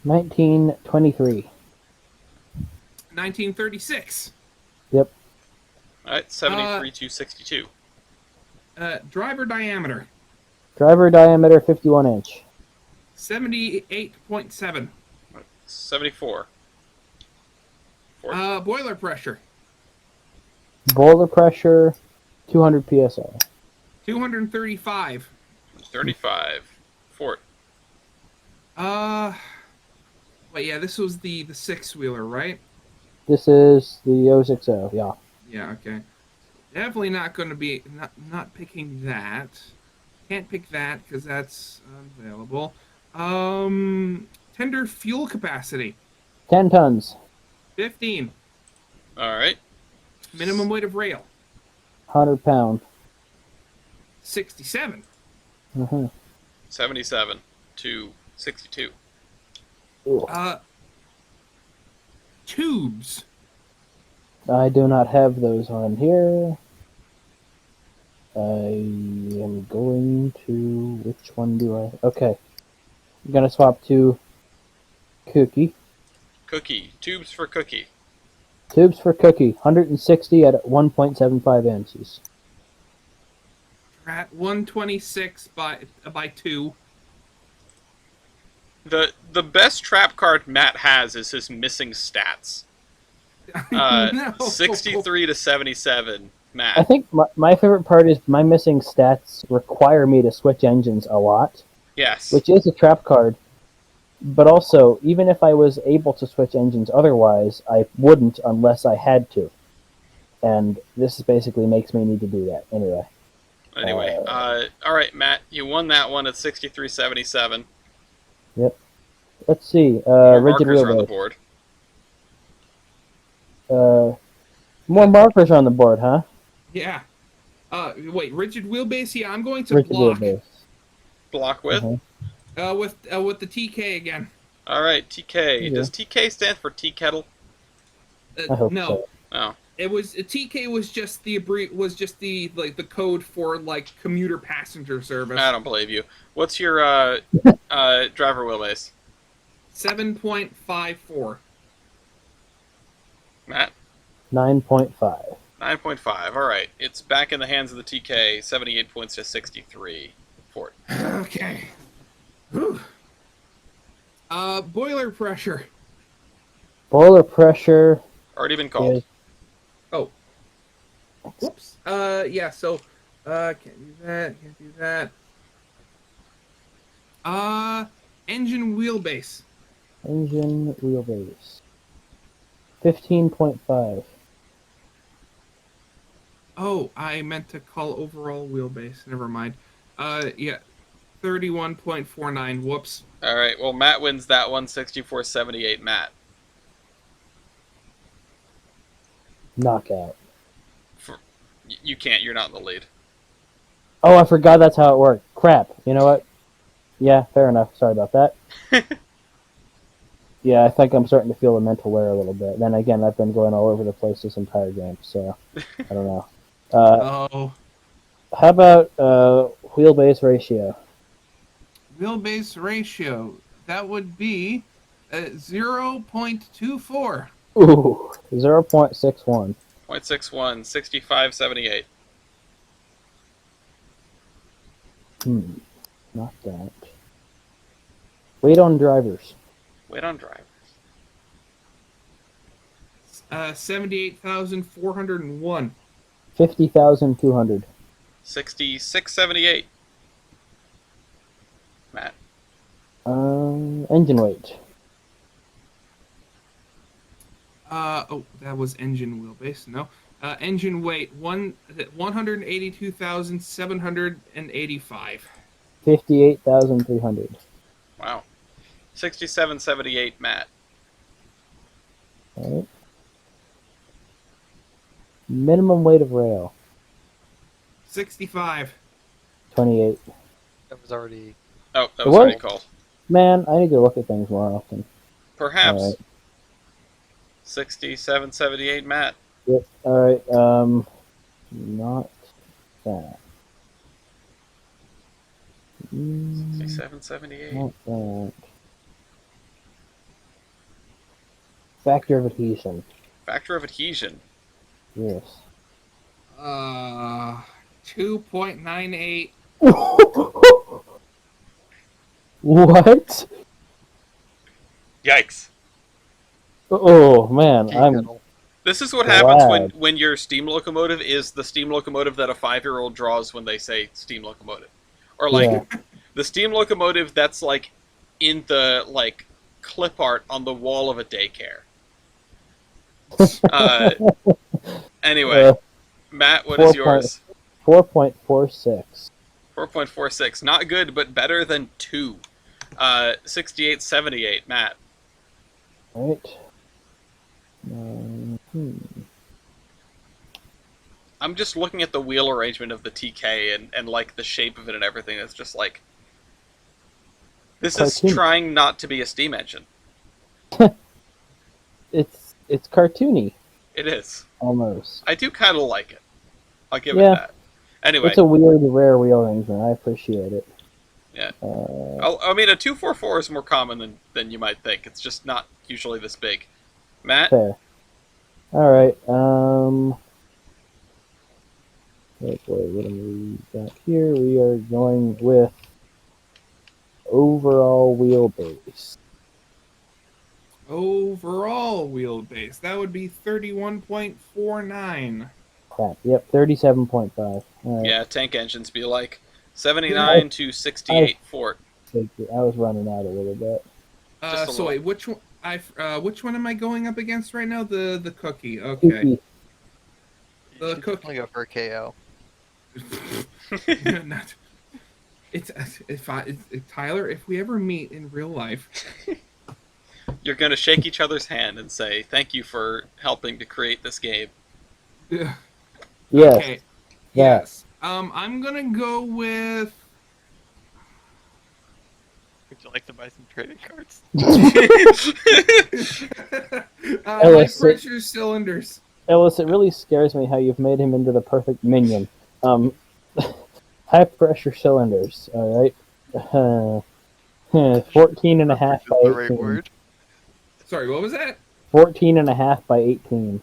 1923. 1936. Yep. Alright, 73 to 62. Driver diameter. Driver diameter 51 inch. 78.7. 74. Fort. Boiler pressure. Boiler pressure 200 psi. 235. 35. Fort. Wait, yeah, this was the 6-wheeler, right? This is the 060, yeah. Yeah, okay. Definitely not going to be not picking that. Can't pick that because that's unavailable. Tender fuel capacity 10 tons. 15. Alright. Minimum weight of rail 100 pound. 67. Mm-hmm. 77 to 62. Tubes. I do not have those on here. I am going to... Which one do I... Okay. I'm going to swap to Cookie. Cookie. Tubes for Cookie. Tubes for Cookie. 160 at 1.75 inches. At 126 by 2. The best trap card Matt has is his missing stats. No. 63 to 77. I Matt. think my favorite part is my missing stats require me to switch engines a lot, Yes. which is a trap card. But also, even if I was able to switch engines otherwise, I wouldn't unless I had to. And this basically makes me need to do that. Anyway. Alright, Matt, you won that one at 63-77. Yep. Let's see. Your Rigid markers are on the wheelbase. board. More markers on the board, huh? Yeah. Wait, rigid wheelbase? Yeah, I'm going to Rigid block. wheelbase. Block with. Uh-huh. With the TK again. Alright, TK. Yeah. Does TK stand for tea kettle? I hope No. so. Oh. It was TK was just the like the code for like commuter passenger service. I don't believe you. What's your driver wheelbase, 7.54. Matt? 9.5. 9.5. All right, it's back in the hands of the TK. 78 points to 63. Fort. Okay. Whew. Boiler pressure. Boiler pressure Already been called. is Oh. Whoops. Yeah. So, can't do that. Can't do that. Engine wheelbase. engine wheelbase. 15.5. Oh, I meant to call overall wheelbase. Never mind. Yeah. 31.49. Whoops. All right, well, Matt wins that one. 64-78. Matt. Knockout. You can't. You're not in the lead. Oh, I forgot that's how it worked. Crap. You know what? Yeah, fair enough. Sorry about that. Yeah, I think I'm starting to feel the mental wear a little bit. Then again, I've been going all over the place this entire game, so I don't know. Oh. How about wheelbase ratio? Wheelbase ratio. That would be 0.24. Ooh, 0.61. 0.61. 65-78. Not that. Weight on drivers. Wait on drivers. 78,401. 50,200. 66-78. Matt. Engine weight. Oh, that was engine wheelbase. No. Engine weight 182,785. 58,300. Wow. 67-78. Matt. Alright. Minimum weight of rail. 65. 28. That was already. Oh, that It was already was? called. Man, I need to look at things more often. Perhaps. Alright. 67-78. Matt. Yep. Alright, not that. 67-78. Not that. Factor of adhesion. Factor of adhesion. Yes. 2.98. What? Yikes. Oh man, Tea I'm kettle. This is what happens Glad. when your steam locomotive is the steam locomotive that a 5-year-old draws when they say steam locomotive. Or like Yeah. the steam locomotive that's like in the like clip art on the wall of a daycare. Anyway, Matt, what is yours? 4.46. 4.46. Not good, but better than 2. 68-78. Matt. Right. I'm just looking at the wheel arrangement of the TK and like the shape of it and everything. It's just like this is Cartoon. trying not to be a steam engine. It's cartoony It is. almost. I do kind of like it. I'll give Yeah. it that. Anyway, It's a weird, rare wheel arrangement. I appreciate it. Yeah. Uh, I mean, a 244 is more common than you might think. It's just not usually this big. Matt? fair. All right. Oh boy, what do we got here? We are going with overall wheelbase. Overall wheelbase. That would be 31.49. Crap. Yep, 37.5. All right. Yeah, tank engines be like 79 to 68 Fort. Take it. I was running out a little bit. Just a So little. wait, which one am I going up against right now? The cookie. Okay. Kooky. The You should cook- definitely go for a KO. Not. It's Tyler. If we ever meet in real life, You're going to shake each other's hand and say, thank you for helping to create this game. Ugh. Yes. Okay. Yeah. Yes. I'm gonna go with. Would you like to buy some trading cards? High LS6. pressure cylinders. Ellis, it really scares me how you've made him into the perfect minion. High pressure cylinders, alright? 14 and a half Perfect by is the right 18. word. Sorry, what was that? 14 and a half by 18.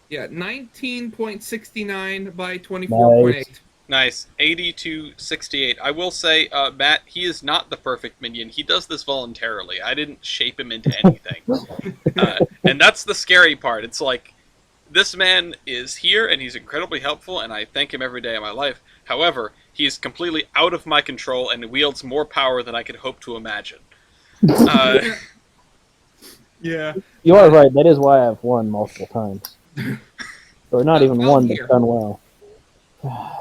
Yeah, 19.69 by Nice. 24.8. Nice. 80 to 68. I will say, Matt, he is not the perfect minion. He does this voluntarily. I didn't shape him into anything. And that's the scary part. It's like, this man is here, and he's incredibly helpful, and I thank him every day of my life. However, he is completely out of my control and wields more power than I could hope to imagine. Yeah. You are right, that is why I've won multiple times. Or not even well, one, but here. done well.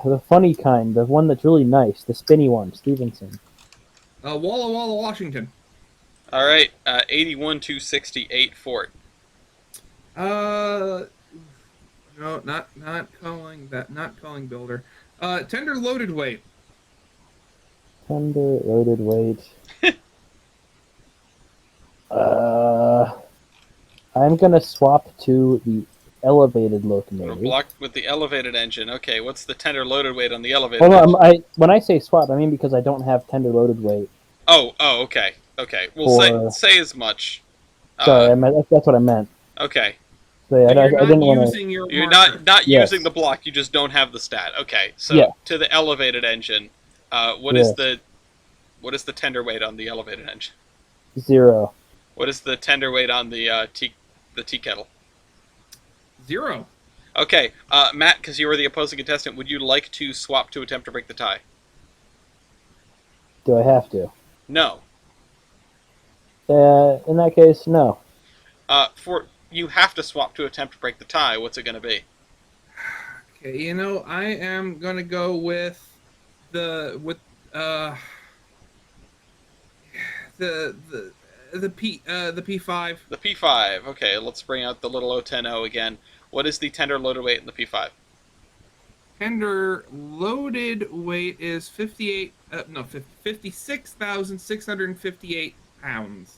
The funny kind, the one that's really nice, the spinny one, Stevenson. Walla Walla, Washington. All right, 81 to 68 Fort. No, not calling that. Not calling builder. Tender loaded weight. Tender loaded weight. I'm gonna swap to the elevated locomotive. Blocked with the elevated engine. Okay, what's the tender loaded weight on the elevated Well, engine? no, when I say swap, I mean because I don't have tender loaded weight. Oh, okay. Well, say as much. Sorry, that's what I meant. Okay. So yeah, So I you're not didn't want to. using your You're marker. not Yes. using the block, you just don't have the stat. Okay, so Yeah. to the elevated engine, what Yes. is the tender weight on the elevated engine? 0. What is the tender weight on the tea kettle? 0. Okay, Matt, because you were the opposing contestant, would you like to swap to attempt to break the tie? Do I have to? No. In that case, no. For you have to swap to attempt to break the tie. What's it going to be? Okay, I am gonna go with the P5. The P5. Okay, let's bring out the little 010 again. What is the tender loaded weight in the P5? Tender loaded weight is 56,658 pounds.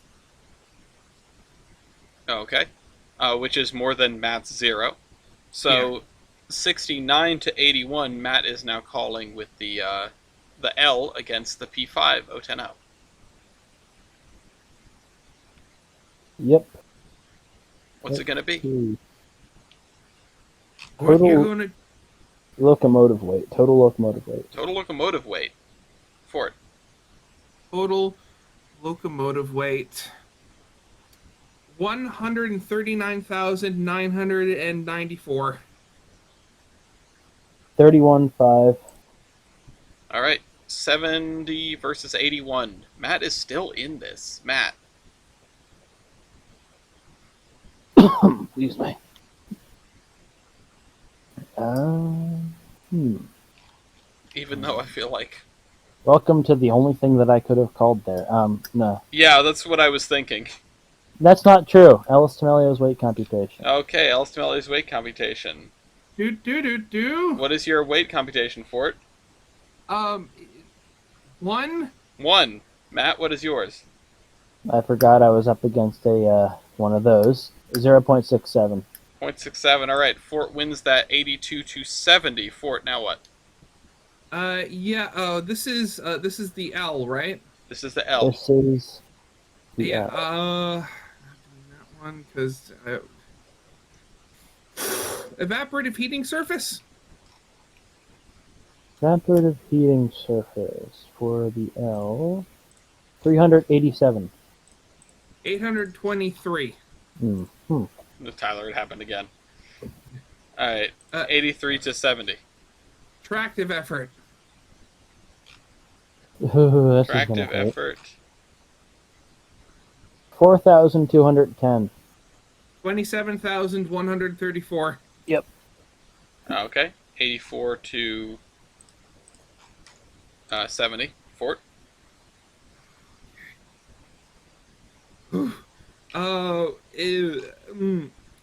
Okay, which is more than Matt's 0. So 69 to 81. Matt is now calling with the L against the P5 010. Yep. What's it going to be? What Total you gonna locomotive weight. Total locomotive weight. Total locomotive weight. Fort. total locomotive weight? 139,994. 31.5. All right, 70 versus 81. Matt is still in this. Matt. Excuse me. Even though I feel like. Welcome to the only thing that I could have called there. No. Yeah, that's what I was thinking. That's not true. Ellis Tamelio's weight computation. Okay, Elstmelly's weight computation. Do. What is your weight computation, Fort? 1. 1. Matt, what is yours? I forgot I was up against a one of those. 0.67. 0.67. All right, Fort wins that 82 to 70. Fort, now what? This is the L, right? This is the L. This is the Yeah. L. Not doing that one because evaporative heating surface. Evaporative heating surface for the L. 387. 823. Tyler, it happened again. All right, 83 to 70. Tractive effort. This is Tractive gonna hurt. effort. 4,210. 27,134. Yep. Okay, 84 to 70. Fort.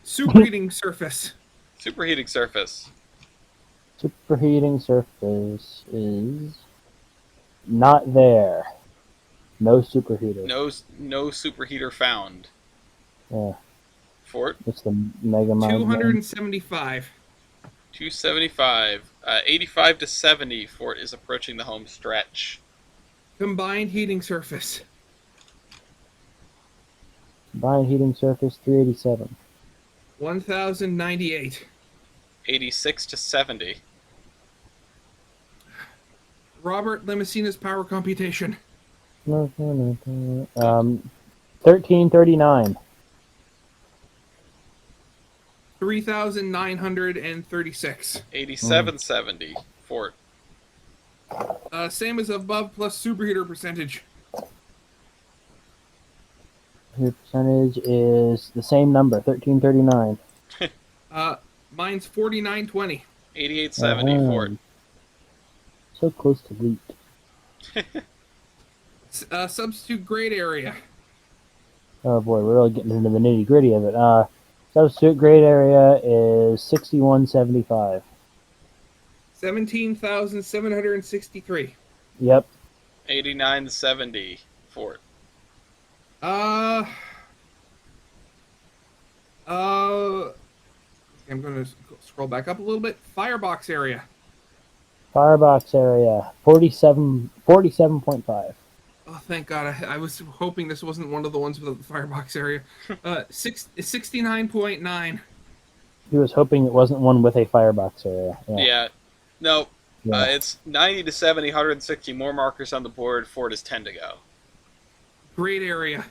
Superheating surface. Superheating surface. Superheating surface is not there. No superheater. No superheater found. Yeah. Fort. It's the Mega Mind. 275. 275. 85 to 70. Fort is approaching the home stretch. Combined heating surface. Combined heating surface 387. 1098. 86 to 70. Robert Limosina's power computation. 1339. 3,936. 8770. Fort. Same as above plus superheater percentage. Your percentage is the same number, 1339. Mine's 4920. 8870. Fort. So close to wheat. Substitute grade area. Oh boy, we're really getting into the nitty gritty of it. Substitute grade area is 6175. 17,763. Yep. 89 to 70. Fort. I'm gonna scroll back up a little bit. Firebox area. Firebox area 47.5. Oh, thank God! I was hoping this wasn't one of the ones with the firebox area. 69.9. He was hoping it wasn't one with a firebox area. Yeah. No. Yeah. It's 90 to 70. 160 more markers on the board. Fort is 10 to go. Grade area.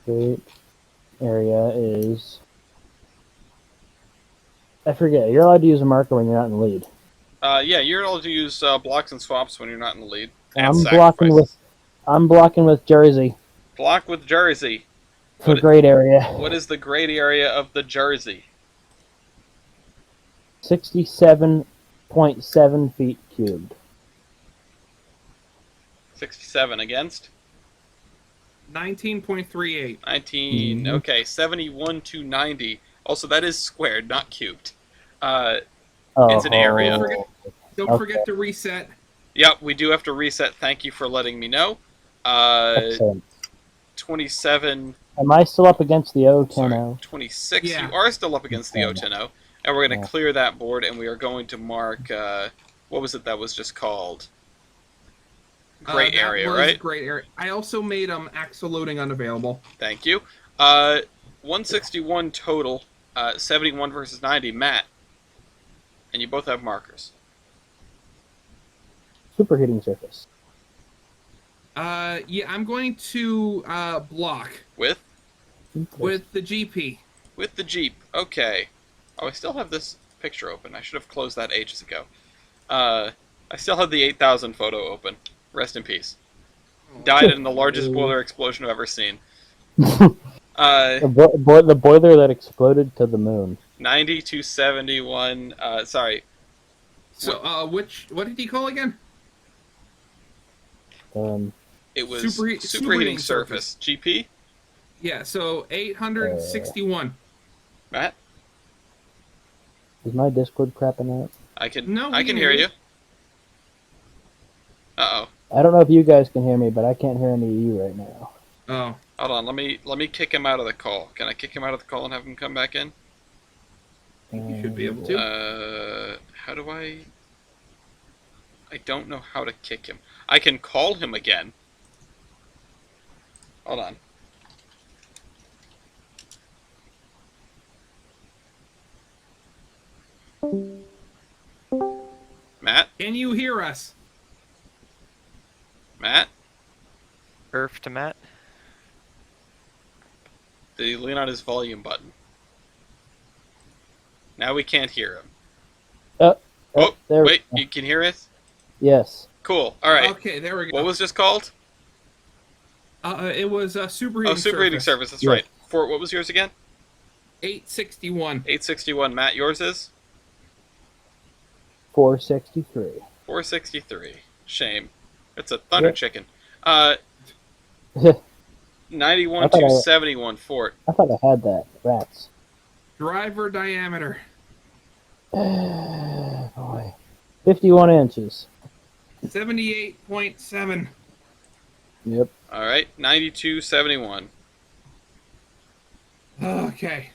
Great area is. I forget. You're allowed to use a marker when you're not in the lead. Yeah, you're able to use blocks and swaps when you're not in the lead. And I'm blocking with Jersey Block with Jersey. for grade area. What is the grade area of the Jersey? 67.7 feet cubed. 67 against? 19.38. 19. Okay, 71 to 90. Also, that is squared, not cubed. It's an area. Don't forget to reset. Yep, we do have to reset. Thank you for letting me know. Excellent. 27. Am I still up against the O10? Sorry, 26. Yeah. You are still up against the O10. And we're going to Yeah. clear that board, and we are going to mark, what was it that was just called? Great area, that was right? Great area. I also made axle loading unavailable. Thank you. 161 total, 71 versus 90. Matt. And you both have markers. Superheating surface. Yeah, I'm going to block With with the GP. the Jeep. Okay. Oh, I still have this picture open. I should have closed that ages ago. I still have the 8,000 photo open. Rest in peace. Died in the largest boiler explosion I've ever seen. The boiler that exploded to the moon. 90 to 71. Sorry. So, what did he call again? It was Superheating superheating surface. GP? Yeah, so 861. Matt? Is my Discord crapping out? I can No, we I can can hear hear you. you. Uh-oh. I don't know if you guys can hear me, but I can't hear any of you right now. Oh. Hold on, let me kick him out of the call. Can I kick him out of the call and have him come back in? You should be able to. How do I don't know how to kick him. I can call him again. Hold on. Matt? Can you hear us? Matt? Earth to Matt. Did he lean on his volume button? Now we can't hear him. Oh, there wait, we go. you can hear us? Yes. Cool. All right. Okay, there we go. What was this called? It was superheating Oh, superheating surface. That's Yeah. right. Fort, what was yours again? 861. 861. Matt, yours is 463. 463. Shame. It's a thunder Yep. chicken. I 91 thought to I- 71. Fort. thought I had that. Rats. Driver diameter. Boy. 51 inches. 78.7. Yep. All right. 92, 71. Okay.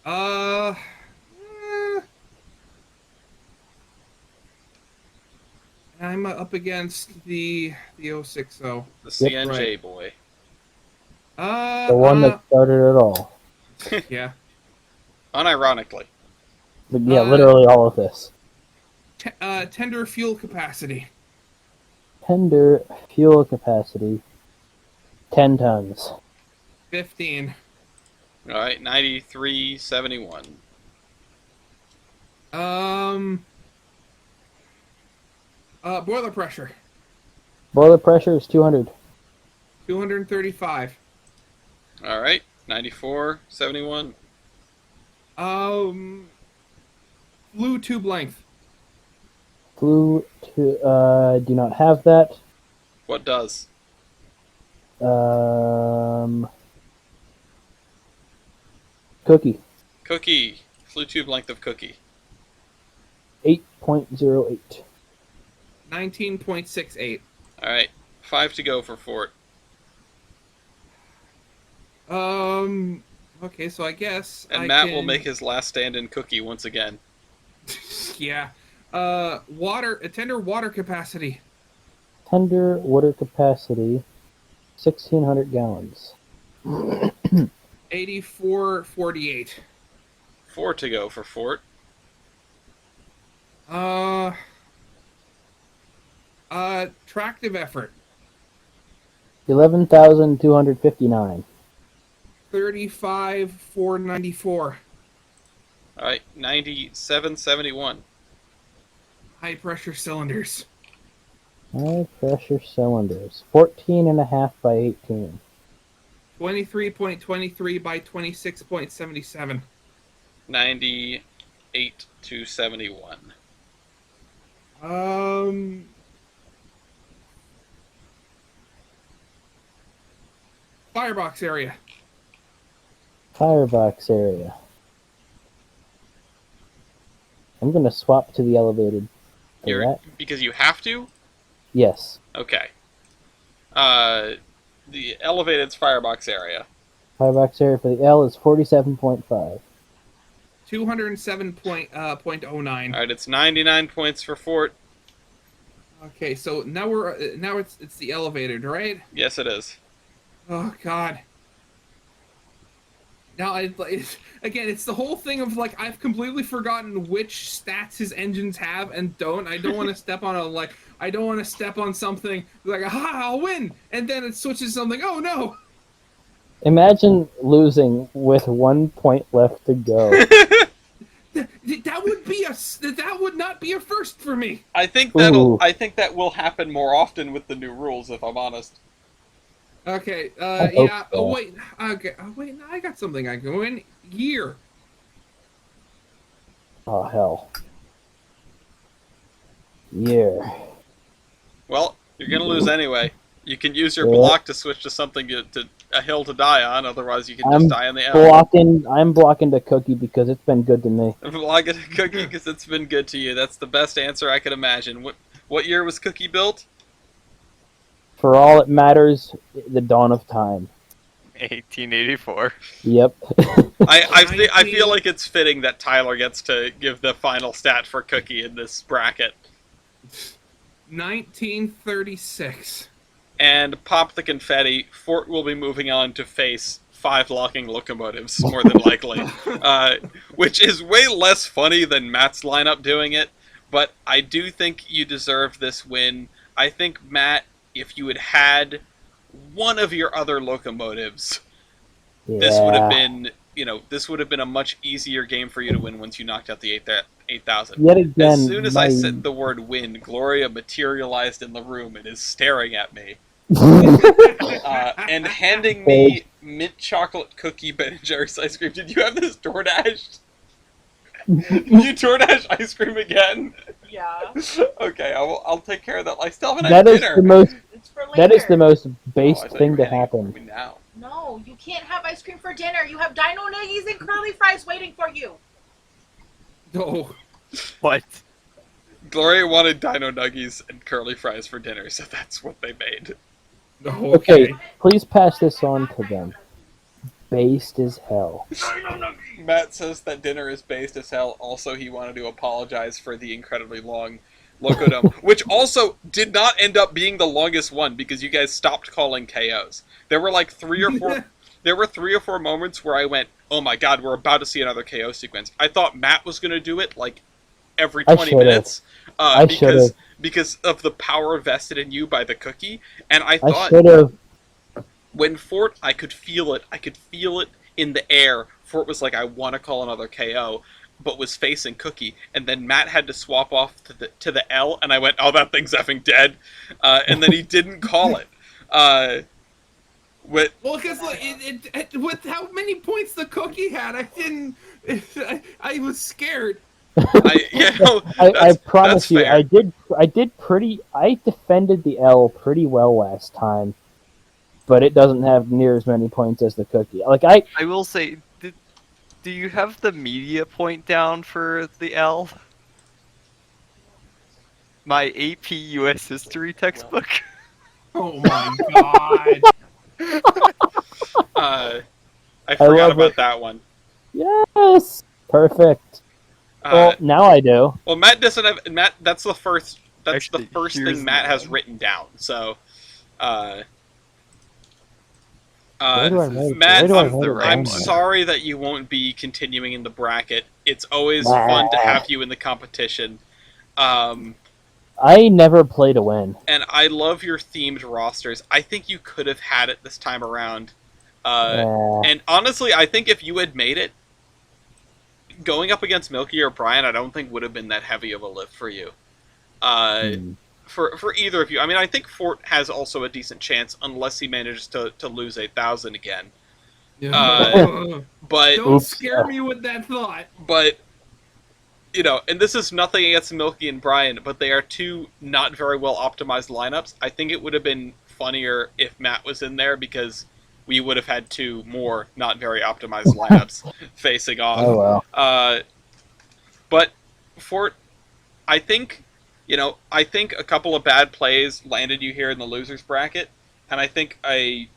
I'm up against the 060. The Yep. CNJ Right. boy. The one that started it all. Yeah. Unironically. But yeah, Uh, literally all of this. Tender fuel capacity. Tender fuel capacity, 10 tons. 15. All right, 9371. Boiler pressure. Boiler pressure is 200. 235. All right, 9471. Flue tube length. Flew to, do not have that. What does? Cookie, Cookie. Flue tube length of cookie. 8.08. 19.68. All right, 5 to go for Fort. Okay, so I guess And I Matt can... will make his last stand in cookie once again. Yeah. Tender water capacity. Tender water capacity, 1,600 gallons. 84.48. 4 to go for Fort. Tractive effort. 11,259. 35,494. All right, 9771. High pressure cylinders. High pressure cylinders, 14.5 by 18. 23.23 by 26.77. 98 to 71. Firebox area. Firebox area. I'm gonna swap to the elevated. For that. Because you have to? Yes. Okay. The elevated's firebox area. Firebox area for the L is 47.5. 207.09. All right, it's 99 points for Fort. Okay, so now it's the elevated, right? Yes, it is. Oh God. Now it's the whole thing of like I've completely forgotten which stats his engines have and don't. I don't want to step on I don't want to step on something like aha I'll win and then it switches something. Oh no. Imagine losing with 1 point left to go. That would not be a first for me. I think Ooh. that will happen more often with the new rules, if I'm honest. Okay. hope Yeah. so. Oh wait. Okay. Oh wait. No, I got something I can win. Year. Oh, hell. Yeah. Well, you're gonna lose anyway. You can use your Yeah. block to switch to something to a hill to die on. Otherwise, you can just I'm die on the L. I'm blocking the cookie because it's been good to me. Block it a cookie because it's been good to you. That's the best answer I could imagine. What year was Cookie built? For all it matters, the dawn of time. 1884. Yep. I feel like it's fitting that Tyler gets to give the final stat for Cookie in this bracket. 1936. And pop the confetti. Fort will be moving on to face 5 locking locomotives, more than likely. Which is way less funny than Matt's lineup doing it, but I do think you deserved this win. I think, Matt, if you had had one of your other locomotives, Yeah. this would have been, this would have been a much easier game for you to win once you knocked out the 8,000. Yet again, As soon as I said the word win, Gloria materialized in the room and is staring at me. And handing me mint chocolate cookie Ben & Jerry's ice cream. Did you have this DoorDashed? Did you DoorDash ice cream again? Yeah. Okay, I'll take care of that. I still haven't That had is dinner. the most. It's for later. That is the most Oh, I based thought you thing were to handing it over happen. to me now. No, you can't have ice cream for dinner. You have dino nuggies and curly fries waiting for you. Oh. What? Gloria wanted dino nuggies and curly fries for dinner, so that's what they made. Oh, Okay, please pass this on to them. based as hell. Matt says that dinner is based as hell. Also, he wanted to apologize for the incredibly long Loco Dome, which also did not end up being the longest one because you guys stopped calling KOs. There were like three or four moments where I went, "Oh my god, we're about to see another KO sequence." I thought Matt was going to do it like every 20 minutes because of the power vested in you by the cookie, and I thought should have. when Fort, I could feel it. I could feel it in the air. Fort was like, I want to call another KO, but was facing Cookie. And then Matt had to swap off to the L, and I went, oh, that thing's effing dead. And then he didn't call it. Well, because with how many points the Cookie had, I didn't. I was scared. I promise you, fair. I defended the L pretty well last time, but it doesn't have near as many points as the Cookie. I will say, do you have the media point down for the L? My AP US history textbook. Oh my god! I forgot about that one. Yes, perfect. Well, now I do. Well, Matt doesn't have Matt. That's the first. That's Actually, the first here's thing Matt the has one. written down. So, Where do I write- Matt, where do I I'm write it I'm down? sorry that you won't be continuing in the bracket. It's always fun to have you in the competition. I never play to win. And I love your themed rosters. I think you could have had it this time around. And honestly, I think if you had made it, going up against Milky or Brian, I don't think would have been that heavy of a lift for you. For either of you. I mean, I think Fort has also a decent chance, unless he manages to lose 8,000 again. But Don't scare me with that thought. But, you know, and this is nothing against Milky and Brian, but they are two not very well optimized lineups. I think it would have been funnier if Matt was in there because we would have had two more not very optimized lineups facing off. Oh well. But Fort, I think a couple of bad plays landed you here in the losers bracket, and I think an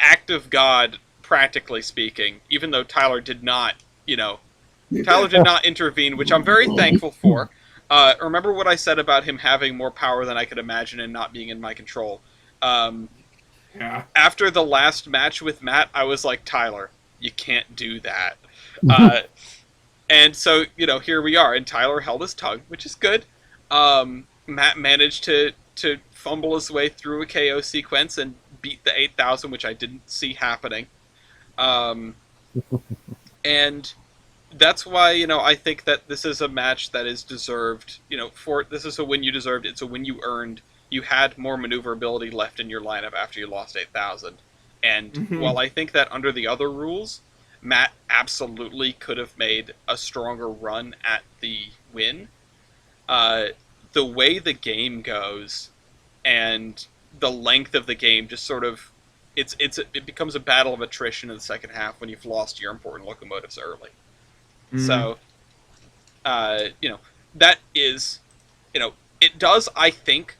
act of God, practically speaking, even though Tyler did not intervene, which I'm very thankful for. Remember what I said about him having more power than I could imagine and not being in my control. Yeah. After the last match with Matt, I was like, Tyler, you can't do that. And so, here we are, and Tyler held his tongue, which is good. Matt managed to fumble his way through a KO sequence and beat the 8,000, which I didn't see happening. And that's why, I think that this is a match that is deserved. This is a win you deserved. It's a win you earned. You had more maneuverability left in your lineup after you lost 8,000. And while I think that under the other rules, Matt absolutely could have made a stronger run at the win, the way the game goes and the length of the game just sort of it becomes a battle of attrition in the second half when you've lost your important locomotives early. So that is it does, I think,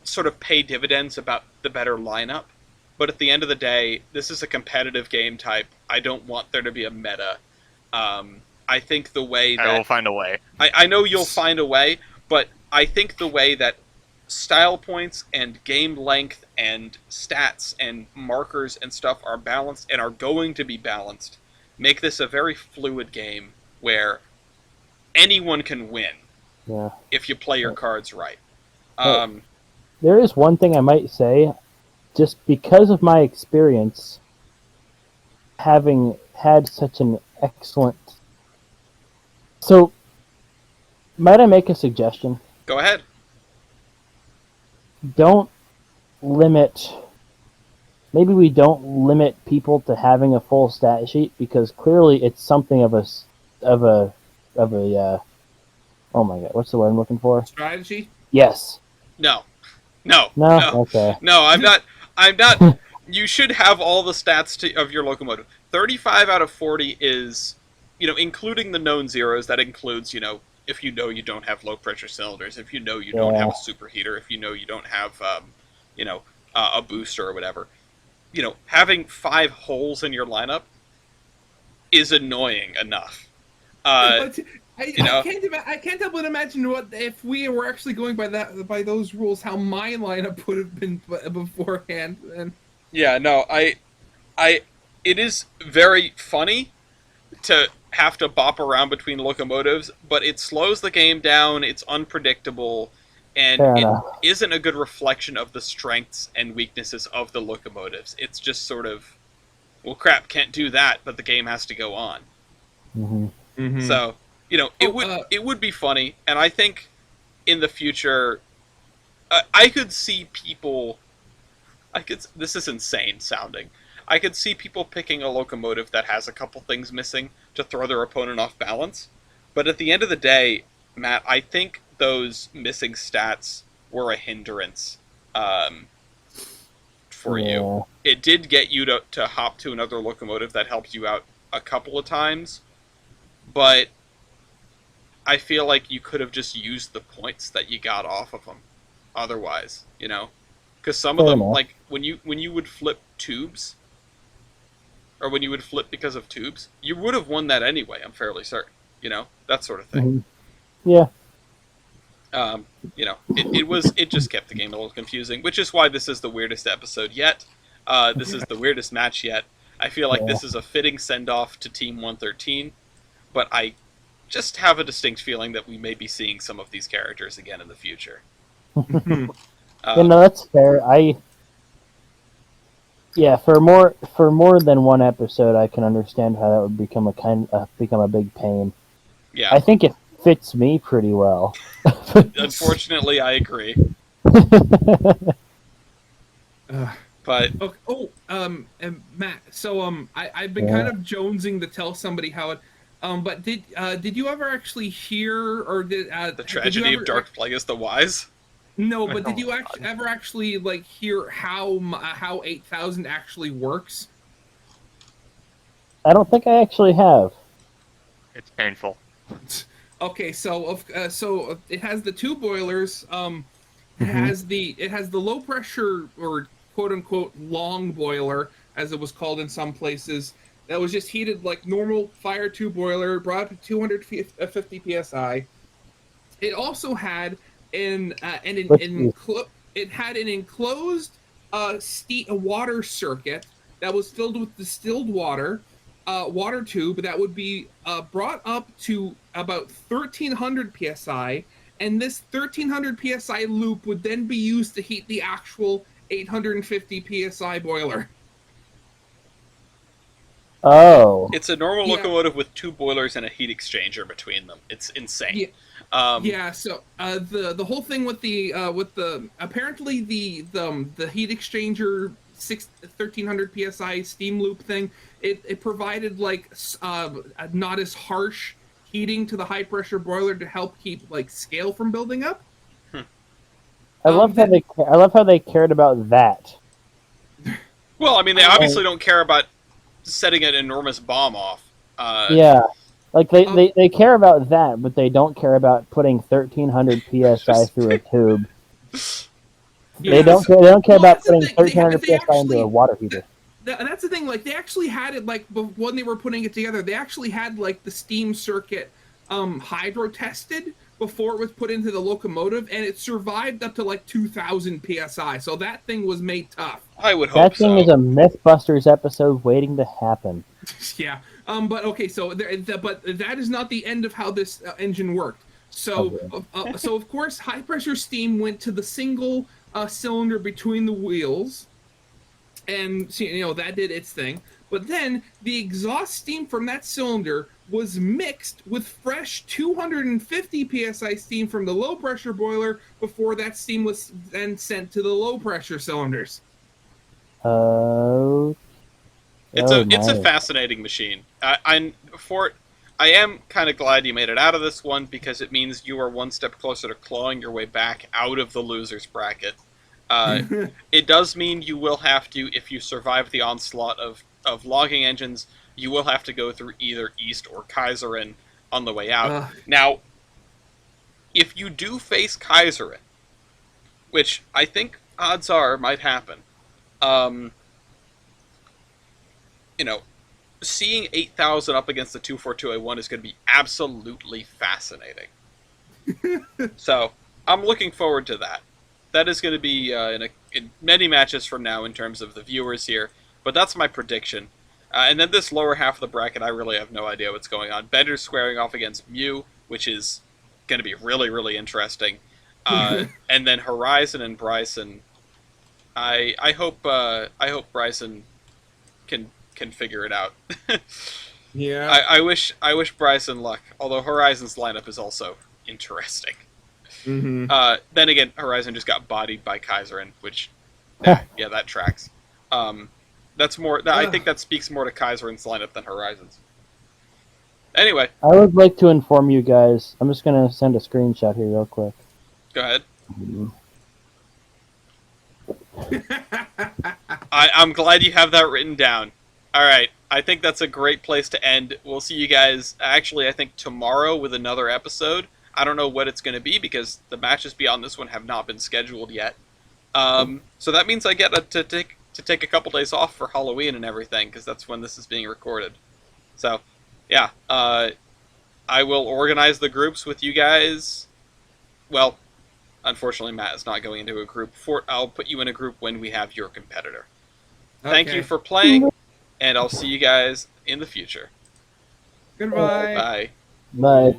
sort of pay dividends about the better lineup, but at the end of the day, this is a competitive game type. I don't want there to be a meta. I think the way that I will find a way. I know you'll find a way, but I think the way that style points and game length and stats and markers and stuff are balanced and are going to be balanced make this a very fluid game where anyone can win if you play your cards right. There is one thing I might say, just because of my experience having had such an excellent... So, might I make a suggestion? Go ahead. Don't limit... Maybe we don't limit people to having a full stat sheet, because clearly it's something of a oh my god, what's the word I'm looking for? Strategy? Yes. No. Okay. No, I'm not. You should have all the stats of your locomotive. 35 out of 40 is, including the known zeros. That includes, if you don't have low pressure cylinders, if you don't have a superheater, if you don't have, a booster or whatever. having 5 holes in your lineup is annoying enough. But you know, I can't help but imagine what if we were actually going by those rules, how my lineup would have been beforehand. And yeah, no, it is very funny to have to bop around between locomotives, but it slows the game down. It's unpredictable, and Fair it enough. isn't a good reflection of the strengths and weaknesses of the locomotives. It's just sort of, well, crap, can't do that, but the game has to go on. Hmm. So, it would be funny, and I think in the future, I could see people. This is insane sounding. I could see people picking a locomotive that has a couple things missing to throw their opponent off balance. But at the end of the day, Matt, I think those missing stats were a hindrance for you. It did get you to hop to another locomotive that helped you out a couple of times, but I feel like you could have just used the points that you got off of them otherwise, Because some of Fair them, enough. like when you would flip tubes, or when you would flip because of tubes, you would have won that anyway. I'm fairly certain, that sort of thing. Yeah. It just kept the game a little confusing, which is why this is the weirdest episode yet. This is the weirdest match yet. I feel like this is a fitting send off to Team 113, but I just have a distinct feeling that we may be seeing some of these characters again in the future. That's fair. For more than one episode, I can understand how that would become a big pain. Yeah. I think it fits me pretty well. Unfortunately, I agree. But Matt. So I've been kind of jonesing to tell somebody how it. But did you ever actually hear or did the tragedy of Dark Plagueis the Wise? No, but did you ever actually like hear how 8,000 actually works? I don't think I actually have. It's painful. Okay, so it has the 2 boilers. It has the low pressure or quote unquote long boiler, as it was called in some places. That was just heated like normal fire 2 boiler, brought up to 250 psi. It also had it had an enclosed water circuit that was filled with distilled water. Water tube that would be brought up to about 1,300 psi, and this 1,300 psi loop would then be used to heat the actual 850 psi boiler. Oh. It's a normal locomotive with 2 boilers and a heat exchanger between them. It's insane. So the whole thing with the apparently the heat exchanger 1,300 psi steam loop thing, it provided like not as harsh heating to the high pressure boiler to help keep like scale from building up. I love how they cared about that. Well, I mean, they obviously don't care about setting an enormous bomb off. Like they care about that, but they don't care about putting 1,300 psi through a tube. They don't care about putting 1,300 psi into a water heater. And that's the thing. Like they actually had it like when they were putting it together. They actually had like the steam circuit hydro tested before it was put into the locomotive, and it survived up to like 2,000 psi. So that thing was made tough. I would hope that thing is a Mythbusters episode waiting to happen. Yeah. But okay. So but that is not the end of how this engine worked. So so of course high pressure steam went to the single cylinder between the wheels, and that did its thing. But then the exhaust steam from that cylinder was mixed with fresh 250 psi steam from the low pressure boiler before that steam was then sent to the low pressure cylinders. It's a fascinating machine. I am kind of glad you made it out of this one, because it means you are one step closer to clawing your way back out of the losers bracket. It does mean you will have to, if you survive the onslaught of logging engines, you will have to go through either East or Kaiserin on the way out. Now, if you do face Kaiserin, which I think odds are might happen, seeing 8,000 up against the 242A1 is going to be absolutely fascinating. So I'm looking forward to that. That is going to be in many matches from now in terms of the viewers here, but that's my prediction. And then this lower half of the bracket, I really have no idea what's going on. Bender's squaring off against Mew, which is going to be really, really interesting. And then Horizon and Bryson. I hope Bryson can figure it out. Yeah. I wish Bryson luck. Although Horizon's lineup is also interesting. Mm-hmm. Then again, Horizon just got bodied by Kaiserin, which yeah, that tracks. That's more. I think that speaks more to Kaiserin's lineup than Horizon's. Anyway, I would like to inform you guys. I'm just gonna send a screenshot here real quick. go ahead. I'm glad you have that written down. All right, I think that's a great place to end. We'll see you guys. Actually, I think tomorrow with another episode. I don't know what it's going to be because the matches beyond this one have not been scheduled yet. So that means I get to take a couple days off for Halloween and everything because that's when this is being recorded. So, yeah, I will organize the groups with you guys. Well, unfortunately, Matt is not going into a group. I'll put you in a group when we have your competitor. Thank you for playing, and I'll see you guys in the future. Goodbye. Bye. Bye.